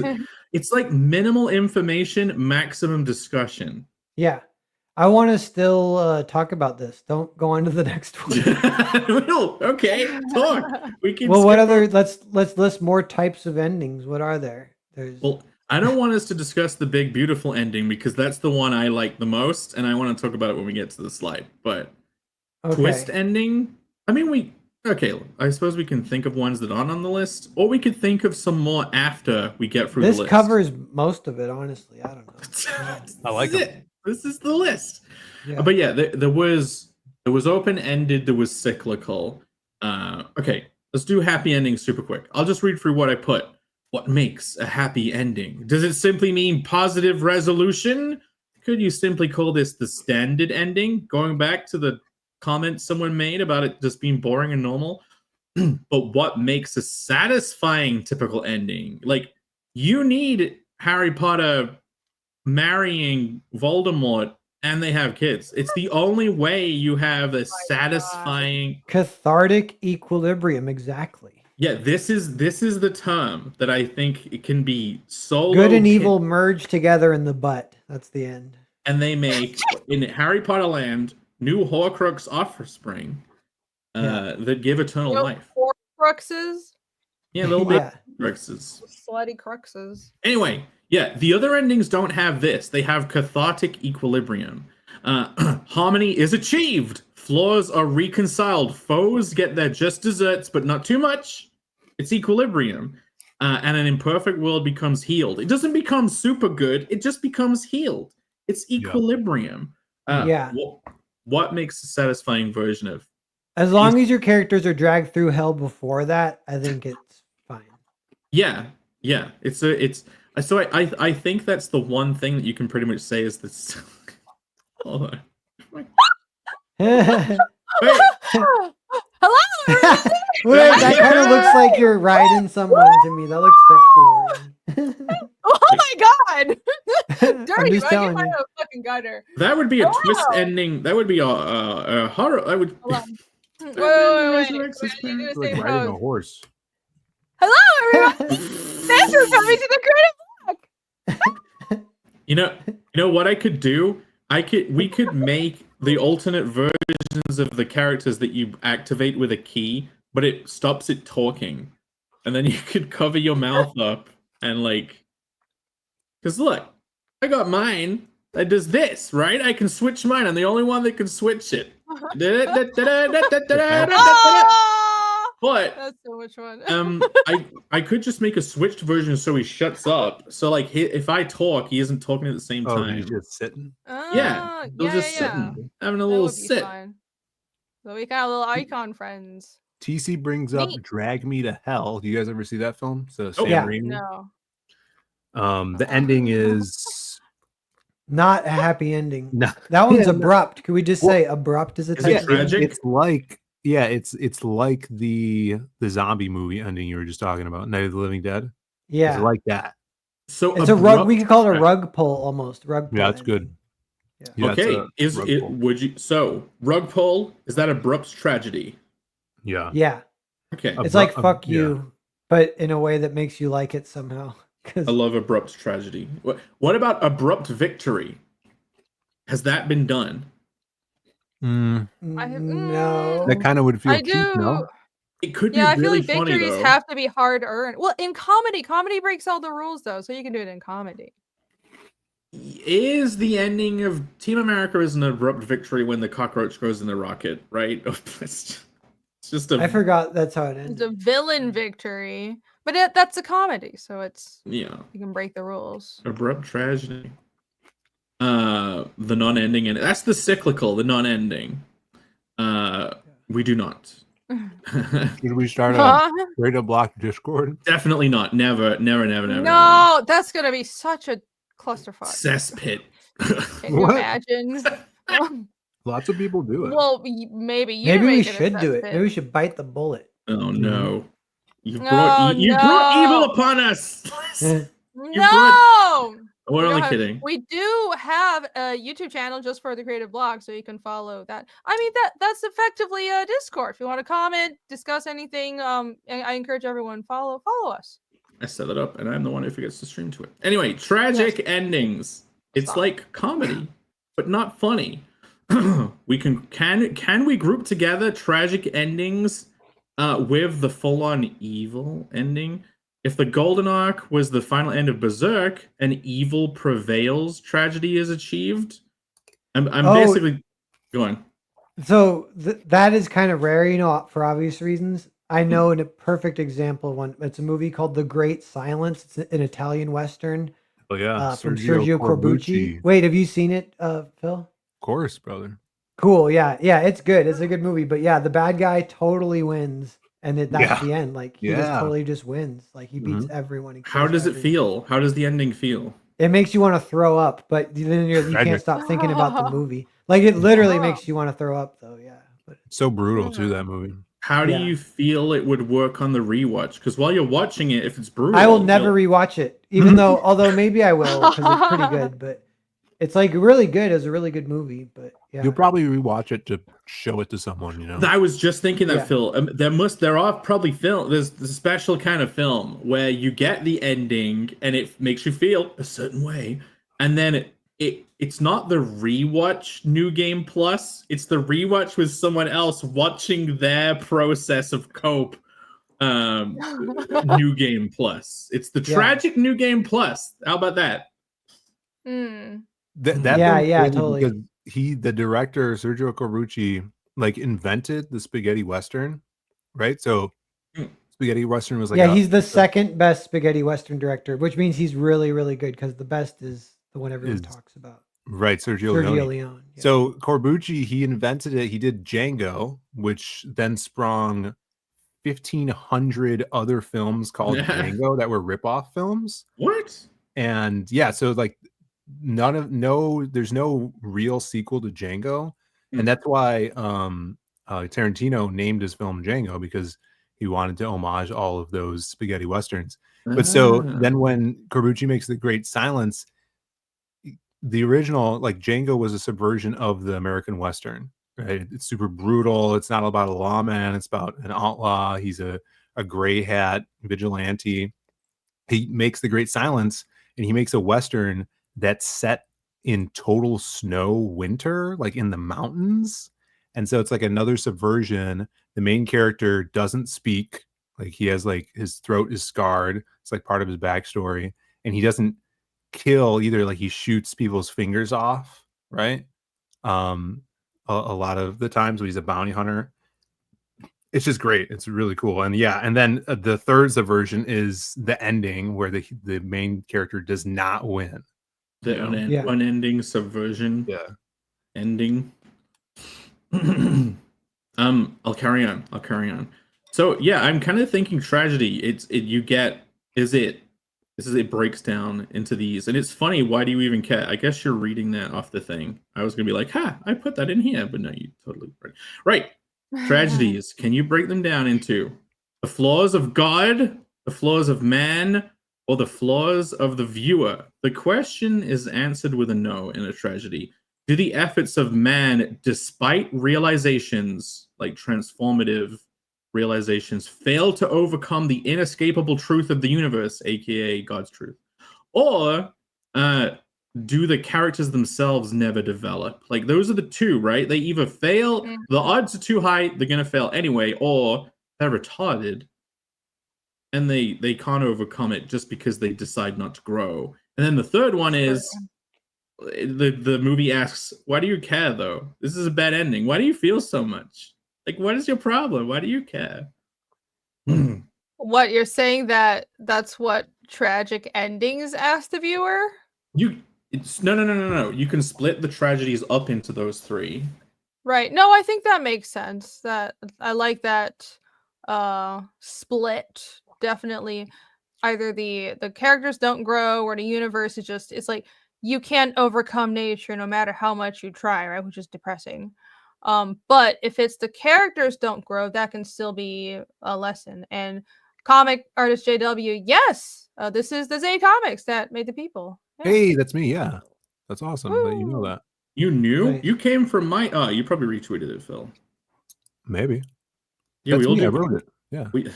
It's like minimal information, maximum discussion. Yeah. I want to still talk about this. Don't go on to the next one. No, okay, talk. We can. Well, what skip other? over- Let's list more types of endings. What are there? There's Well, I don't want us to discuss the big beautiful ending because that's the one I like the most, and I want to talk about it when we get to the slide. But twist ending. I mean, I suppose we can think of ones that aren't on the list, or we could think of some more after we get through This the list. covers most of it, honestly. I don't know. I like This is it. it. This is the list. Yeah. But yeah, there was open ended. There was cyclical. Okay, let's do happy ending super quick. I'll just read through what I put. What makes a happy ending? Does it simply mean positive resolution? Could you simply call this the standard ending? Going back to the comment someone made about it just being boring and normal. But what makes a satisfying typical ending? Like, you need Harry Potter marrying Voldemort and they have kids. It's the only way you have a satisfying Cathartic equilibrium, exactly. Yeah, this is the term that I think it can be solo Good and kid- evil merge together in the butt. That's the end. and they make in Harry Potter land new Horcrux offspring that give eternal life. Four cruxes? Yeah, little bit Yeah. Horcruxes. Slutty cruxes. Anyway, yeah, the other endings don't have this. They have cathartic equilibrium. Harmony is achieved. Flaws are reconciled. Foes get their just desserts, but not too much. It's equilibrium. And an imperfect world becomes healed. It doesn't become super good. It just becomes healed. It's equilibrium. Yeah. What makes a satisfying version of? As long as your characters are dragged through hell before that, I think it's fine. Yeah. So I think that's the one thing that you can pretty much say is this. Hold on. Wait, Wait. Hello? that kind of looks like you're riding someone to me. That looks sexual. Oh my god! Dirty, just I telling get you. my gutter gutter. That would be a twist Hello. ending. That would be a horror. I would. Hold on. Wait. Resurrects his I need to parents. do Like the same riding a pose. horse. Hello, everyone! Thanks for coming to the Creative You know what I could do? We could make the alternate versions of the characters that you activate with a key, but it stops it talking. And then you could cover your mouth up and like, because look, I got mine that does this, right? I can switch mine. I'm the only one that can switch it. But That's so much fun. I could just make a switched version so he shuts up. So like if I talk, he isn't talking at the same Oh, time. he's just sitting. Yeah, they're just sitting, having a That little would be sit. fine. So we got little icon friends. TC brings up Neat. Drag Me to Hell. Do you guys ever see that film? So Sam Yeah. Raimi. No. The ending is Not a happy ending. no. That one's Yeah, no. abrupt. Could we just Well, say abrupt as a is it type? tragic? It's like it's like the zombie movie ending you were just talking about, Night of the Living Dead. Yeah. It's like that. So It's a rug. We abrupt could call it a tragic. rug pull almost. Rug pull. Yeah, that's good. ending. Yeah, it's Okay, a is rug it? pull. Would you? So rug pull, is that abrupt tragedy? Yeah. Yeah. Okay, It's like Abrupt- fuck yeah. you, but in a way that makes you like it somehow. 'Cause I love abrupt tragedy. What about abrupt victory? Has that been done? No. That kind of would feel I cheap, do. no? It could Yeah, be I feel really like funny victories though. have to be hard earned. Well, in comedy breaks all the rules though, so you can do it in comedy. Is the ending of Team America is an abrupt victory when the cockroach goes in the rocket, right? It's just a I forgot that's how it It's ended. a villain victory, but that's a comedy, so it's yeah you can break the rules. abrupt tragedy. The non-ending, and that's the cyclical, the non-ending. We do not. Should we start a Huh? Creative Block Discord? Definitely not. Never. No, that's gonna be such a clusterfuck. Cesspit. Can you What? imagine? Lots of people do it. Well, maybe you Maybe we make it a should do it. cesspit. Maybe we should bite the bullet. Oh no. You Oh, brought you brought evil no. upon us. No. We're We only don't have- kidding. We do have a YouTube channel just for the creative blog, so you can follow that. I mean, that's effectively a Discord. If you want to comment, discuss anything, I encourage everyone follow us. I set it up, and I'm the one who forgets to stream to it. Anyway, tragic endings. It's Stop. like comedy, but not funny. We can we group together tragic endings with the full-on evil ending? If the Golden Arc was the final end of Berserk and evil prevails, tragedy is achieved. I'm basically going. So that is kind of rare, you know, for obvious reasons. I know a perfect example of one. It's a movie called The Great Silence. It's an Italian Western Oh yeah, from Sergio Corbucci. Of Wait, have you seen it, Phil? course, brother. Cool. Yeah. Yeah. It's good. It's a good movie. But yeah, the bad guy totally wins. And that's Yeah. the end. Like he just totally just wins. Like he beats everyone. He How kills does it everyone. feel? How does the ending feel? It makes you want to throw up, but then you Tragic. can't stop thinking about the movie. Like it literally makes you want to throw up, though. Yeah. But So brutal too, that movie. How do Yeah. you feel it would work on the rewatch? Because while you're watching it, if it's brutal, I will never you'll- rewatch it, even though, although maybe I will because it's pretty good. But it's like really good. It's a really good movie. But yeah, You'll probably rewatch it to show it to someone, you know. I was just thinking that, Yeah. Phil. There are probably film. There's a special kind of film where you get the ending and it makes you feel a certain way, and then it's not the rewatch New Game Plus. It's the rewatch with someone else watching their process of cope. New Game Plus. It's the tragic New Game Plus. How about that? That Yeah, film's yeah, crazy totally. because the director Sergio Corbucci like invented the spaghetti western, right? So spaghetti western was like yeah, he's the second best spaghetti western director, which means he's really, really good because the best is the one everyone talks about. right, Sergio Leone. Yeah. So Corbucci, he invented it. He did Django, which then sprung 1,500 other films called Django that were ripoff films. What? And yeah, so like there's no real sequel to Django, and that's why Tarantino named his film Django, because he wanted to homage all of those spaghetti westerns. But so then when Corbucci makes The Great Silence, the original, like Django, was a subversion of the American Western, right? It's super brutal. It's not about a lawman. It's about an outlaw. He's a gray hat vigilante. He makes The Great Silence, and he makes a Western that's set in total snow winter, like in the mountains. And so it's like another subversion. The main character doesn't speak. Like he has like his throat is scarred. It's like part of his backstory. And he doesn't kill either. Like he shoots people's fingers off, right? A lot of the times when he's a bounty hunter. It's just great. It's really cool. And yeah, and then the third subversion is the ending where the main character does not win. The unending subversion. Yeah. Ending. I'll carry on. So yeah, I'm kind of thinking tragedy. It breaks down into these, and it's funny. Why do you even care? I guess you're reading that off the thing. I was gonna be like, I put that in here, but no, you totally right. Tragedies. Can you break them down into the flaws of God, the flaws of man, or the flaws of the viewer? The question is answered with a no in a tragedy. Do the efforts of man, despite realizations like transformative realizations, fail to overcome the inescapable truth of the universe, aka God's truth? Or do the characters themselves never develop? Like those are the two, right? They either fail, the odds are too high, they're gonna fail anyway, or they're retarded and they can't overcome it just because they decide not to grow. And then the third one is the movie asks, why do you care though? This is a bad ending. Why do you feel so much? Like, what is your problem? Why do you care? What you're saying that's what tragic endings ask the viewer? No. You can split the tragedies up into those three. Right. No, I think that makes sense. That I like that split. Definitely either the characters don't grow or the universe is just it's like you can't overcome nature no matter how much you try, right? Which is depressing. But if it's the characters don't grow, that can still be a lesson. And comic artist JW, yes, this is the Z Comics that made the people. Yeah. Hey, that's me. Yeah, that's awesome that you know that. You knew? Nice. You came from my you probably retweeted it, Phil. Maybe. Yeah, That's we all me. I did. wrote it. Yeah. We,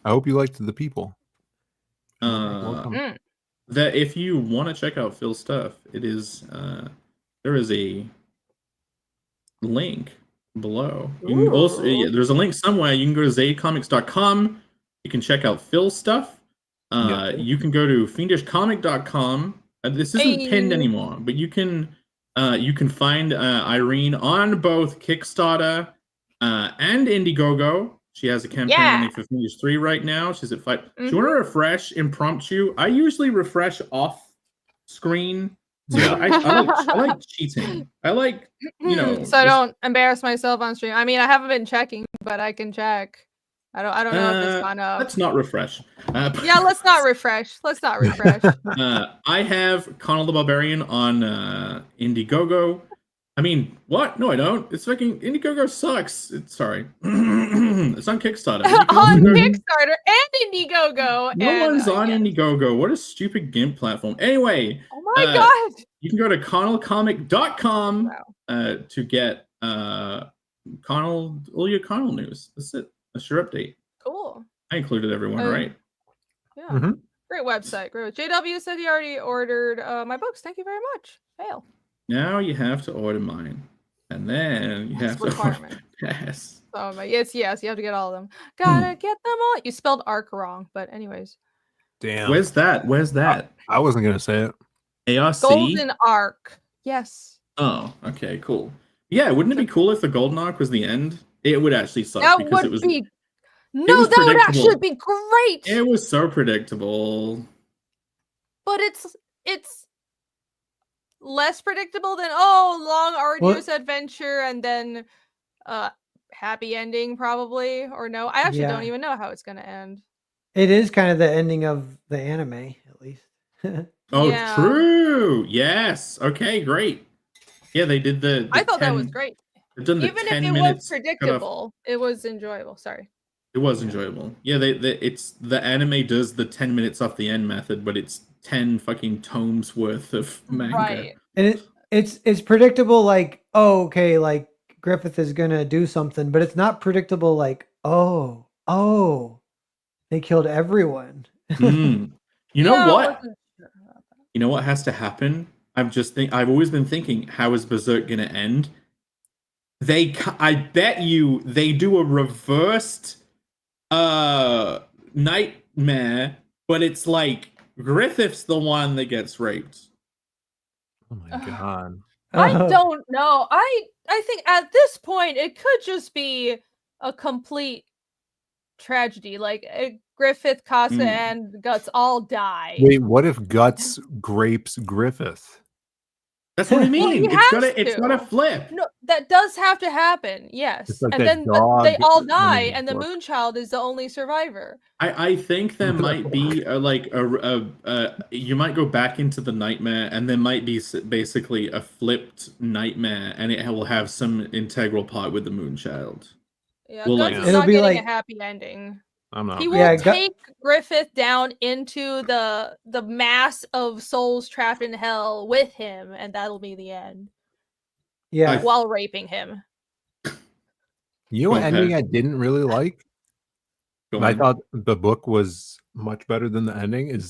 I hope you liked the people. Welcome. that if you want to check out Phil's stuff, it is there is a link below. You can also there's a link somewhere. You can go to zadecomics.com. You can check out Phil's stuff. You can go to fiendishcomic.com. This isn't pinned anymore, but you can find Irene on both Kickstarter and Indiegogo. She has a campaign running for Fiendish 3 right now. She's at 5. Do you want to refresh impromptu? I usually refresh off screen. So I like cheating. I like, so I don't embarrass myself on stream. I mean, I haven't been checking, but I can check. I don't know if it's gone up. Let's not refresh. Yeah, let's not refresh. Let's not refresh. I have Connell the Barbarian on Indiegogo. I mean, what? No, I don't. It's fucking Indiegogo sucks. Sorry. It's on Kickstarter. On Kickstarter and Indiegogo. No one's on Indiegogo. What a stupid GIMP platform. Anyway. Oh my god. You can go to connellcomic.com to get Connell, all your Connell news. That's it. That's your update. Cool. I included everyone, right? Yeah. Great website. Great. JW said he already ordered my books. Thank you very much. Fail. Now you have to order mine. And then you have to order Pass. Oh my yes, you have to get all of them. Gotta get them all. You spelled arc wrong, but anyways. Damn. Where's that? I wasn't gonna say it. ARC? Golden Arc. Yes. Oh, okay, cool. Yeah, wouldn't it be cool if the Golden Arc was the end? It would actually suck That because would it was be no, that would actually be great. It was so predictable. But it's less predictable than long arduous adventure and then happy ending probably, or no. I actually don't even know how it's gonna end. It is kind of the ending of the anime, at least. Oh, true. Yes. Okay, great. Yeah, they did the I thought that was great. Even if it was predictable, it was enjoyable. Sorry. It was enjoyable. Yeah, it's the anime does the 10 minutes off the end method, but it's 10 fucking tomes worth of manga. Right. And it's predictable, like, oh, okay, like Griffith is gonna do something, but it's not predictable like, oh, they killed everyone. You know what? You know what has to happen? I've always been thinking, how is Berserk gonna end? I bet you they do a reversed nightmare, but it's like Griffith's the one that gets raped. Oh my god. I don't know. I think at this point it could just be a complete tragedy. Like Griffith, Casa, and Guts all die. Wait, what if Guts grapes Griffith? That's what I mean. It's gotta flip. No, that does have to happen. Yes, like and then they all die, and the Moonchild is the only survivor. I think there might be you might go back into the nightmare, and there might be basically a flipped nightmare, and it will have some integral part with the Moonchild. Yeah, Guts is not getting a happy ending. I'm not. He will take Griffith down into the mass of souls trapped in hell with him, and that'll be the end. Yeah, while raping him. You know what ending I didn't really like? I thought the book was much better than the ending.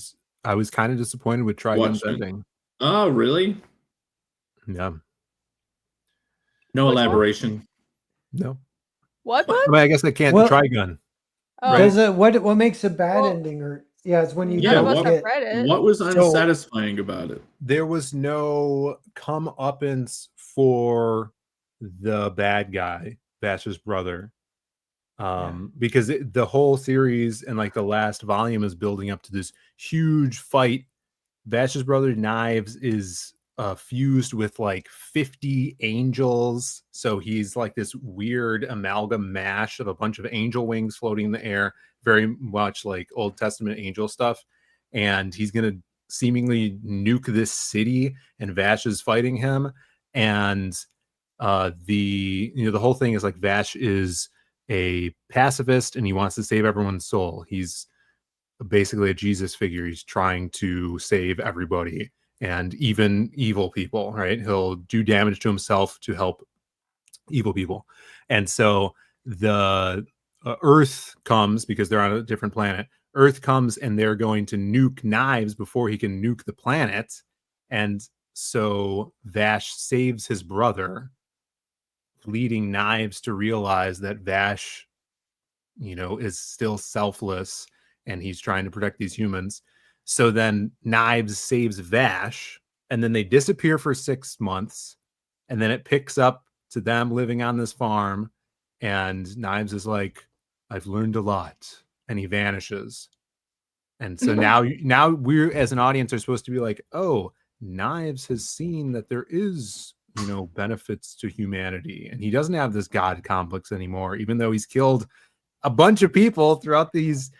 I was kind of disappointed with Trigun's ending. Oh, really? Yeah. No Which one? elaboration. No. What? I mean, I guess I can't. Well- The Trigun. Oh, Does it what makes a bad Well, ending? Or yeah, it's when you Yeah, none of don't us what- have get. read it. What was So- unsatisfying about it? There was no comeuppance for the bad guy, Vash's brother. Because the whole series and like the last volume is building up to this huge fight. Vash's brother Knives is fused with like 50 angels, so he's like this weird amalgam mash of a bunch of angel wings floating in the air, very much like Old Testament angel stuff. And he's gonna seemingly nuke this city, and Vash is fighting him. And the whole thing is like Vash is a pacifist and he wants to save everyone's soul. He's basically a Jesus figure. He's trying to save everybody and even evil people, right? He'll do damage to himself to help evil people. And so the Earth comes, because they're on a different planet. Earth comes and they're going to nuke Knives before he can nuke the planet. And so Vash saves his brother, leading Knives to realize that Vash, is still selfless and he's trying to protect these humans. So then Knives saves Vash, and then they disappear for 6 months, and then it picks up to them living on this farm, and Knives is like, I've learned a lot, and he vanishes. And so now we're, as an audience, are supposed to be like, oh, Knives has seen that there is, benefits to humanity, and he doesn't have this god complex anymore, even though he's killed a bunch of people throughout these,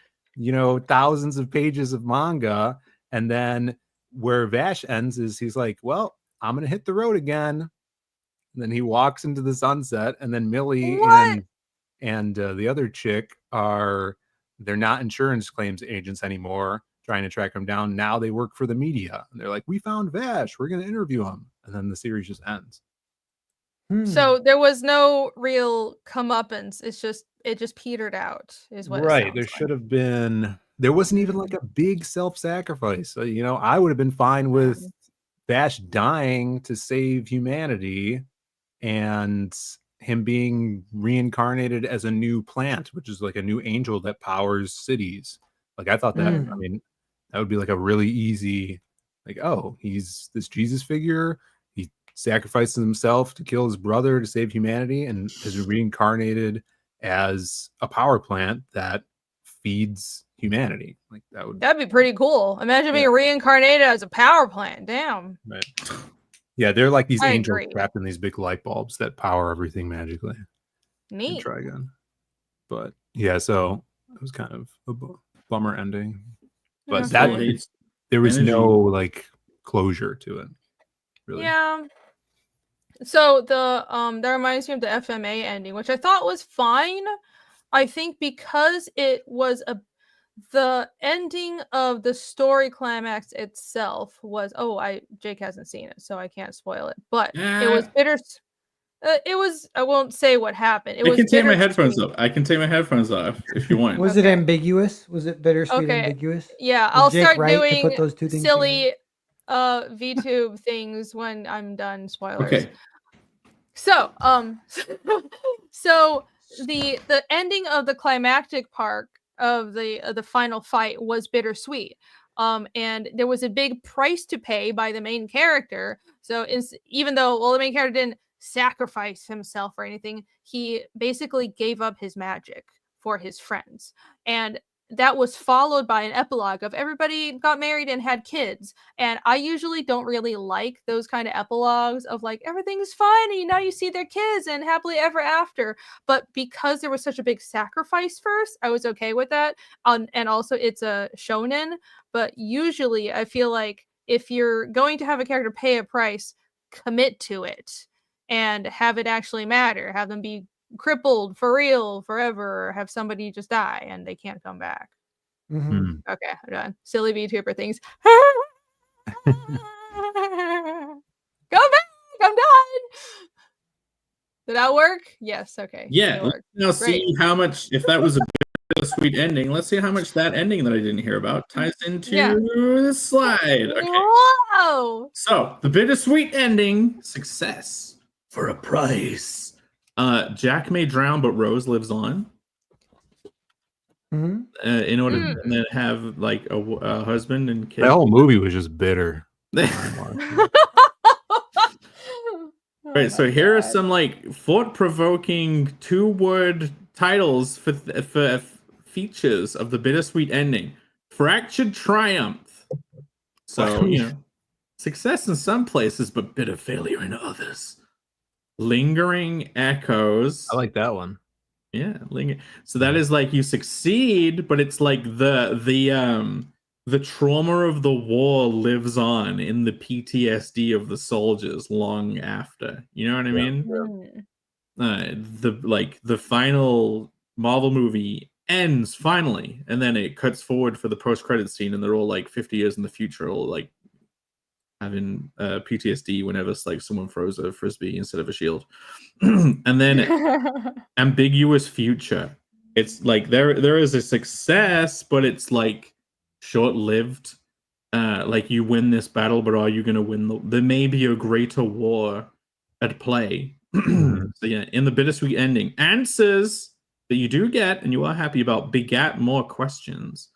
thousands of pages of manga. And then where Vash ends is he's like, well, I'm gonna hit the road again. And then he walks into the sunset, and then Millie What? and the other chick they're not insurance claims agents anymore, trying to track him down. Now they work for the media, and they're like, we found Vash, we're gonna interview him. And then the series just ends. So there was no real comeuppance. It just petered out, is what it Right. sounds There like. should have been. There wasn't even like a big self-sacrifice. So, I would have been fine with Vash dying to save humanity and him being reincarnated as a new plant, which is like a new angel that powers cities. Like, I thought that, I mean, that would be like a really easy, like, oh, he's this Jesus figure. He sacrifices himself to kill his brother to save humanity and is reincarnated as a power plant that feeds humanity. Like, That'd be pretty cool. Imagine being reincarnated as a power plant. Damn. right. Yeah, they're like these I angels agree. trapped in these big light bulbs that power everything magically. Neat. Try again. But yeah, so it was kind of a bummer ending. But Okay. there was energy. no like closure to it. Really. Yeah. So that reminds me of the FMA ending, which I thought was fine. I think because it was the ending of the story climax itself was Jake hasn't seen it, so I can't spoil it. But it was bitter. It was. I won't say what happened. I can take my headphones off. I can take my headphones off if you want. Was it ambiguous? Was it bittersweet ambiguous? Yeah, Was I'll Jake start right to doing put those two things silly VTube things when I'm done. Spoilers. Okay. So, so the ending of the climactic part of the final fight was bittersweet. And there was a big price to pay by the main character. So even though the main character didn't sacrifice himself or anything, he basically gave up his magic for his friends. And that was followed by an epilogue of everybody got married and had kids. And I usually don't really like those kind of epilogues of like everything's fine and now you see their kids and happily ever after. But because there was such a big sacrifice first, I was okay with that. And also it's a shonen, but usually I feel like if you're going to have a character pay a price, commit to it and have it actually matter. Have them be crippled for real forever, or have somebody just die and they can't come back. Mhm. Okay, I'm done. Silly VTuber things. Go back, I'm done. Did that work? Yes. Okay. Yeah. it Let's worked. now see how much, if that was a bittersweet ending. Let's see how much that ending that I didn't hear about ties into Yeah. the slide. Okay. Whoa! So the bittersweet ending, success for a price. Jack may drown, but Rose lives on. Mhm. In order to then have like a husband and kids. That whole movie was just bitter. Right, so here are some like thought-provoking two-word titles for features of the bittersweet ending. Fractured triumph. So, success in some places, but bitter failure in others. Lingering echoes. I like that one. Yeah, so that is like you succeed, but it's like the trauma of the war lives on in the PTSD of the soldiers long after. You know what I mean? The final Marvel movie ends finally, and then it cuts forward for the post-credit scene, and they're all like 50 years in the future, all like having PTSD whenever like someone throws a frisbee instead of a shield. And then ambiguous future. It's like there is a success, but it's like short-lived. Like you win this battle, but are you going to win? There may be a greater war at play. So yeah, in the bittersweet ending, answers that you do get and you are happy about begat more questions.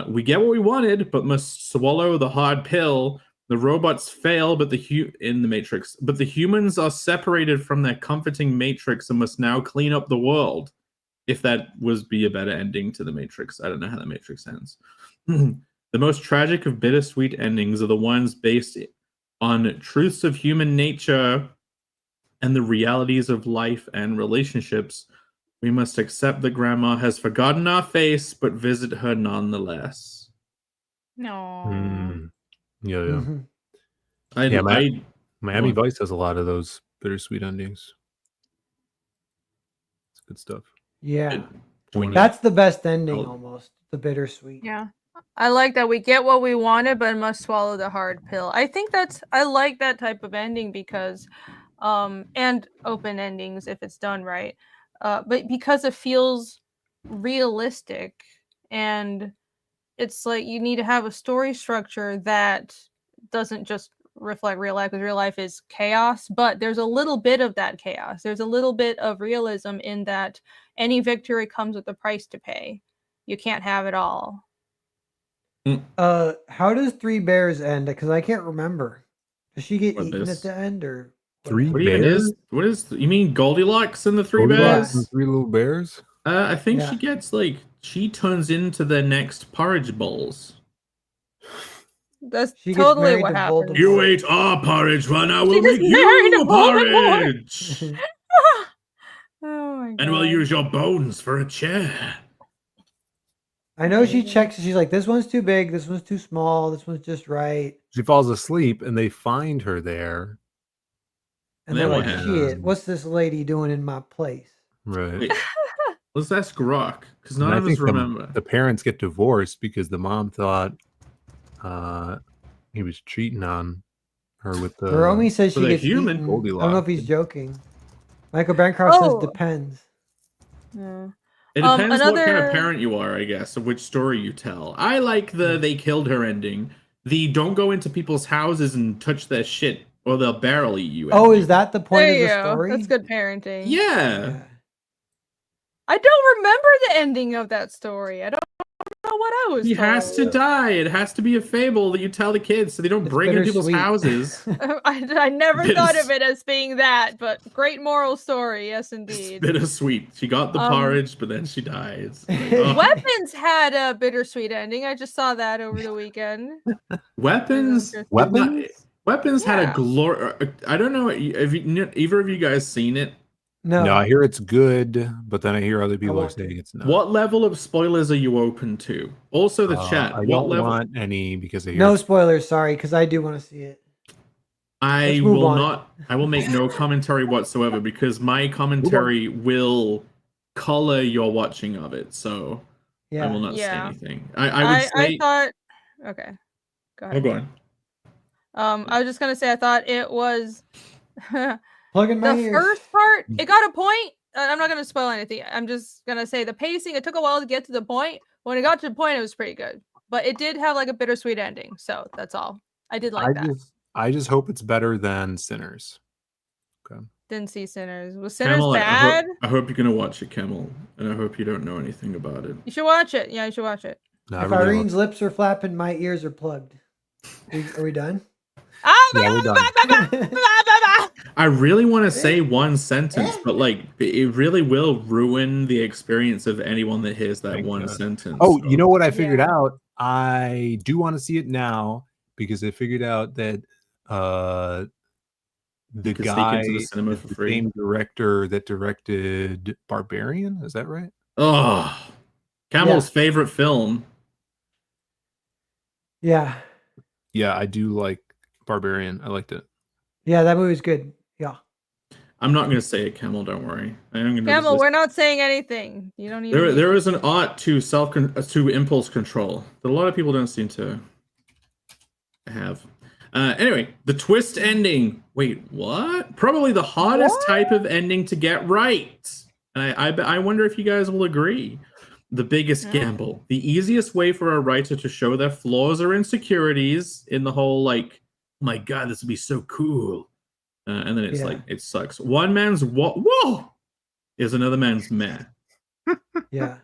We get what we wanted, but must swallow the hard pill. The robots fail, but in the Matrix, but the humans are separated from their comforting Matrix and must now clean up the world. If that be a better ending to the Matrix, I don't know how the Matrix ends. The most tragic of bittersweet endings are the ones based on truths of human nature and the realities of life and relationships. We must accept that Grandma has forgotten our face, but visit her nonetheless. No. Yeah. Mhm. Miami Vice has a lot of those bittersweet endings. It's good stuff. Yeah. That's the best ending almost. The bittersweet. Yeah. I like that we get what we wanted, but must swallow the hard pill. I like that type of ending because and open endings if it's done right. But because it feels realistic, and it's like you need to have a story structure that doesn't just reflect real life, because real life is chaos, but there's a little bit of that chaos. There's a little bit of realism in that any victory comes with a price to pay. You can't have it all. How does Three Bears end? Because I can't remember. Does she get What, eaten this? at the end, or Three What even Bears? is? What is? You mean Goldilocks and the Three Goldilocks Bears? and Three Little Bears? I think Yeah. she gets like she turns into the next porridge bowls. That's She gets totally married what to happens. Voldemort. You ate our porridge, well now we'll just make married you a Voldemort. porridge, Oh my god. and we'll use your bones for a chair. I know she checks. She's like, this one's too big. This one's too small. This one's just right. She falls asleep and they find her there. And Then they're what like, happens? shit, what's this lady doing in my place? Right. Wait, let's ask Grok, because none And I of us think remember. the parents get divorced because the mom thought he was cheating on her with the Hiromi says for she the gets human eaten. I don't know if Goldilocks. he's joking. Michael Bancroft says Oh. depends. Yeah. It depends what kind of another- parent you are, I guess, of which story you tell. I like the they killed her ending. The don't go into people's houses and touch their shit or they'll barrel eat you. Oh, ending. is that the point There of you the go. story? That's good parenting. Yeah. I don't remember the ending of that story. I don't know what I was He told. has to die. It has to be a fable that you tell the kids so they don't It's break into people's bittersweet. houses. I never thought of it as being that, but great moral story, yes indeed. Bittersweet. She got the porridge, but then she dies. Like, Weapons had a bittersweet ending. I just saw that over the weekend. Weapons. Weapons? Weapons had a Yeah. glory. I don't know. Have either of you guys seen it? No, I hear it's good, but then I hear other people are want saying to. it's not. What level of spoilers are you open to? Also, the chat. I What don't level? want any because I hear No it's- spoilers, sorry, because I do want to see it. I Let's move will on. not. I will make no commentary whatsoever because my commentary will color your watching of it. So I Yeah. will not say Yeah. anything. I would say. I thought. Okay, go ahead. Oh, go on. I was just gonna say I thought it was Plug in my the ears. first part. It got a point. I'm not gonna spoil anything. I'm just gonna say the pacing. It took a while to get to the point. When it got to the point, it was pretty good. But it did have like a bittersweet ending. So that's all. I did like that. I just hope it's better than Sinners. Okay. Didn't see Sinners. Was Sinners Camel, bad? I hope you're gonna watch it, Camel, and I hope you don't know anything about it. You should watch it. Yeah, you should watch it. No, If everybody Irene's lips are flapping, my ears are plugged. Are we done? Yeah, we're done. I really want to say one sentence, but like it really will ruin the experience of anyone that hears that Thank one God. sentence. Oh, so- you know what I figured Yeah. out? I do want to see it now because I figured out that the You could sneak guy into the cinema is for the free. same director that directed Barbarian. Is that right? Oh, Camel's favorite film. Yeah. Yeah, I do like Barbarian. I liked it. Yeah, that movie's good. Yeah. I'm not going to say it, Camel. Don't worry. I am going to. Camel, we're not saying anything. You don't need. There is an art to to impulse control that a lot of people don't seem to have. Anyway, the twist ending. Wait, what? Probably the hardest type of ending to get right. I wonder if you guys will agree. The biggest gamble. The easiest way for a writer to show their flaws or insecurities in the whole, like, my God, this would be so cool. And then it's like, it sucks. One man's whoa is another man's meh. Yeah.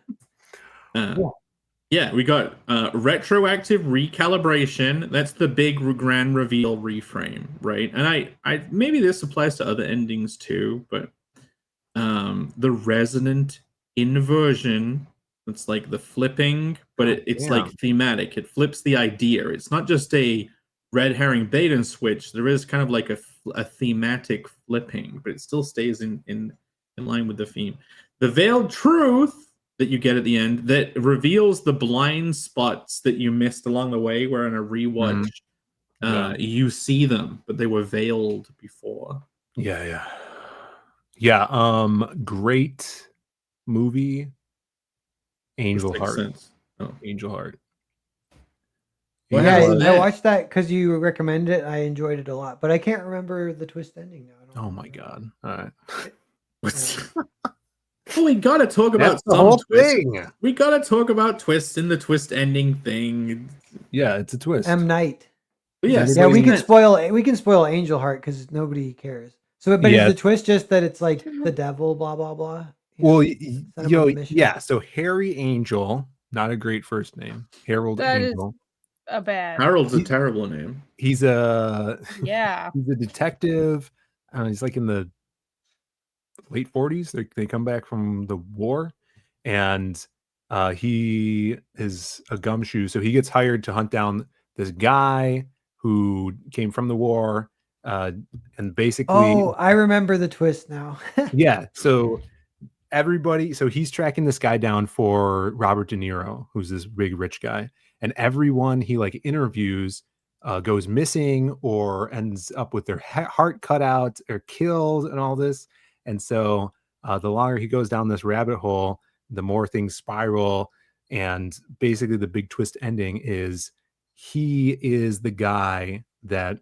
Yeah, we got retroactive recalibration. That's the big grand reveal reframe, right? And I maybe this applies to other endings too, but the resonant inversion. It's like the flipping, but it's like thematic. It flips the idea. It's not just a red herring bait and switch. There is kind of like a thematic flipping, but it still stays in line with the theme. The veiled truth that you get at the end that reveals the blind spots that you missed along the way, where in a rewatch you see them, but they were veiled before. Yeah. Great movie. Angel Heart. Angel Heart. Yeah, I watched that because you recommended it. I enjoyed it a lot, but I can't remember the twist ending now. Oh my God! All right. Well, we gotta talk about the whole thing. We gotta talk about twists in the twist ending thing. Yeah, it's a twist. M. Night. Yes. Yeah, we can spoil Angel Heart because nobody cares. So, but is the twist just that it's like the devil, blah blah blah? Well, yeah. So Harry Angel, not a great first name. Harold Angel. A bad. Harold's a terrible name. He's a he's a detective. He's like in the late 40s. They come back from the war, and he is a gumshoe. So he gets hired to hunt down this guy who came from the war, and basically. Oh, I remember the twist now. Yeah. So he's tracking this guy down for Robert De Niro, who's this big rich guy, and everyone he like interviews goes missing or ends up with their heart cut out or killed and all this. And so the longer he goes down this rabbit hole, the more things spiral. And basically the big twist ending is he is the guy that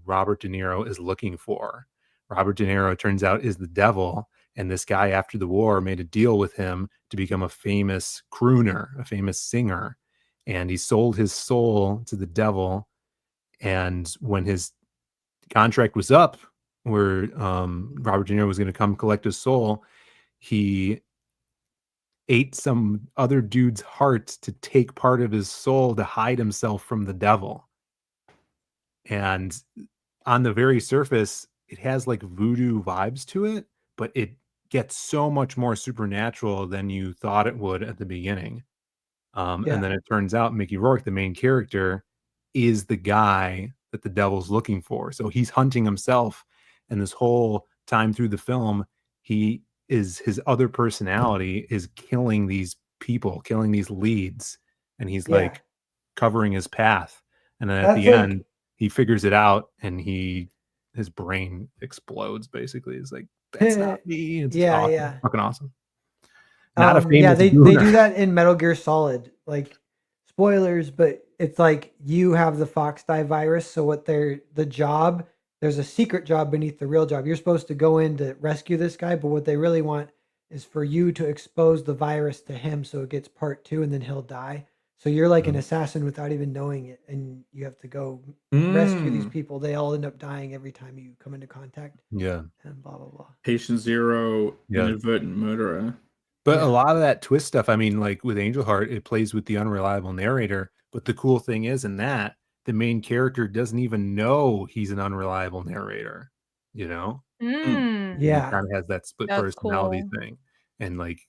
Robert De Niro is looking for. Robert De Niro, turns out, is the devil. And this guy, after the war, made a deal with him to become a famous crooner, a famous singer. And he sold his soul to the devil. And when his contract was up, where Robert De Niro was going to come collect his soul, he ate some other dude's heart to take part of his soul to hide himself from the devil. And on the very surface, it has like voodoo vibes to it, but it gets so much more supernatural than you thought it would at the beginning. And then it turns out Mickey Rourke, the main character, is the guy that the devil's looking for. So he's hunting himself. And this whole time through the film, his other personality is killing these people, killing these leads. And he's like covering his path. And then at the end, he figures it out and his brain explodes, basically. It's like, that's not me. It's awesome. Fucking awesome. Not a famous they do that in Metal Gear Solid. Like, spoilers, but it's like you have the Foxdie virus. So there's a secret job beneath the real job. You're supposed to go in to rescue this guy, but what they really want is for you to expose the virus to him so it gets part 2 and then he'll die. So you're like an assassin without even knowing it, and you have to go rescue these people. They all end up dying every time you come into contact, Yeah. and blah blah blah. Patient Zero, Yeah. inadvertent murderer. But Yeah. a lot of that twist stuff, I mean, like with Angel Heart, it plays with the unreliable narrator. But the cool thing is in that the main character doesn't even know he's an unreliable narrator, you know? Mm, He Yeah. kind of has that split That's personality cool. thing. And like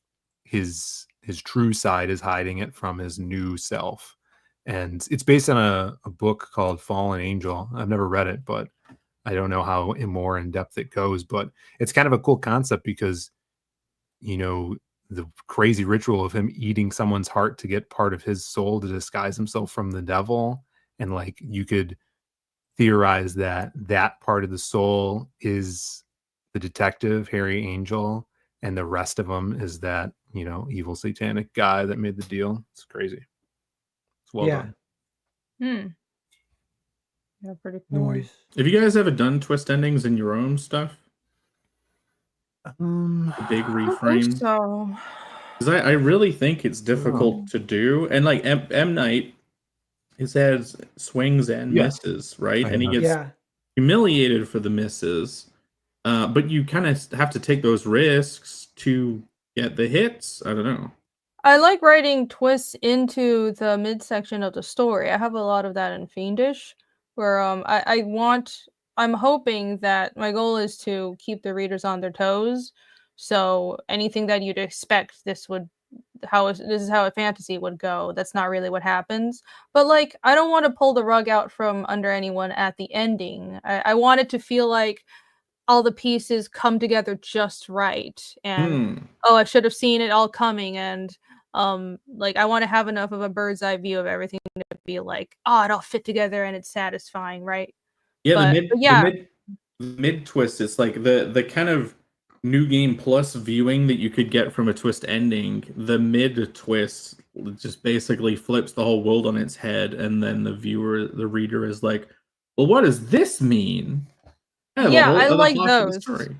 his true side is hiding it from his new self. And it's based on a book called Fallen Angel. I've never read it, but I don't know how more in depth it goes. But it's kind of a cool concept because, you know, the crazy ritual of him eating someone's heart to get part of his soul to disguise himself from the devil. And like you could theorize that that part of the soul is the detective, Harry Angel, and the rest of them is that, you know, evil satanic guy that made the deal. It's crazy. It's well Yeah. done. Hmm. Yeah, pretty cool. Noise. Have you guys ever done twist endings in your own stuff? A big I don't think reframe? so. Because I really think it's difficult to do. And like M. Night, his head swings and Yes. misses, right? I And he know. gets Yeah. humiliated for the misses. But you kind of have to take those risks to get the hits. I don't know. I like writing twists into the midsection of the story. I have a lot of that in Fiendish, where I'm hoping that my goal is to keep the readers on their toes. So anything that you'd expect this is how a fantasy would go. That's not really what happens. But like I don't want to pull the rug out from under anyone at the ending. I want it to feel like all the pieces come together just right. And I should have seen it all coming, and like I want to have enough of a bird's eye view of everything to be like, oh, it all fit together and it's satisfying, right? Yeah, But yeah, the mid twist. It's like the kind of new game plus viewing that you could get from a twist ending. The mid twist just basically flips the whole world on its head, and then the reader is like, "Well, what does this mean?" Yeah, the yeah, whole I other like half of the those. story.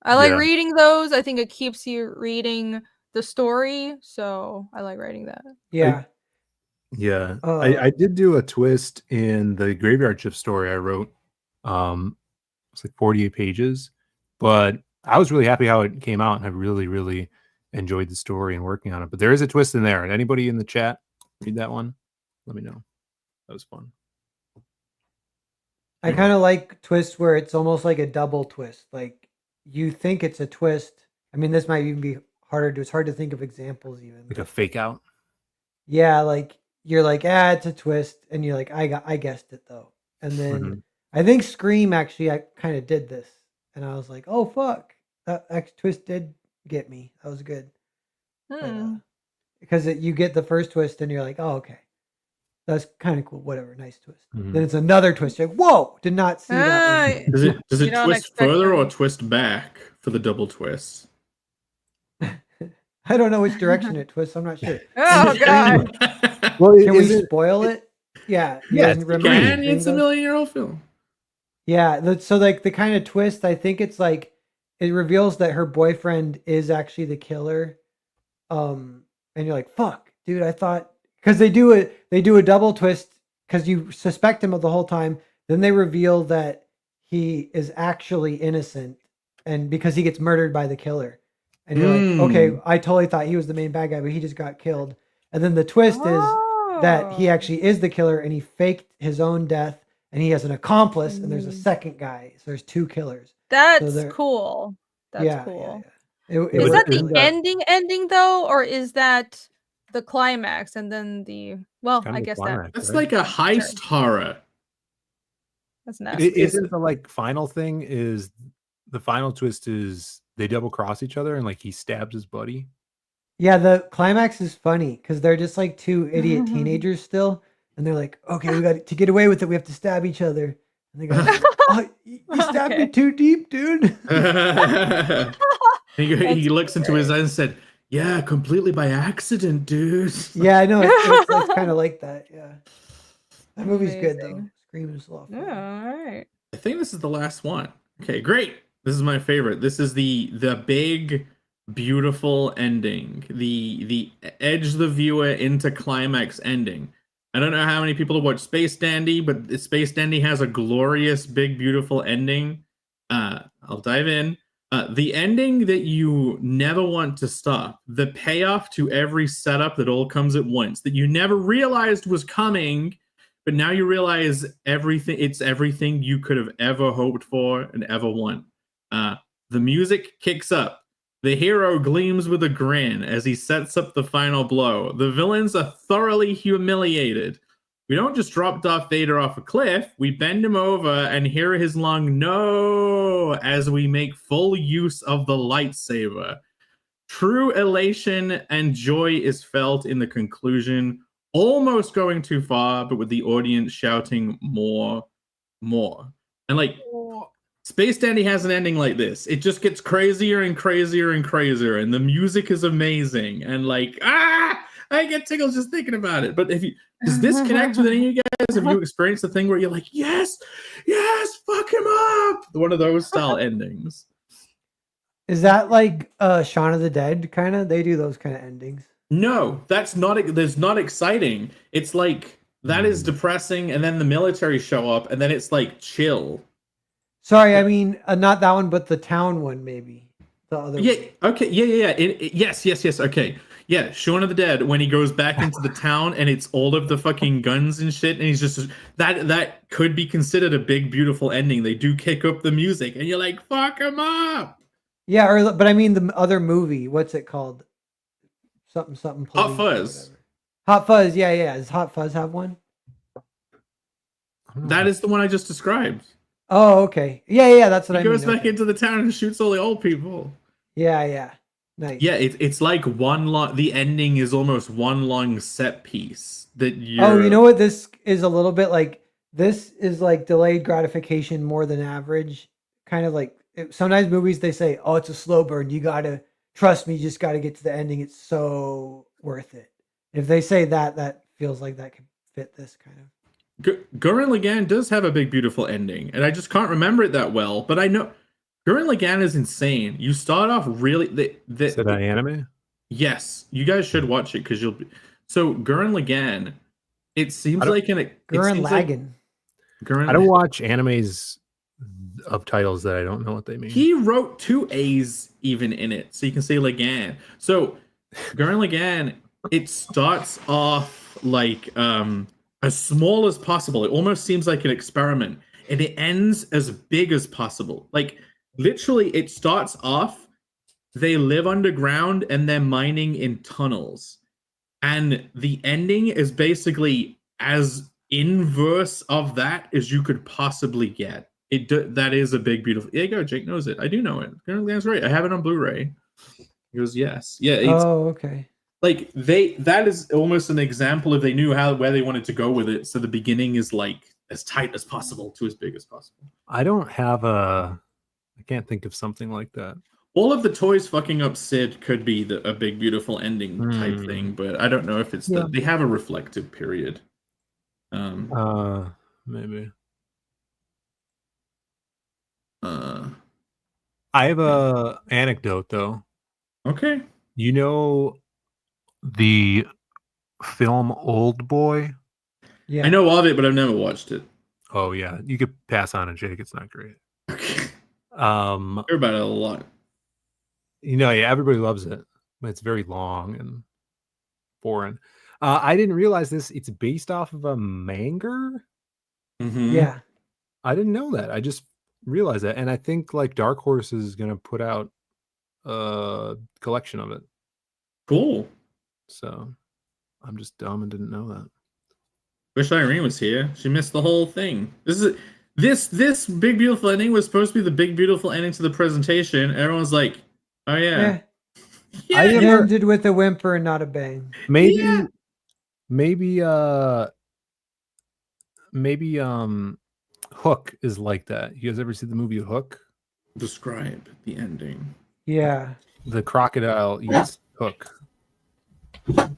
I like Yeah. reading those. I think it keeps you reading the story, so I like writing that. Yeah. Yeah. Uh, I did do a twist in the Graveyard Shift story I wrote. It's like 48 pages, but I was really happy how it came out, and I really, really enjoyed the story and working on it. But there is a twist in there. And anybody in the chat read that one? Let me know. That was fun. I kind of like twists where it's almost like a double twist. Like you think it's a twist. I mean, this might even be harder to. It's hard to think of examples even. Like a fake out. Yeah, like you're like, it's a twist, and you're like, I guessed it though. And then Mhm. I think Scream actually, I kind of did this, and I was like, oh fuck, that twist did get me. That was good. Hmm. Because you get the first twist, and you're like, oh okay, that's kind of cool. Whatever, nice twist. Mhm. Then it's another twist. You're like, whoa, did not see that one. Does You it don't twist expect further or them. twist back for the double twist? I don't know which direction it twists. I'm not sure. Oh god. Well, Can we is it? spoil it? Yeah. you Yes, guys you remember can. And seeing it's a those? million-year-old film. Yeah. So like the kind of twist, I think it's like it reveals that her boyfriend is actually the killer. And you're like, fuck, dude, I thought because they do a double twist because you suspect him of the whole time. Then they reveal that he is actually innocent, and because he gets murdered by the killer. And you're like, okay, I totally thought he was the main bad guy, but he just got killed. And then the twist is that he actually is the killer, and he faked his own death, and he has an accomplice, and there's a second guy. So there's two killers. That's they're- cool. That's yeah, cool. yeah. It Is was that the really good. ending though, or is that the climax and then the Kind I of the guess climax, That's right? like a heist horror. that's nasty. Isn't the like final thing is the final twist is they double cross each other and like he stabs his buddy. Yeah, the climax is funny because they're just like two idiot teenagers still, and they're like, "Okay, we got to get away with it. We have to stab each other." And they go, "Oh, you stabbed me Okay. too deep, dude." He looks into his eyes and said, "Yeah, completely by accident, dude." Yeah, I know. It's kind of like that. Yeah, that movie's good though. Amazing. Scream is a lot of fun. Yeah, all right. I think this is the last one. Okay, great. This is my favorite. This is the big beautiful ending. The edge the viewer into climax ending. I don't know how many people have watched Space Dandy, but Space Dandy has a glorious, big, beautiful ending. I'll dive in. The ending that you never want to stop, the payoff to every setup that all comes at once, that you never realized was coming, but now you realize everything. It's everything you could have ever hoped for and ever want. The music kicks up. The hero gleams with a grin as he sets up the final blow. The villains are thoroughly humiliated. We don't just drop Darth Vader off a cliff, we bend him over and hear his long no as we make full use of the lightsaber. True elation and joy is felt in the conclusion, almost going too far, but with the audience shouting more. And like, Space Dandy has an ending like this. It just gets crazier and crazier and crazier, and the music is amazing. And like, I get tingles just thinking about it. But does this connect with any of you guys? Have you experienced the thing where you're like, yes, fuck him up? One of those style endings. Is that like Shaun of the Dead kind of? They do those kind of endings. No, that's not exciting. It's like that is depressing, and then the military show up, and then it's like chill. Sorry, I mean not that one, but the town one, maybe the other. Yeah. One. Okay. Yeah. Yes. Okay. Yeah. Shaun of the Dead, when he goes back into the town and it's all of the fucking guns and shit, and he's just that could be considered a big, beautiful ending. They do kick up the music, and you're like, fuck him up. Yeah, but I mean the other movie. What's it called? Something. Hot Fuzz. Hot Fuzz. Yeah. Does Hot Fuzz have one? That is the one I just described. Oh, okay. Yeah, that's what I mean. He goes back into the town and shoots all the old people. Yeah. Nice. Yeah, it's like the ending is almost one long set piece that you. Oh, you know what this is a little bit like? This is like delayed gratification more than average. Kind of like sometimes movies they say, "Oh, it's a slow burn. You gotta trust me. You just gotta get to the ending. It's so worth it." If they say that, that feels like that could fit this kind of. Gurren Lagann does have a big, beautiful ending, and I just can't remember it that well. But I know Gurren Lagann is insane. You start off really. Is it an anime? Yes, you guys should watch it because you'll. So Gurren Lagann, it seems like Gurren Lagann. I don't watch animes of titles that I don't know what they mean. He wrote 2 A's even in it, so you can say Lagann. So Gurren Lagann, it starts off like as small as possible. It almost seems like an experiment, and it ends as big as possible. Like literally, it starts off, they live underground and they're mining in tunnels, and the ending is basically as inverse of that as you could possibly get. That is a big, beautiful. There you go. Jake knows it. I do know it. That's right. I have it on Blu-ray. He goes, yes, yeah. Oh, okay. Like that is almost an example of they knew where they wanted to go with it. So the beginning is like as tight as possible to as big as possible. I can't think of something like that. All of the toys fucking up Sid could be a big, beautiful ending type thing, but I don't know if it's they have a reflective period. Maybe. I have a anecdote though. Okay. You know the film Old Boy? Yeah. I know of it, but I've never watched it. Oh yeah, you could pass on it, Jake. It's not great. Okay. I hear about it a lot. Yeah, everybody loves it, but it's very long and boring. I didn't realize this. It's based off of a manga. Mm-hmm. Yeah. I didn't know that. I just realized that, and I think like Dark Horse is gonna put out a collection of it. Cool. So I'm just dumb and didn't know that. Wish Irene was here. She missed the whole thing. This big, beautiful ending was supposed to be the big, beautiful ending to the presentation. Everyone's like, oh yeah. Yeah, it ended with a whimper and not a bang. Maybe Hook is like that. You guys ever see the movie Hook? Describe the ending. Yeah. The crocodile eats Hook.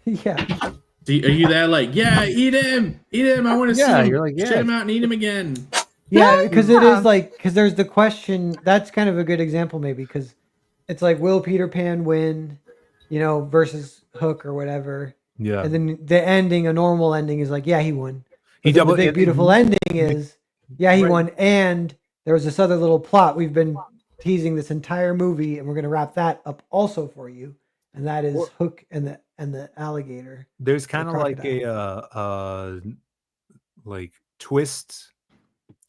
Yeah. Are you there like, yeah, eat him. I want to see him. You're like, yeah. Shit him out and eat him again. Yeah, because it is like, because there's the question, that's kind of a good example maybe, because it's like, will Peter Pan win, versus Hook or whatever. Yeah. And then the ending, a normal ending, is like, yeah, he won. He But then double- the big and- beautiful ending is, yeah, he Right. won. And there was this other little plot we've been teasing this entire movie, and we're gonna wrap that up also for you. And that is Hook and the alligator. There's kind of like crocodile. a like twist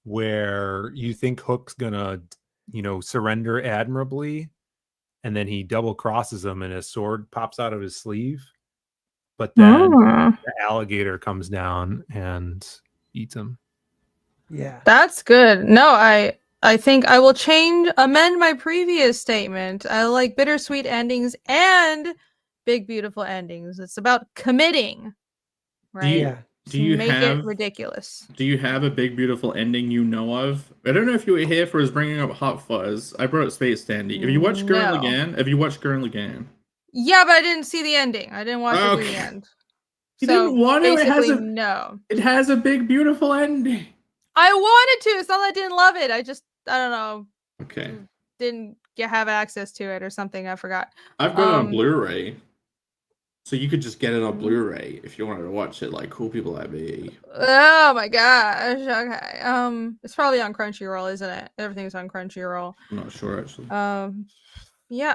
where you think Hook's gonna, surrender admirably, and then he double crosses him and his sword pops out of his sleeve. But then the alligator comes down and eats him. Yeah. That's good. No, I think I will amend my previous statement. I like bittersweet endings and big beautiful endings. It's about committing, right? Yeah. Do you Make have it ridiculous. Do you have a big beautiful ending you know of? I don't know if you were here for us bringing up Hot Fuzz. I brought Space Dandy. Have you watched Gurren No. Lagann? Have you watched Gurren Lagann? Yeah, but I didn't see the ending. I didn't watch it to the Okay. end. You So didn't want to? basically, no. It has a big beautiful ending. I wanted to. It's not that I didn't love it. I don't know. Okay. Didn't have access to it or something. I forgot. I've got it on Blu-ray. So you could just get it on Blu-ray if you wanted to watch it like cool people like me. Oh my gosh. Okay. It's probably on Crunchyroll, isn't it? Everything's on Crunchyroll. I'm not sure actually. Yeah.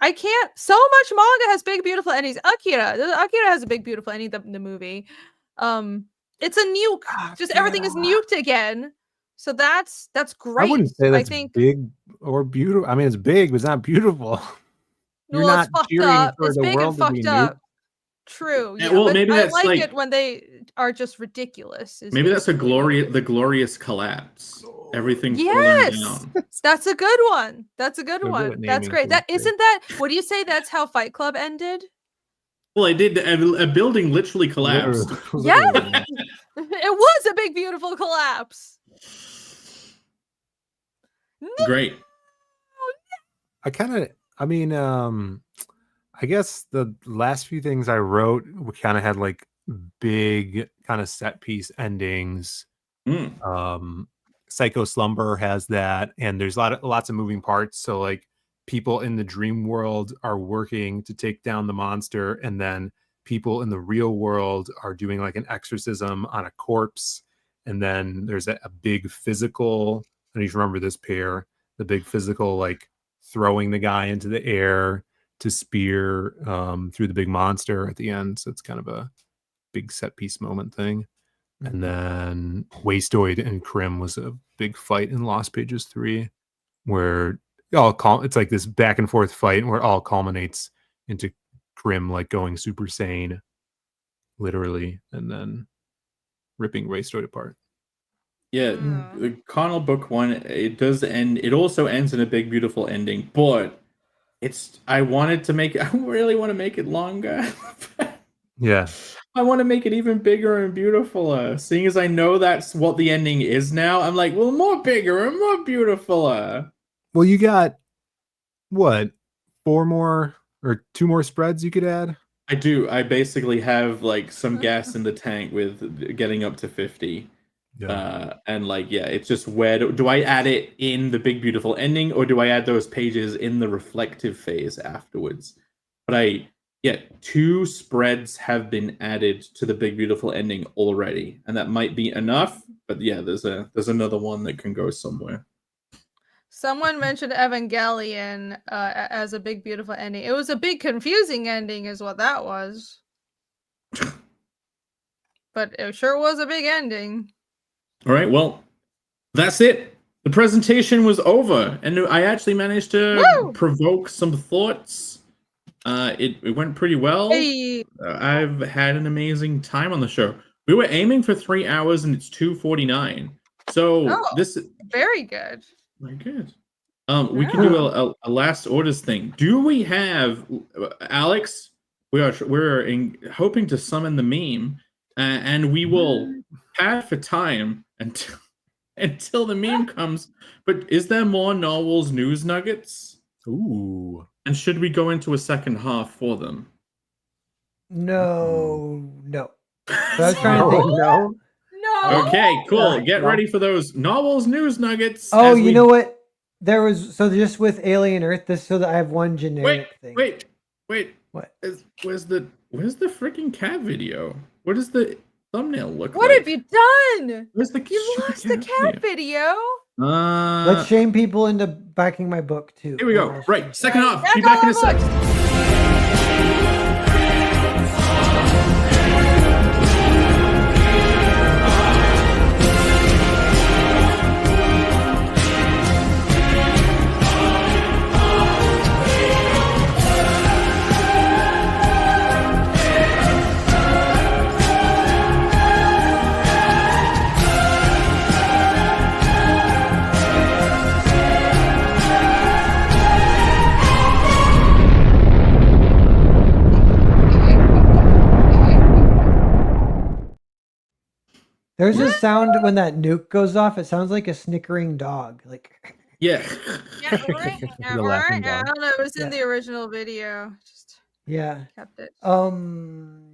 I can't. So much manga has big beautiful endings. Akira has a big beautiful ending. The movie. It's a nuke. Just everything is nuked again. So that's great. I wouldn't say that's I think big or beautiful. I mean, it's big, but it's not beautiful. You're well, not it's fucked cheering up. for It's the big and world to be fucked up. nuked. True. Yeah, Yeah, well, but maybe I that's like like- it when they are just ridiculous. is Maybe that's the basically- glorious collapse. Everything Yes! falling down. That's a good one. That's a good They're good one. at That's naming great. That things, isn't that. What do you say? That's how Fight Club ended. Well, I did. A building literally collapsed. Yeah. Literally. It was a big, beautiful collapse. Great. I guess the last few things I wrote kind of had like big kind of set piece endings. Psycho Slumber has that, and there's lots of moving parts. So like people in the dream world are working to take down the monster, and then people in the real world are doing like an exorcism on a corpse, and then there's a big physical. I don't even remember this pair. The big physical like throwing the guy into the air to spear through the big monster at the end. So it's kind of a big set piece moment thing. And then Wastoid and Krim was a big fight in Lost Pages 3, where it's like this back and forth fight where it all culminates into Krim like going super sane, literally, and then ripping Wastoid apart. Yeah, the Connell book 1, it does end. It also ends in a big, beautiful ending, but I really want to make it longer. Yeah. I want to make it even bigger and beautifuler. Seeing as I know that's what the ending is now, I'm like, well, more bigger and more beautifuler. Well, you got what? 4 more or 2 more spreads you could add? I do. I basically have like some gas in the tank with getting up to 50. Yeah. And like, yeah, it's just where do I add it in the big beautiful ending, or do I add those pages in the reflective phase afterwards? But 2 spreads have been added to the big beautiful ending already, and that might be enough. But yeah, there's another one that can go somewhere. Someone mentioned Evangelion as a big, beautiful ending. It was a big, confusing ending, is what that was. But it sure was a big ending. All right, well, that's it. The presentation was over, and I actually managed to provoke some thoughts. It went pretty well. Hey. I've had an amazing time on the show. We were aiming for 3 hours, and it's 2:49. So this is very good. Very good. We can do a last orders thing. Do we have Alex? We're hoping to summon the meme, and we will pad for time until the meme comes. But is there more Narwhal's news nuggets? Ooh. And should we go into a second half for them? No. So I was trying to think. No. Okay, cool. Get ready for those Narwhal's news nuggets. Oh, you know what? There was so just with Alien Earth, this so that I have one generic thing. Wait. What? Where's the freaking cat video? What does the thumbnail look What like? have you done? Where's the You lost the cat video. Let's shame people into backing my book too. Here we Then go. I'll Right, shame second them. off. Be back in a sec. There's a sound when that nuke goes off. It sounds like a snickering dog. Like Yeah. Yeah, right. Yeah, The laughing right. I dog. don't know. It was in Yeah. the original video. Just yeah. kept it.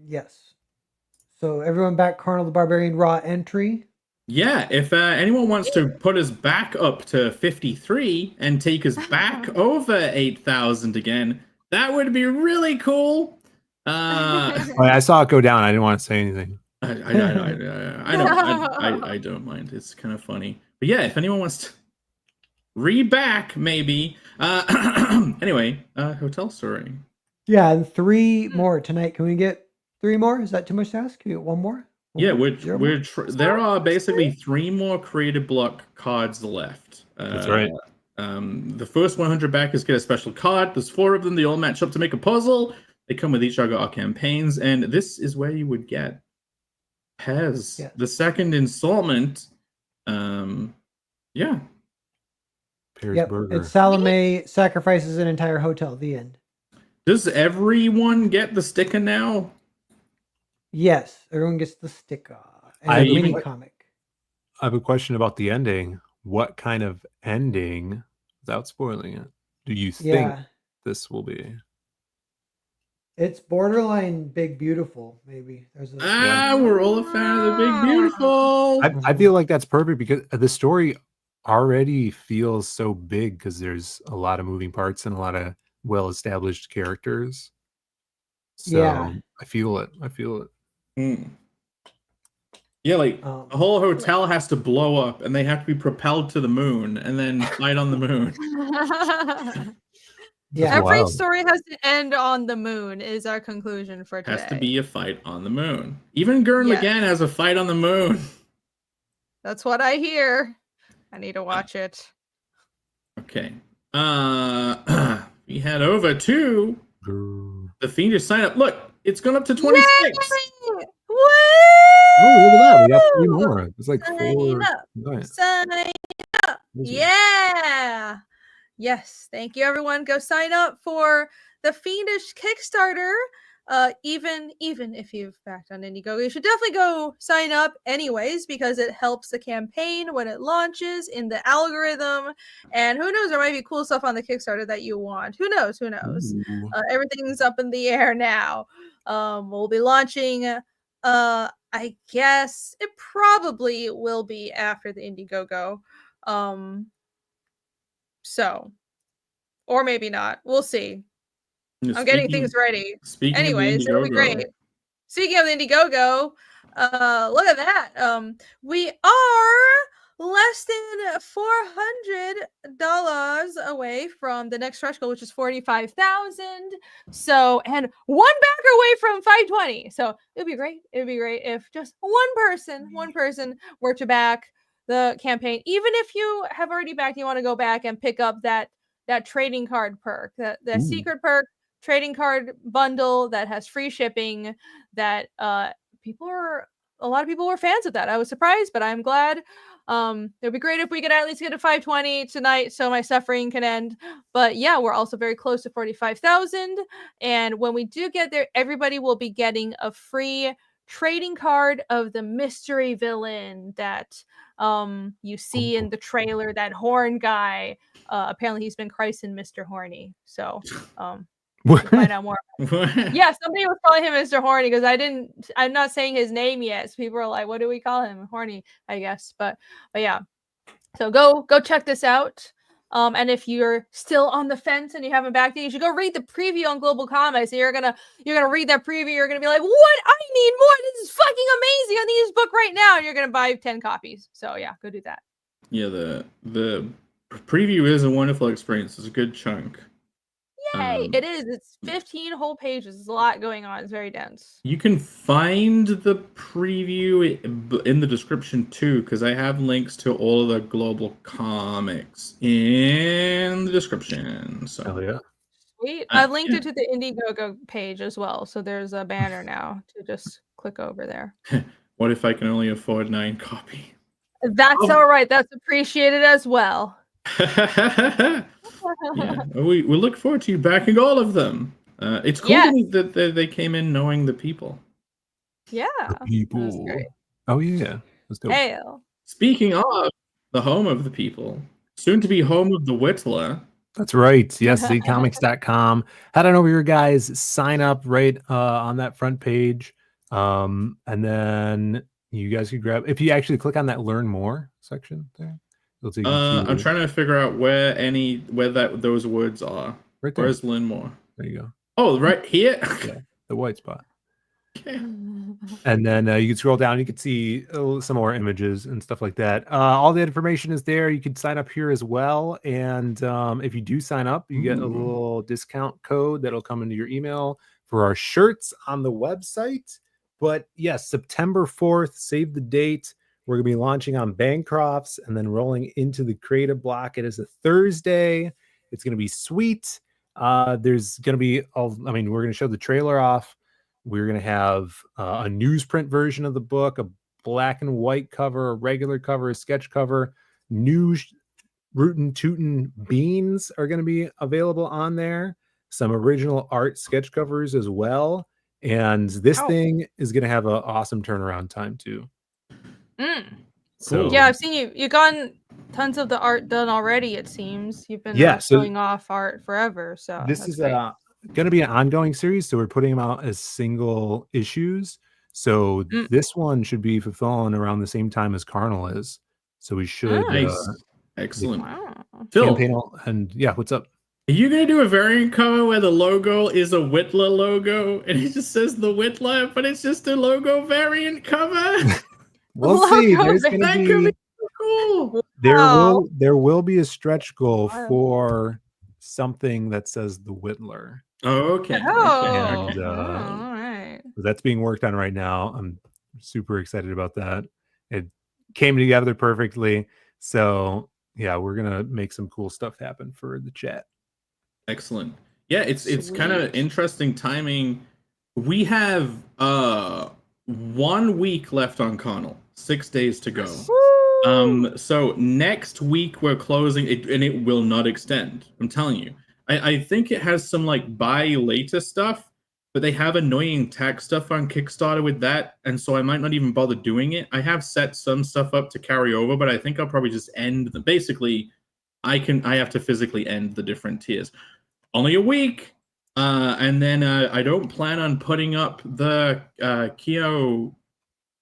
Yes. So everyone back Carnal the Barbarian raw entry. Yeah, if anyone wants to put us back up to 53 and take us back over 8,000 again, that would be really cool. I saw it go down. I didn't want to say anything. I don't mind. It's kind of funny. But yeah, if anyone wants to re-back, maybe. Anyway, Hotel Story. Yeah, and 3 more tonight. Can we get 3 more? Is that too much to ask? Can we get 1 more? Yeah, Zero more? there are basically 3 more creative block cards left. That's right. The first 100 backers get a special card. There's 4 of them. They all match up to make a puzzle. They come with each other, our campaigns, and this is where you would get Pez, Yeah. the second installment. Yeah. Pear's Yep. Burger. It's Salome sacrifices an entire hotel. The end. Does everyone get the sticker now? Yes, everyone gets the sticker and I a even- mini comic. I have a question about the ending. What kind of ending, without spoiling it, do you think Yeah, this will be? it's borderline Big Beautiful. Maybe there's a We're all a fan of the Big Beautiful. I feel like that's perfect because the story already feels so big because there's a lot of moving parts and a lot of well-established characters. So Yeah. I feel it. Yeah, like the whole hotel has to blow up and they have to be propelled to the moon and then fight on the moon. Yeah. Every Wild. story has to end on the moon. Is our conclusion for today? Has to be a fight on the moon. Even Gurren Yes. Lagann has a fight on the moon. That's what I hear. I need to watch it. Okay. We head over to the Fiendish sign up. Look, it's gone up to 26. Yay! Woo! Oh, look at that. We got 3 more. It's like Sign 4. up. Nice. Sign up. Those are- Yeah. Yes. Thank you, everyone. Go sign up for the Fiendish Kickstarter. Even if you've backed on Indiegogo, you should definitely go sign up anyways because it helps the campaign when it launches in the algorithm. And who knows, there might be cool stuff on the Kickstarter that you want. Who knows? Ooh. Everything's up in the air now. We'll be launching. I guess it probably will be after the Indiegogo. So, or maybe not. We'll see. I'm getting things ready. Speaking Anyways, of the it'll be Indiegogo, great. Speaking of the Indiegogo, look at that. We are less than $400 away from the next stretch goal, which is 45,000. So, and one backer away from 520. So it'd be great. It'd be great if just one person were to back the campaign. Even if you have already backed, you want to go back and pick up that trading card perk, that secret perk trading card bundle that has free shipping. That a lot of people were fans of that. I was surprised, but I'm glad. It'd be great if we could at least get to 520 tonight so my suffering can end. But yeah, we're also very close to 45,000. And when we do get there, everybody will be getting a free trading card of the mystery villain that you see in the trailer, that horn guy. Apparently he's been christened Mr. Horny. So we'll find out more. Yeah, somebody was calling him Mr. Horny because I'm not saying his name yet. So people are like, what do we call him? Horny, I guess. But yeah. So go check this out. And if you're still on the fence and you haven't backed it, you should go read the preview on Global Comics. And you're gonna read that preview. You're gonna be like, "What? I need more! This is fucking amazing! I need this book right now!" And you're gonna buy 10 copies. So yeah, go do that. Yeah, the preview is a wonderful experience. It's a good chunk. Yay! It is. It's 15 whole pages. There's a lot going on. It's very dense. You can find the preview in the description too, because I have links to all of the Global Comics in the description. So Hell yeah. Sweet. I linked it to the Indiegogo page as well. So there's a banner now to just click over there. What if I can only afford 9 copies? That's all right. That's appreciated as well. Yeah. We look forward to you backing all of them. It's cool that they came in knowing the people. Yeah. The people. Oh yeah. Let's do it. Hail. Speaking of the home of the people, soon to be home of the Whittler. That's right. Yes, zcomics.com. Head on over here, guys. Sign up right on that front page. And then you guys could grab, if you actually click on that learn more section there. It'll take you to, I'm trying to figure out where those words are. Right there. Where's learn more? There you go. Oh, right here. Yeah, the white spot. Okay. And then you can scroll down. You can see some more images and stuff like that. All the information is there. You can sign up here as well. And if you do sign up, you get a little discount code that'll come into your email for our shirts on the website. But yes, September 4th, save the date. We're going to be launching on Bancrofts and then rolling into the creative block. It is a Thursday. It's going to be sweet. There's going to be, we're going to show the trailer off. We're going to have a newsprint version of the book, a black and white cover, a regular cover, a sketch cover. New Rootin' Tootin' Beans are going to be available on there. Some original art sketch covers as well. And this thing is going to have an awesome turnaround time too. So yeah, I've seen you've gotten tons of the art done already. It seems you've been showing off art forever. So this is going to be an ongoing series. So we're putting them out as single issues. So this one should be fulfilling around the same time as Carnal is. So we should. Nice. Excellent. Phil, and yeah, what's up? Are you going to do a variant cover where the logo is a Whittler logo and it just says the Whittler, but it's just a logo variant cover? We'll see. There's going to be so cool. There will be a stretch goal for something that says the Whittler. Oh, okay. And all right. That's being worked on right now. I'm super excited about that. It came together perfectly. So yeah, we're gonna make some cool stuff happen for the chat. Excellent. Yeah, it's kind of interesting timing. We have 1 week left on Carnal, 6 days to go. So next week we're closing it, and it will not extend. I'm telling you. I think it has some like buy later stuff, but they have annoying tax stuff on Kickstarter with that, and so I might not even bother doing it. I have set some stuff up to carry over, but I think I'll probably just end the. Basically, I have to physically end the different tiers. Only a week, and then I don't plan on putting up the Kyo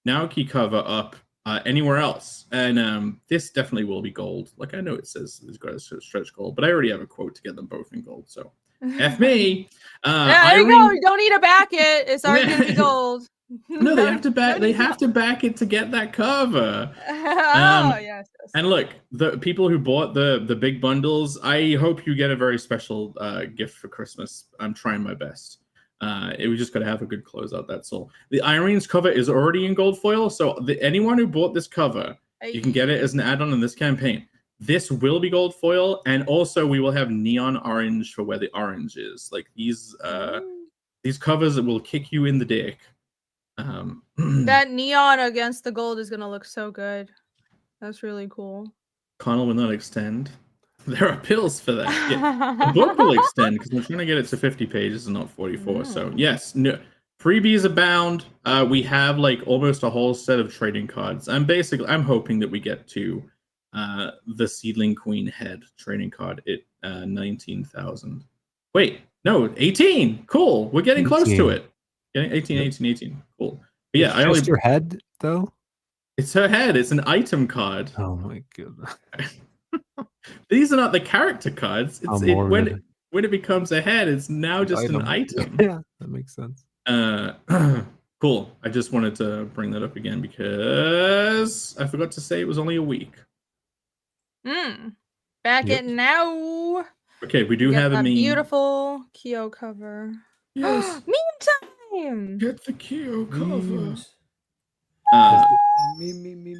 Naoki cover up anywhere else, and this definitely will be gold. Like I know it says it's got a stretch gold, but I already have a quote to get them both in gold. So, F me. There you go. You don't need to back it. It's already gonna be gold. No, they have to back. They have to back it to get that cover. Yes. And look, the people who bought the big bundles, I hope you get a very special gift for Christmas. I'm trying my best. We just got to have a good closeout. That's all. The Irene's cover is already in gold foil, so anyone who bought this cover, you can get it as an add-on in this campaign. This will be gold foil, and also we will have neon orange for where the orange is. Like these covers will kick you in the dick. That neon against the gold is gonna look so good. That's really cool. Connell will not extend. There are pills for that. Yeah. The book will extend because we're trying to get it to 50 pages and not 44. So yes, no, freebies abound. We have like almost a whole set of trading cards. I'm hoping that we get to the Seedling Queen head trading card at 19,000. Wait, no, 18. Cool. We're getting 18. Close to it. Getting 18. Cool. But yeah, I only your head though. It's her head. It's an item card. Oh my goodness. These are not the character cards. How When morbid. it becomes a head, it's now just an item. Yeah, that makes sense. Cool. I just wanted to bring that up again because I forgot to say it was only a week. Back Yep. it now. Okay, we do Get have a that meme. beautiful Kyo cover. Yes. Meme time. Get the Kyo cover. Memes.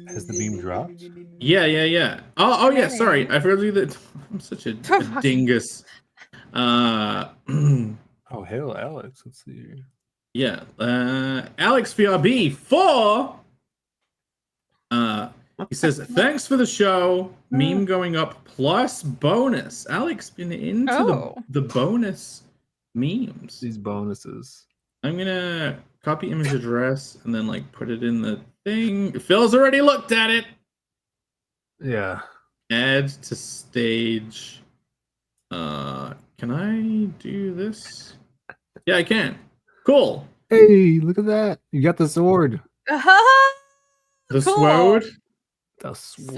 Has the meme dropped? Yeah. Oh yeah. Sorry, I forgot to do that. I'm such a dingus. Oh, hail Alex. Let's see here. Yeah. Alex VRB 4. He says, thanks for the show. Meme going up plus bonus. Alex been into the bonus memes. These bonuses. I'm gonna copy image address and then like put it in the thing. Phil's already looked at it. Yeah. Add to stage. Can I do this? Yeah, I can. Cool. Hey, look at that. You got the sword. The sword. The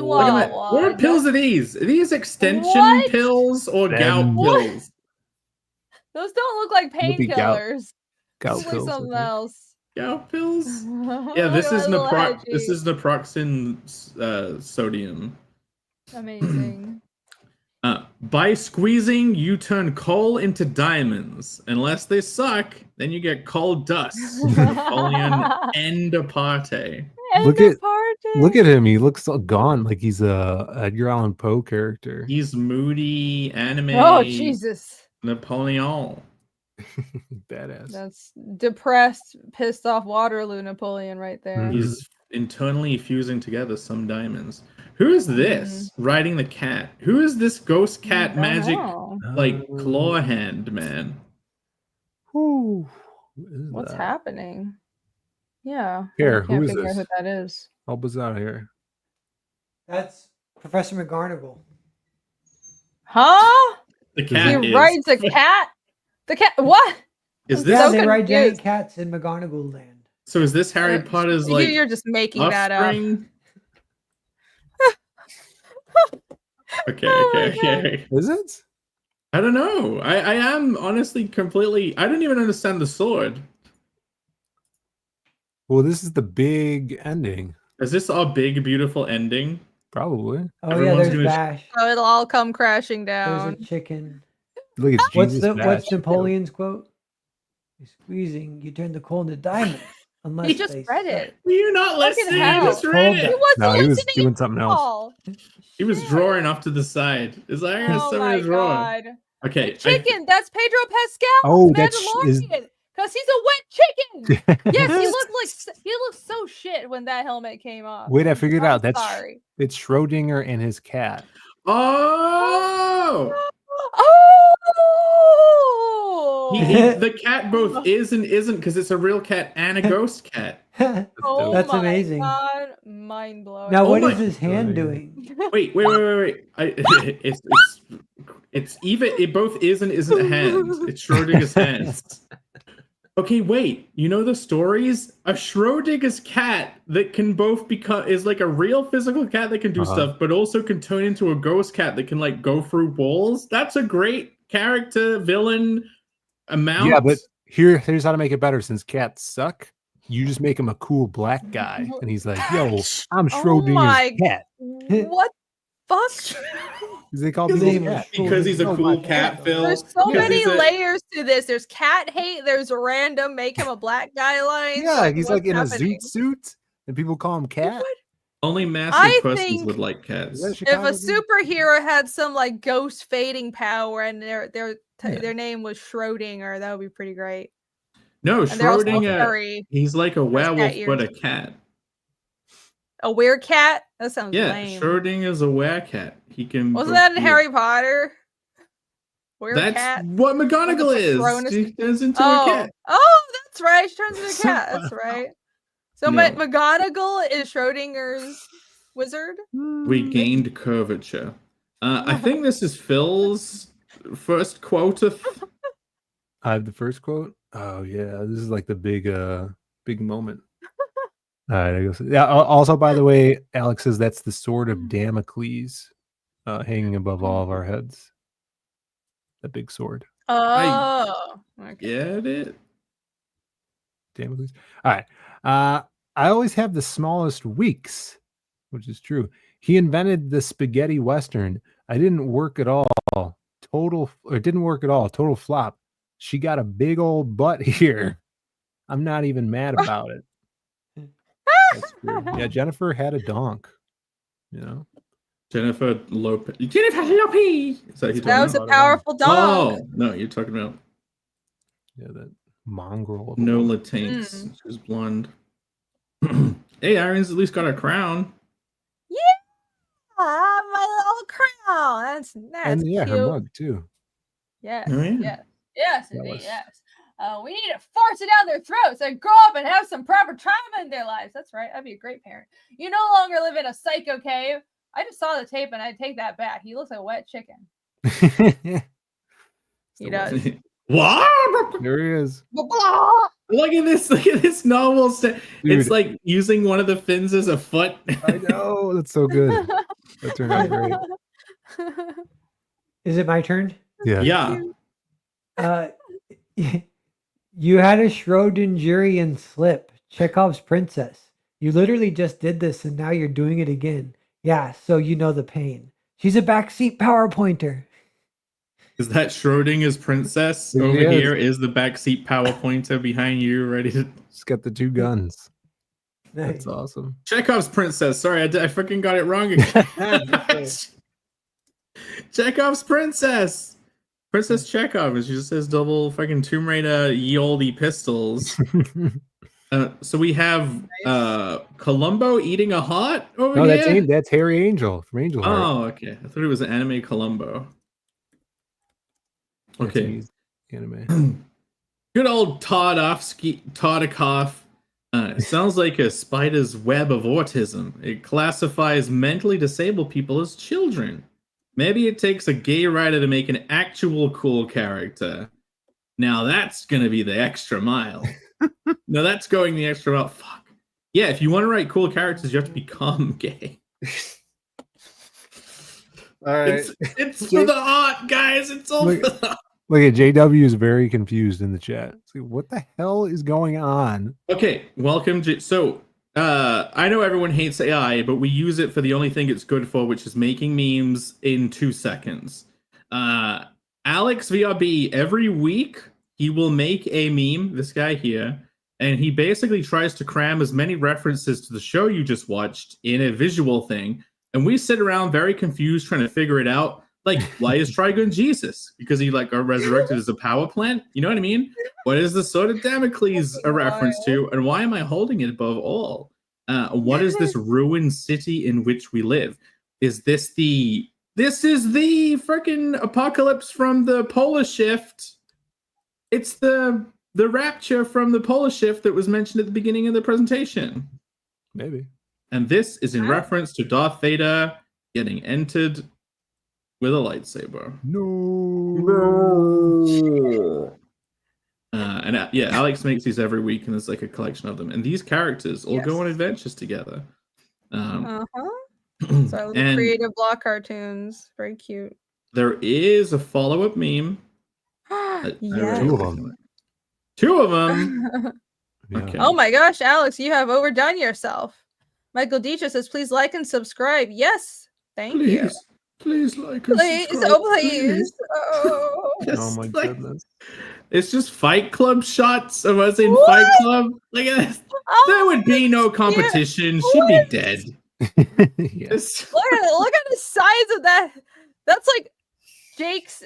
Look at that. What pills are these? Are these extension pills or gout pills? Those don't look like Would be gout. painkillers. Gout Look like pills. I something think. else. Gout pills? Look Yeah, this at is my little this head is naproxen sodium. Amazing. By squeezing, you turn coal into diamonds. Unless they suck, then you get coal dust. Napoleon end aparte. Look at him. He looks so gone, like he's a Edgar Allan Poe character. He's moody anime. Oh Jesus. Napoleon. Badass. That's depressed, pissed off Waterloo Napoleon right there. He's internally fusing together some diamonds. Who is this riding the cat? Who is this ghost cat magic like claw hand man? What's happening? Yeah. Here, I can't who is figure out this? who that is. Help us out here. That's Professor McGonagall. Huh? The cat He is. rides a cat? The cat what? Is I'm this? Yeah, so they ride giant confused. cats in McGonagall land. So is this Harry Potter's like? You're just making that up. offspring? Okay. Is it? I don't know. I am honestly completely. I don't even understand the sword. Well, this is the big ending. Is this our big beautiful ending? Probably. Oh Everyone's yeah, there's gonna- Bash. So it'll all come crashing There's down. a chicken. Look, it's Jesus Bash. What's Napoleon's quote? You're squeezing, you turn the coal into diamond. Unless He just they read suck. it. Were you not Fucking listening? hell. You just read Hold it. He wasn't No, he was listening doing at something else. all. He was drawing off to the side. Is that Oh somebody my drawing? god. Okay. Chicken, that's Pedro Pascal. Oh, that's Mandalorian. Because he's a wet chicken. Yes, he looked so shit when that helmet came off. Wait, I figured I'm out. That's sorry. it's Schrodinger and his cat. Oh! Oh! The cat both is and isn't because it's a real cat and a ghost cat. Oh That's my amazing. God. Mind blowing. Now, what my- is his hand doing? Wait. It's even. It both is and isn't a hand. It's Schrodinger's hands. Okay, wait. You know the stories? A Schrodinger's cat that can both become is like a real physical cat that can do stuff, but also can turn into a ghost cat that can like go through walls. That's a great character villain amount. Yeah, but here's how to make it better. Since cats suck, you just make him a cool black guy, and he's like, "Yo, I'm Schrodinger's my cat." What fuck? They call His him name is because he's a Oh cool my cat, God. Phil. There's so Because many he's a- layers to this. There's cat hate. There's random make him a black guy line. Yeah, he's like what's in a happening? zoot suit, and people call him cat. Only I massive persons think would like cats. Is that If a Chicago dude? superhero had some like ghost fading power and Yeah. their name was Schrodinger, that would be pretty great. No, And they're also Schrodinger. furry. He's like a werewolf, cat but a ears. cat. A weird cat? That sounds Yeah, lame. Schrodinger's a werecat. He can. Wasn't both that in be- Harry Potter? Weird That's cat. what McGonagall is. Patronus- She turns into a Oh, cat. oh, that's right. She turns into a cat. That's right. So No. McGonagall is Schrodinger's wizard. We gained curvature. I think this is Phil's first quote of. I have the first quote. Oh yeah, this is like the big moment. All right, I guess. Yeah. Also, by the way, Alex says that's the sword of Damocles. hanging above all of our heads. The big sword. Oh, okay. Get it? Damocles. All right. I always have the smallest weeks, which is true. He invented the spaghetti western. I didn't work at all. It didn't work at all. Total flop. She got a big old butt here. I'm not even mad about it. That's true. Yeah, Jennifer had a donk. You know, Jennifer Lopez. Jennifer Lopez. Is that who you're That was talking a about? powerful dog. Oh no, you're talking about yeah, that mongrel. Of a Nola woman. Tanks. She was blonde. Hey, Iron's at least got a crown. Yeah, my little crown. That's And yeah, cute. her mug too. Yes, Oh, yeah. yes, That indeed, was- yes. We need to force it down their throats and grow up and have some proper trauma in their lives. That's right. I'd be a great parent. You no longer live in a psycho cave. I just saw the tape and I take that back. He looks like a wet chicken. He does. What? There he is. Look at this! Look at this novel. It's Dude. like using one of the fins as a foot. I know. That's so good. That turned out great. Is it my turn? Yeah. Yeah. You had a Schrodingerian slip, Chekhov's princess. You literally just did this and now you're doing it again. Yeah, so you know the pain. She's a backseat power pointer. Is that Schrodinger's princess It over is. here? Is the backseat power pointer behind you ready to? She's got the two guns. Nice. That's awesome. Chekhov's princess. Sorry, I freaking got it wrong again. Chekhov's princess. Princess Chekhov, and she just says double fucking Tomb Raider ye olde pistols. So we have Columbo eating a heart over No, here. that's Harry Angel from Angel Heart. Oh, okay. I thought it was an anime Columbo. That's Okay. an easy anime. Good old Tartikoff. It sounds like a spider's web of autism. It classifies mentally disabled people as children. Maybe it takes a gay writer to make an actual cool character. Now that's going to be the extra mile. No, that's going the extra mile. Fuck. Yeah, if you want to write cool characters, you have to become gay. All right. It's for the art, guys. It's all Look- for the art. Look at JW is very confused in the chat. It's like, what the hell is going on? Okay, welcome. So, I know everyone hates AI, but we use it for the only thing it's good for, which is making memes in 2 seconds. Alex VRB, every week, he will make a meme, this guy here, and he basically tries to cram as many references to the show you just watched in a visual thing, and we sit around very confused trying to figure it out. Like, why is Trigun Jesus? Because he got resurrected as a power plant? You know what I mean? What is the sword of Damocles a reference to? And why am I holding it above all? What is this ruined city in which we live? Is this the... This is the freaking apocalypse from the polar shift. It's the rapture from the polar shift that was mentioned at the beginning of the presentation. Maybe. And this is in reference to Darth Vader getting entered with a lightsaber. Yeah, Alex makes these every week, and there's like a collection of them. And these characters all go on adventures together. So little creative block cartoons. Very cute. There is a follow-up meme. Yes. Two of them. Yeah. Okay. Oh my gosh, Alex, you have overdone yourself. Michael Dietrich says, please like and subscribe. Yes. Thank you. Please like and Please, subscribe, oh please. Oh. Oh my goodness. It's just Fight Club shots of us in Fight Club. Look at this. There would be no competition. She'd be dead. Yeah. Look at the size of that. That's like Jake's.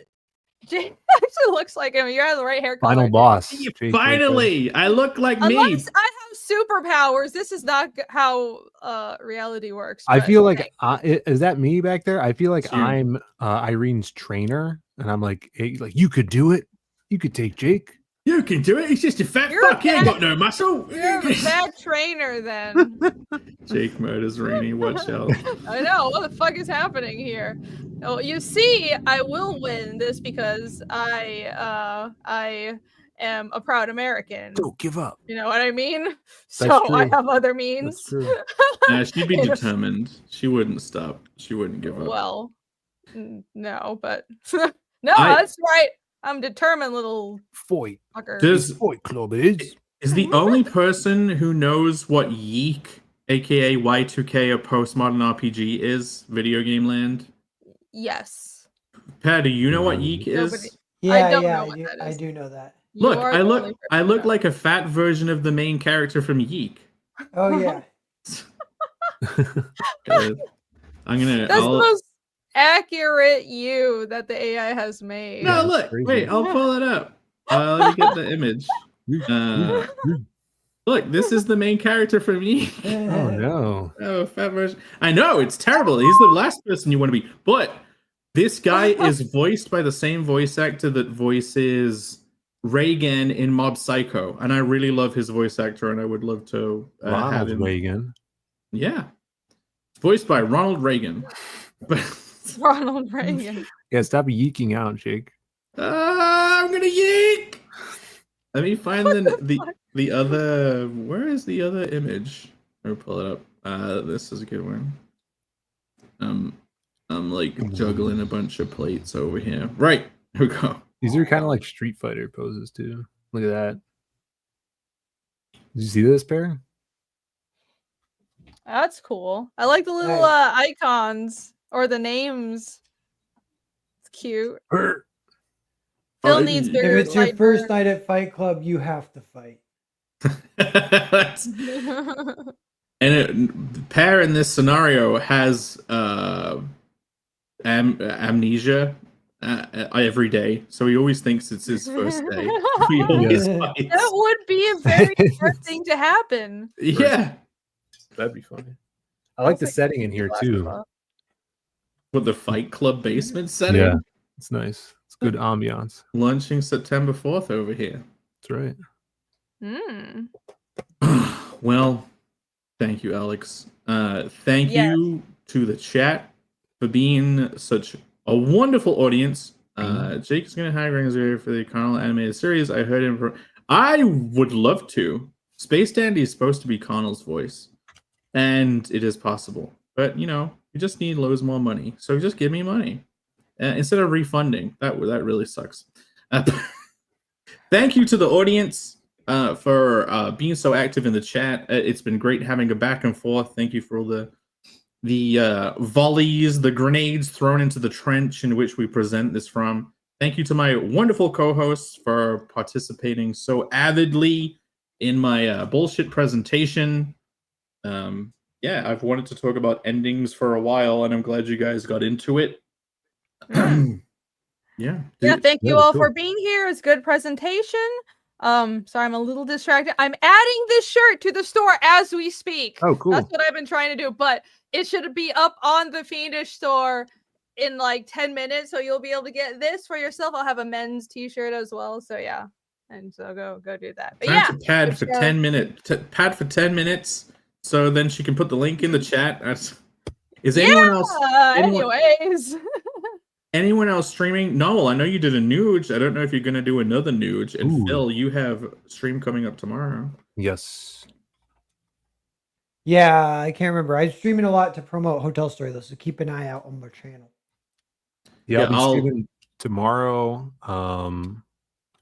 Jake actually looks like him. You have the right hair color. Final boss. Jake Finally, I look like me. Unless I have superpowers, this is not how reality works. I but feel like okay. is that me back there? I feel like It's you. I'm Irene's trainer, and I'm like, hey, like you could do it. You could take Jake. You can do it. He's just a fat You're fuck. He ain't bad. got no muscle. You're a bad trainer then. Jake murders Rainy. Watch out. I know. What the fuck is happening here? Oh, you see, I will win this because I am a proud American. Don't give up. You know what I mean? That's So I true. have other means. That's true. She'd be determined. She wouldn't stop. She wouldn't give up. Well, No, but no, I- that's right. I'm determined, little Foy. fucker. Does Foy Club is. is the only person who knows what Yeek, aka Y2K, a postmodern RPG, is video game land? Yes. Pat, do you know what Yeek Nobody. is? Yeah, don't yeah, know what that I is. do know that. You Look, are I the look, only I person look who like a fat version of the main character from Yeek. Oh yeah. I'm gonna. That's the most accurate you that the AI has made. No, that's look. crazy. Wait, I'll pull it up. Let me get the image. Look, this is the main character from Yeek. Oh no. Oh, fat version. I know it's terrible. He's the last person you want to be. But this guy is voiced by the same voice actor that voices Reagan in Mob Psycho, and I really love his voice actor, and I would love to have Ronald him. Reagan. Yeah, voiced by Ronald Reagan. But Ronald Reagan. Yeah, stop yeeking out, Jake. I'm gonna yeek. Let me find the other. Where is the other image? I'll pull it up. This is a good one. I'm like juggling a bunch of plates over here. Right, here we go. These are kind of like Street Fighter poses too. Look at that. Did you see this pair? That's cool. I like the little icons or the names. It's cute. Her. Phil Oh, needs if If bigger it's your light first burn. night at Fight Club, you have to fight. And the pair in this scenario has amnesia every day, so he always thinks it's his first day. He always fights. That would be a very hard thing to happen. Yeah. That'd be funny. I like the setting in here too. With the Fight Club basement setting. Yeah, it's nice. It's good ambiance. Launching September 4th over here. That's right. Mm. Well, thank you, Alex. Thank you to the chat for being such a wonderful audience. Jake is going to hire Rings for the Connell animated series. I heard him. I would love to. Space Dandy is supposed to be Connell's voice, and it is possible. But you know, you just need loads more money. So just give me money instead of refunding. That really sucks. Thank you to the audience for being so active in the chat. It's been great having a back and forth. Thank you for all the volleys, the grenades thrown into the trench in which we present this from. Thank you to my wonderful co-hosts for participating so avidly in my bullshit presentation. Yeah, I've wanted to talk about endings for a while, and I'm glad you guys got into it. Yeah. Thank you all for being here. It's a good presentation. Sorry, I'm a little distracted. I'm adding this shirt to the store as we speak. Oh, cool. That's what I've been trying to do, but it should be up on the Fiendish store in like 10 minutes, so you'll be able to get this for yourself. I'll have a men's t-shirt as well, so yeah. And so go do that. But Time to pad for 10 minutes. Pad for 10 minutes, so then she can put the link in the chat. Is anyone else? Anyways. Anyone else streaming? Noel, I know you did a nuge. I don't know if you're going to do another nuge. And Ooh. Phil, you have stream coming up tomorrow. Yes. Yeah, I can't remember. I'm streaming a lot to promote Hotel Story, though, so keep an eye out on my channel. Yeah, I'll be streaming tomorrow. And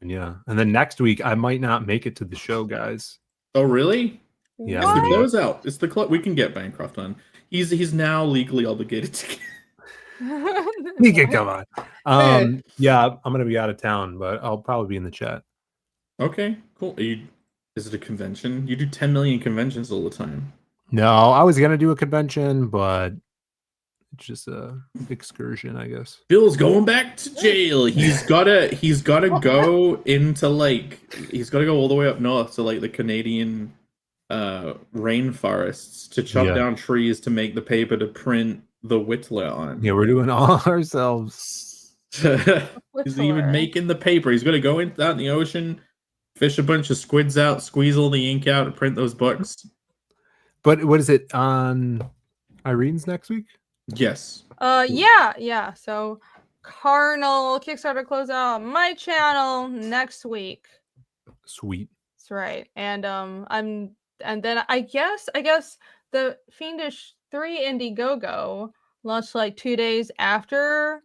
yeah, and then next week I might not make it to the show, guys. Oh, really? Yeah, It's the closeout. It's the we can get Bancroft on. He's now legally obligated to. He can come on. Yeah, I'm gonna be out of town, but I'll probably be in the chat. Okay, cool. Is it a convention? You do 10 million conventions all the time. No, I was gonna do a convention, but it's just a excursion, I guess. Bill's going back to jail. He's gotta go into he's gotta go all the way up north to like the Canadian rainforests to chop down trees to make the paper to print the Whittler on. Yeah, we're doing all ourselves. He's even making the paper. He's gonna go out in the ocean, fish a bunch of squids out, squeeze all the ink out, and print those books. But what is it on Irene's next week? Yes. Yeah. So Carnal Kickstarter closeout on my channel next week. Sweet. That's right. And then I guess the Fiendish 3 Indiegogo launched like 2 days after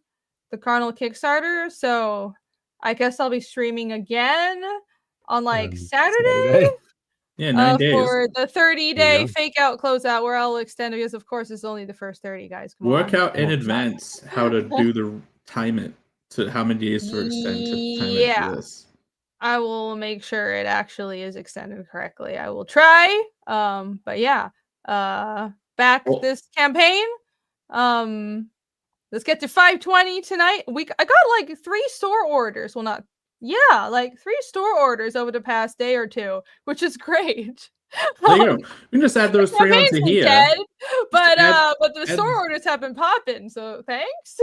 the Carnival Kickstarter, so I guess I'll be streaming again on like Saturday. Yeah, 9 days. For the 30-day go. fake out closeout, where I'll extend it because, of course, it's only the first 30, guys. Come Work on. out in advance how to do the time it to how many days to extend to time it Yeah. to this. I will make sure it actually is extended correctly. I will try. But yeah, back Well- this campaign. Let's get to 520 tonight. I got like 3 store orders. Well, not like 3 store orders over the past day or 2, which is great. There you go. We can just add those 3 Campaign's onto been here. dead, but add- the store orders have been popping. So thanks.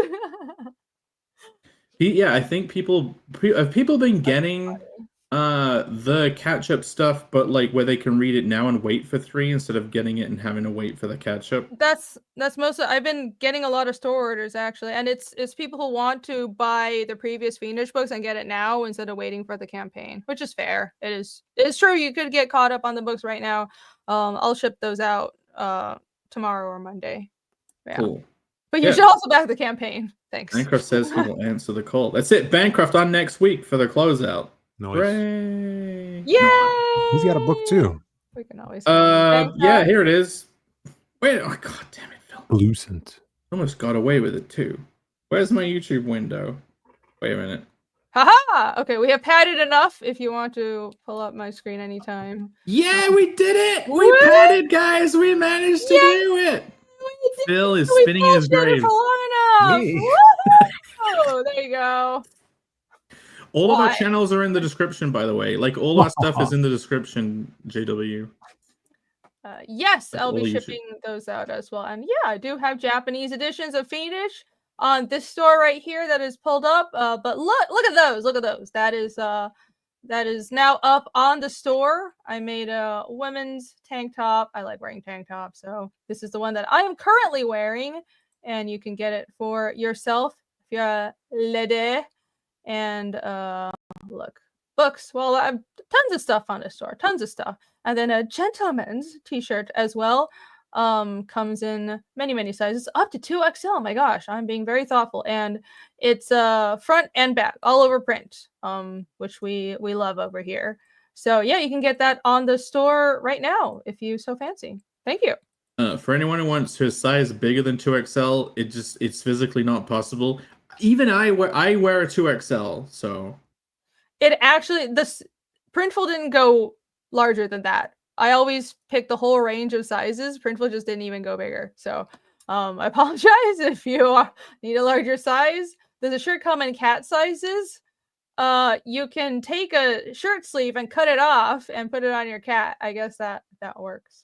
Yeah, I think people have been getting the catch up stuff, but like where they can read it now and wait for 3 instead of getting it and having to wait for the catch up. That's I've been getting a lot of store orders actually, and it's people who want to buy the previous Fiendish books and get it now instead of waiting for the campaign, which is fair. It's true. You could get caught up on the books right now. I'll ship those out tomorrow or Monday. Yeah. Cool. But you should also back the campaign. Thanks. Bancroft says he will answer the call. That's it. Bancroft on next week for the closeout. Nice. Hooray! Yay! He's got a book too. We can always. Yeah, here it is. Wait, oh god damn it, Phil. Lucent. Almost got away with it too. Where's my YouTube window? Wait a minute. Haha! Okay, we have padded enough if you want to pull up my screen anytime. Yeah, we did it! We Woo! padded, guys! We managed to do it! Phil is spinning in his grave. Me. Oh, there you go. All of our Why? channels are in the description, by the way. Like, all our stuff is in the description, JW. Yes, Like I'll all be YouTube. shipping those out as well. And yeah, I do have Japanese editions of Fiendish on this store right here that is pulled up. But look at those. Look at those. That is now up on the store. I made a women's tank top. I like wearing tank tops, so this is the one that I am currently wearing, and you can get it for yourself if you're a lady. And look, books. Well, I have tons of stuff on the store, tons of stuff. And then a gentleman's t-shirt as well. Comes in many sizes, up to 2XL. My gosh, I'm being very thoughtful. And it's front and back, all over print, which we love over here. So yeah, you can get that on the store right now if you so fancy. Thank you. For anyone who wants his size bigger than 2XL, it's physically not possible. Even I wear a 2XL, so It actually, this Printful didn't go larger than that. I always pick the whole range of sizes. Printful just didn't even go bigger. So I apologize if you need a larger size. Does the shirt come in cat sizes? You can take a shirt sleeve and cut it off and put it on your cat. I guess that works.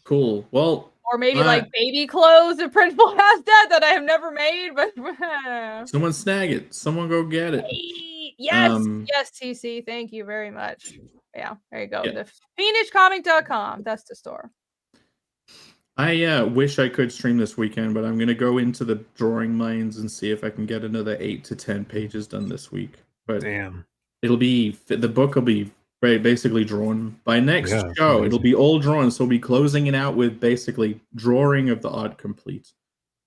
cool. Well, Or maybe like baby clothes if Printful has that I have never made, but someone snag it. Someone go get it. yes, yes, TC. Thank you very much. Yeah, there you go. The FiendishComic.com. That's the store. I wish I could stream this weekend, but I'm gonna go into the drawing mines and see if I can get another 8 to 10 pages done this week. But Damn. it'll be the book will be basically drawn by next Yeah, show. amazing. It'll be all drawn, so we'll be closing it out with basically drawing of the art complete.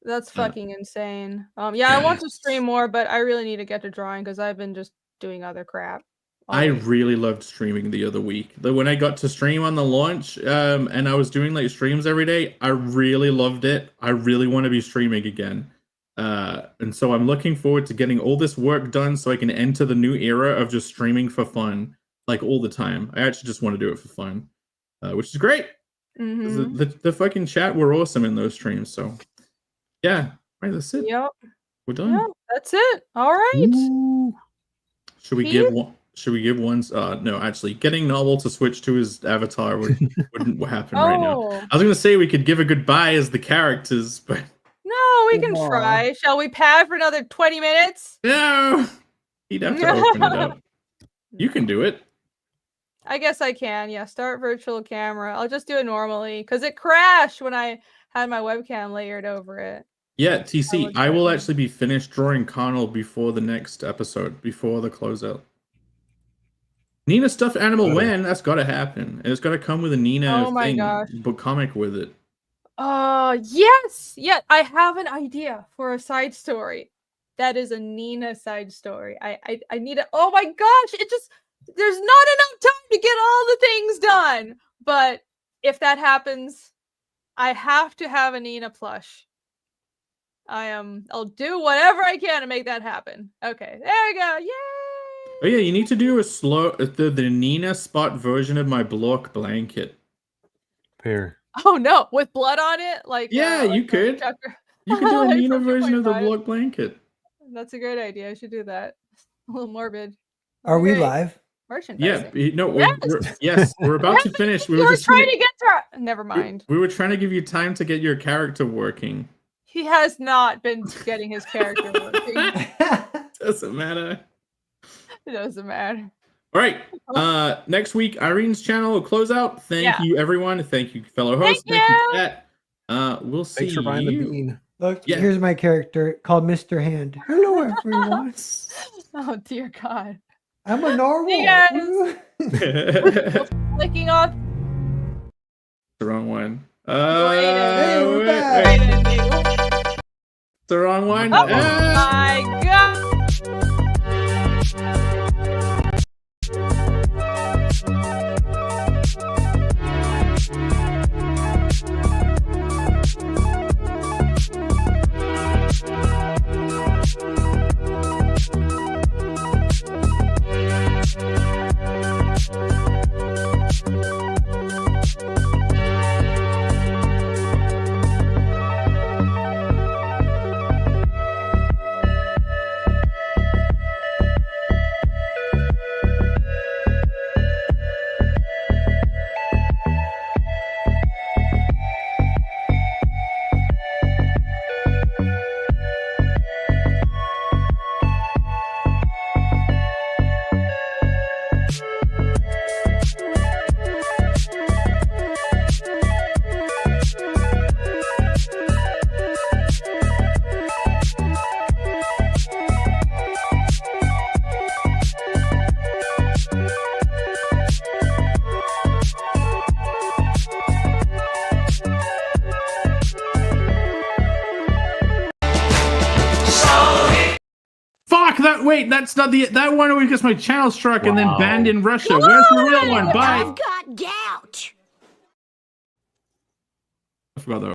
That's fucking insane. Yeah, I want to stream more, but I really need to get to drawing because I've been just doing other crap. I really loved streaming the other week. When I got to stream on the launch, and I was doing like streams every day, I really loved it. I really want to be streaming again. And so I'm looking forward to getting all this work done so I can enter the new era of just streaming for fun, like all the time. I actually just want to do it for fun, which is great. Mm-hmm. The fucking chat were awesome in those streams. So yeah, right, that's it. Yep. We're done. Yeah, that's it. All right. Ooh. Should we give one? Should we give ones? No, actually, getting Novel to switch to his avatar wouldn't happen right now. I was gonna say we could give a goodbye as the characters, but No, we can try. Shall we pad for another 20 minutes? no, he'd have to open it up. You can do it. I guess I can. Yeah, start virtual camera. I'll just do it normally because it crashed when I had my webcam layered over it. Yeah, TC, I will actually be finished drawing Connell before the next episode, before the closeout. Nina stuffed animal when? That's got to happen. And it's got to come with a Nina Oh my gosh. book comic with it. Yes. Yeah, I have an idea for a side story. That is a Nina side story. I need it. Oh my gosh, there's not enough time to get all the things done. But if that happens, I have to have a Nina plush. I'll do whatever I can to make that happen. Okay, there we go. Yay! Oh yeah, you need to do the Nina spot version of my block blanket. Pair. Oh no, with blood on it? Yeah, you from could. chapter- You could do a like Nina from version of the 2.5. block blanket. That's a great idea. I should do that. A little morbid. Are we Great. live? Merchandising. Yeah, no, Yes! we're about to finish. We You were were just trying to get to. Never mind. we were trying to give you time to get your character working. He has not been getting his character working. Doesn't matter. It doesn't matter. All right. Next week, Irene's channel will close out. Thank you, everyone. Thank you, fellow hosts. Thank you, chat. We'll see. Thanks for buying the bean. Look, here's my character called Mr. Hand. Hello, everyone. Oh dear God. I'm a narwhal. Hey guys. Flicking off. The wrong one. Hey, we're wait, back. wait. The wrong one. Oh my God. Fuck that! Wait, that's not the that one. Because my channel struck and then banned in Russia. Where's the real one? Bye. I've got gout. I forgot that.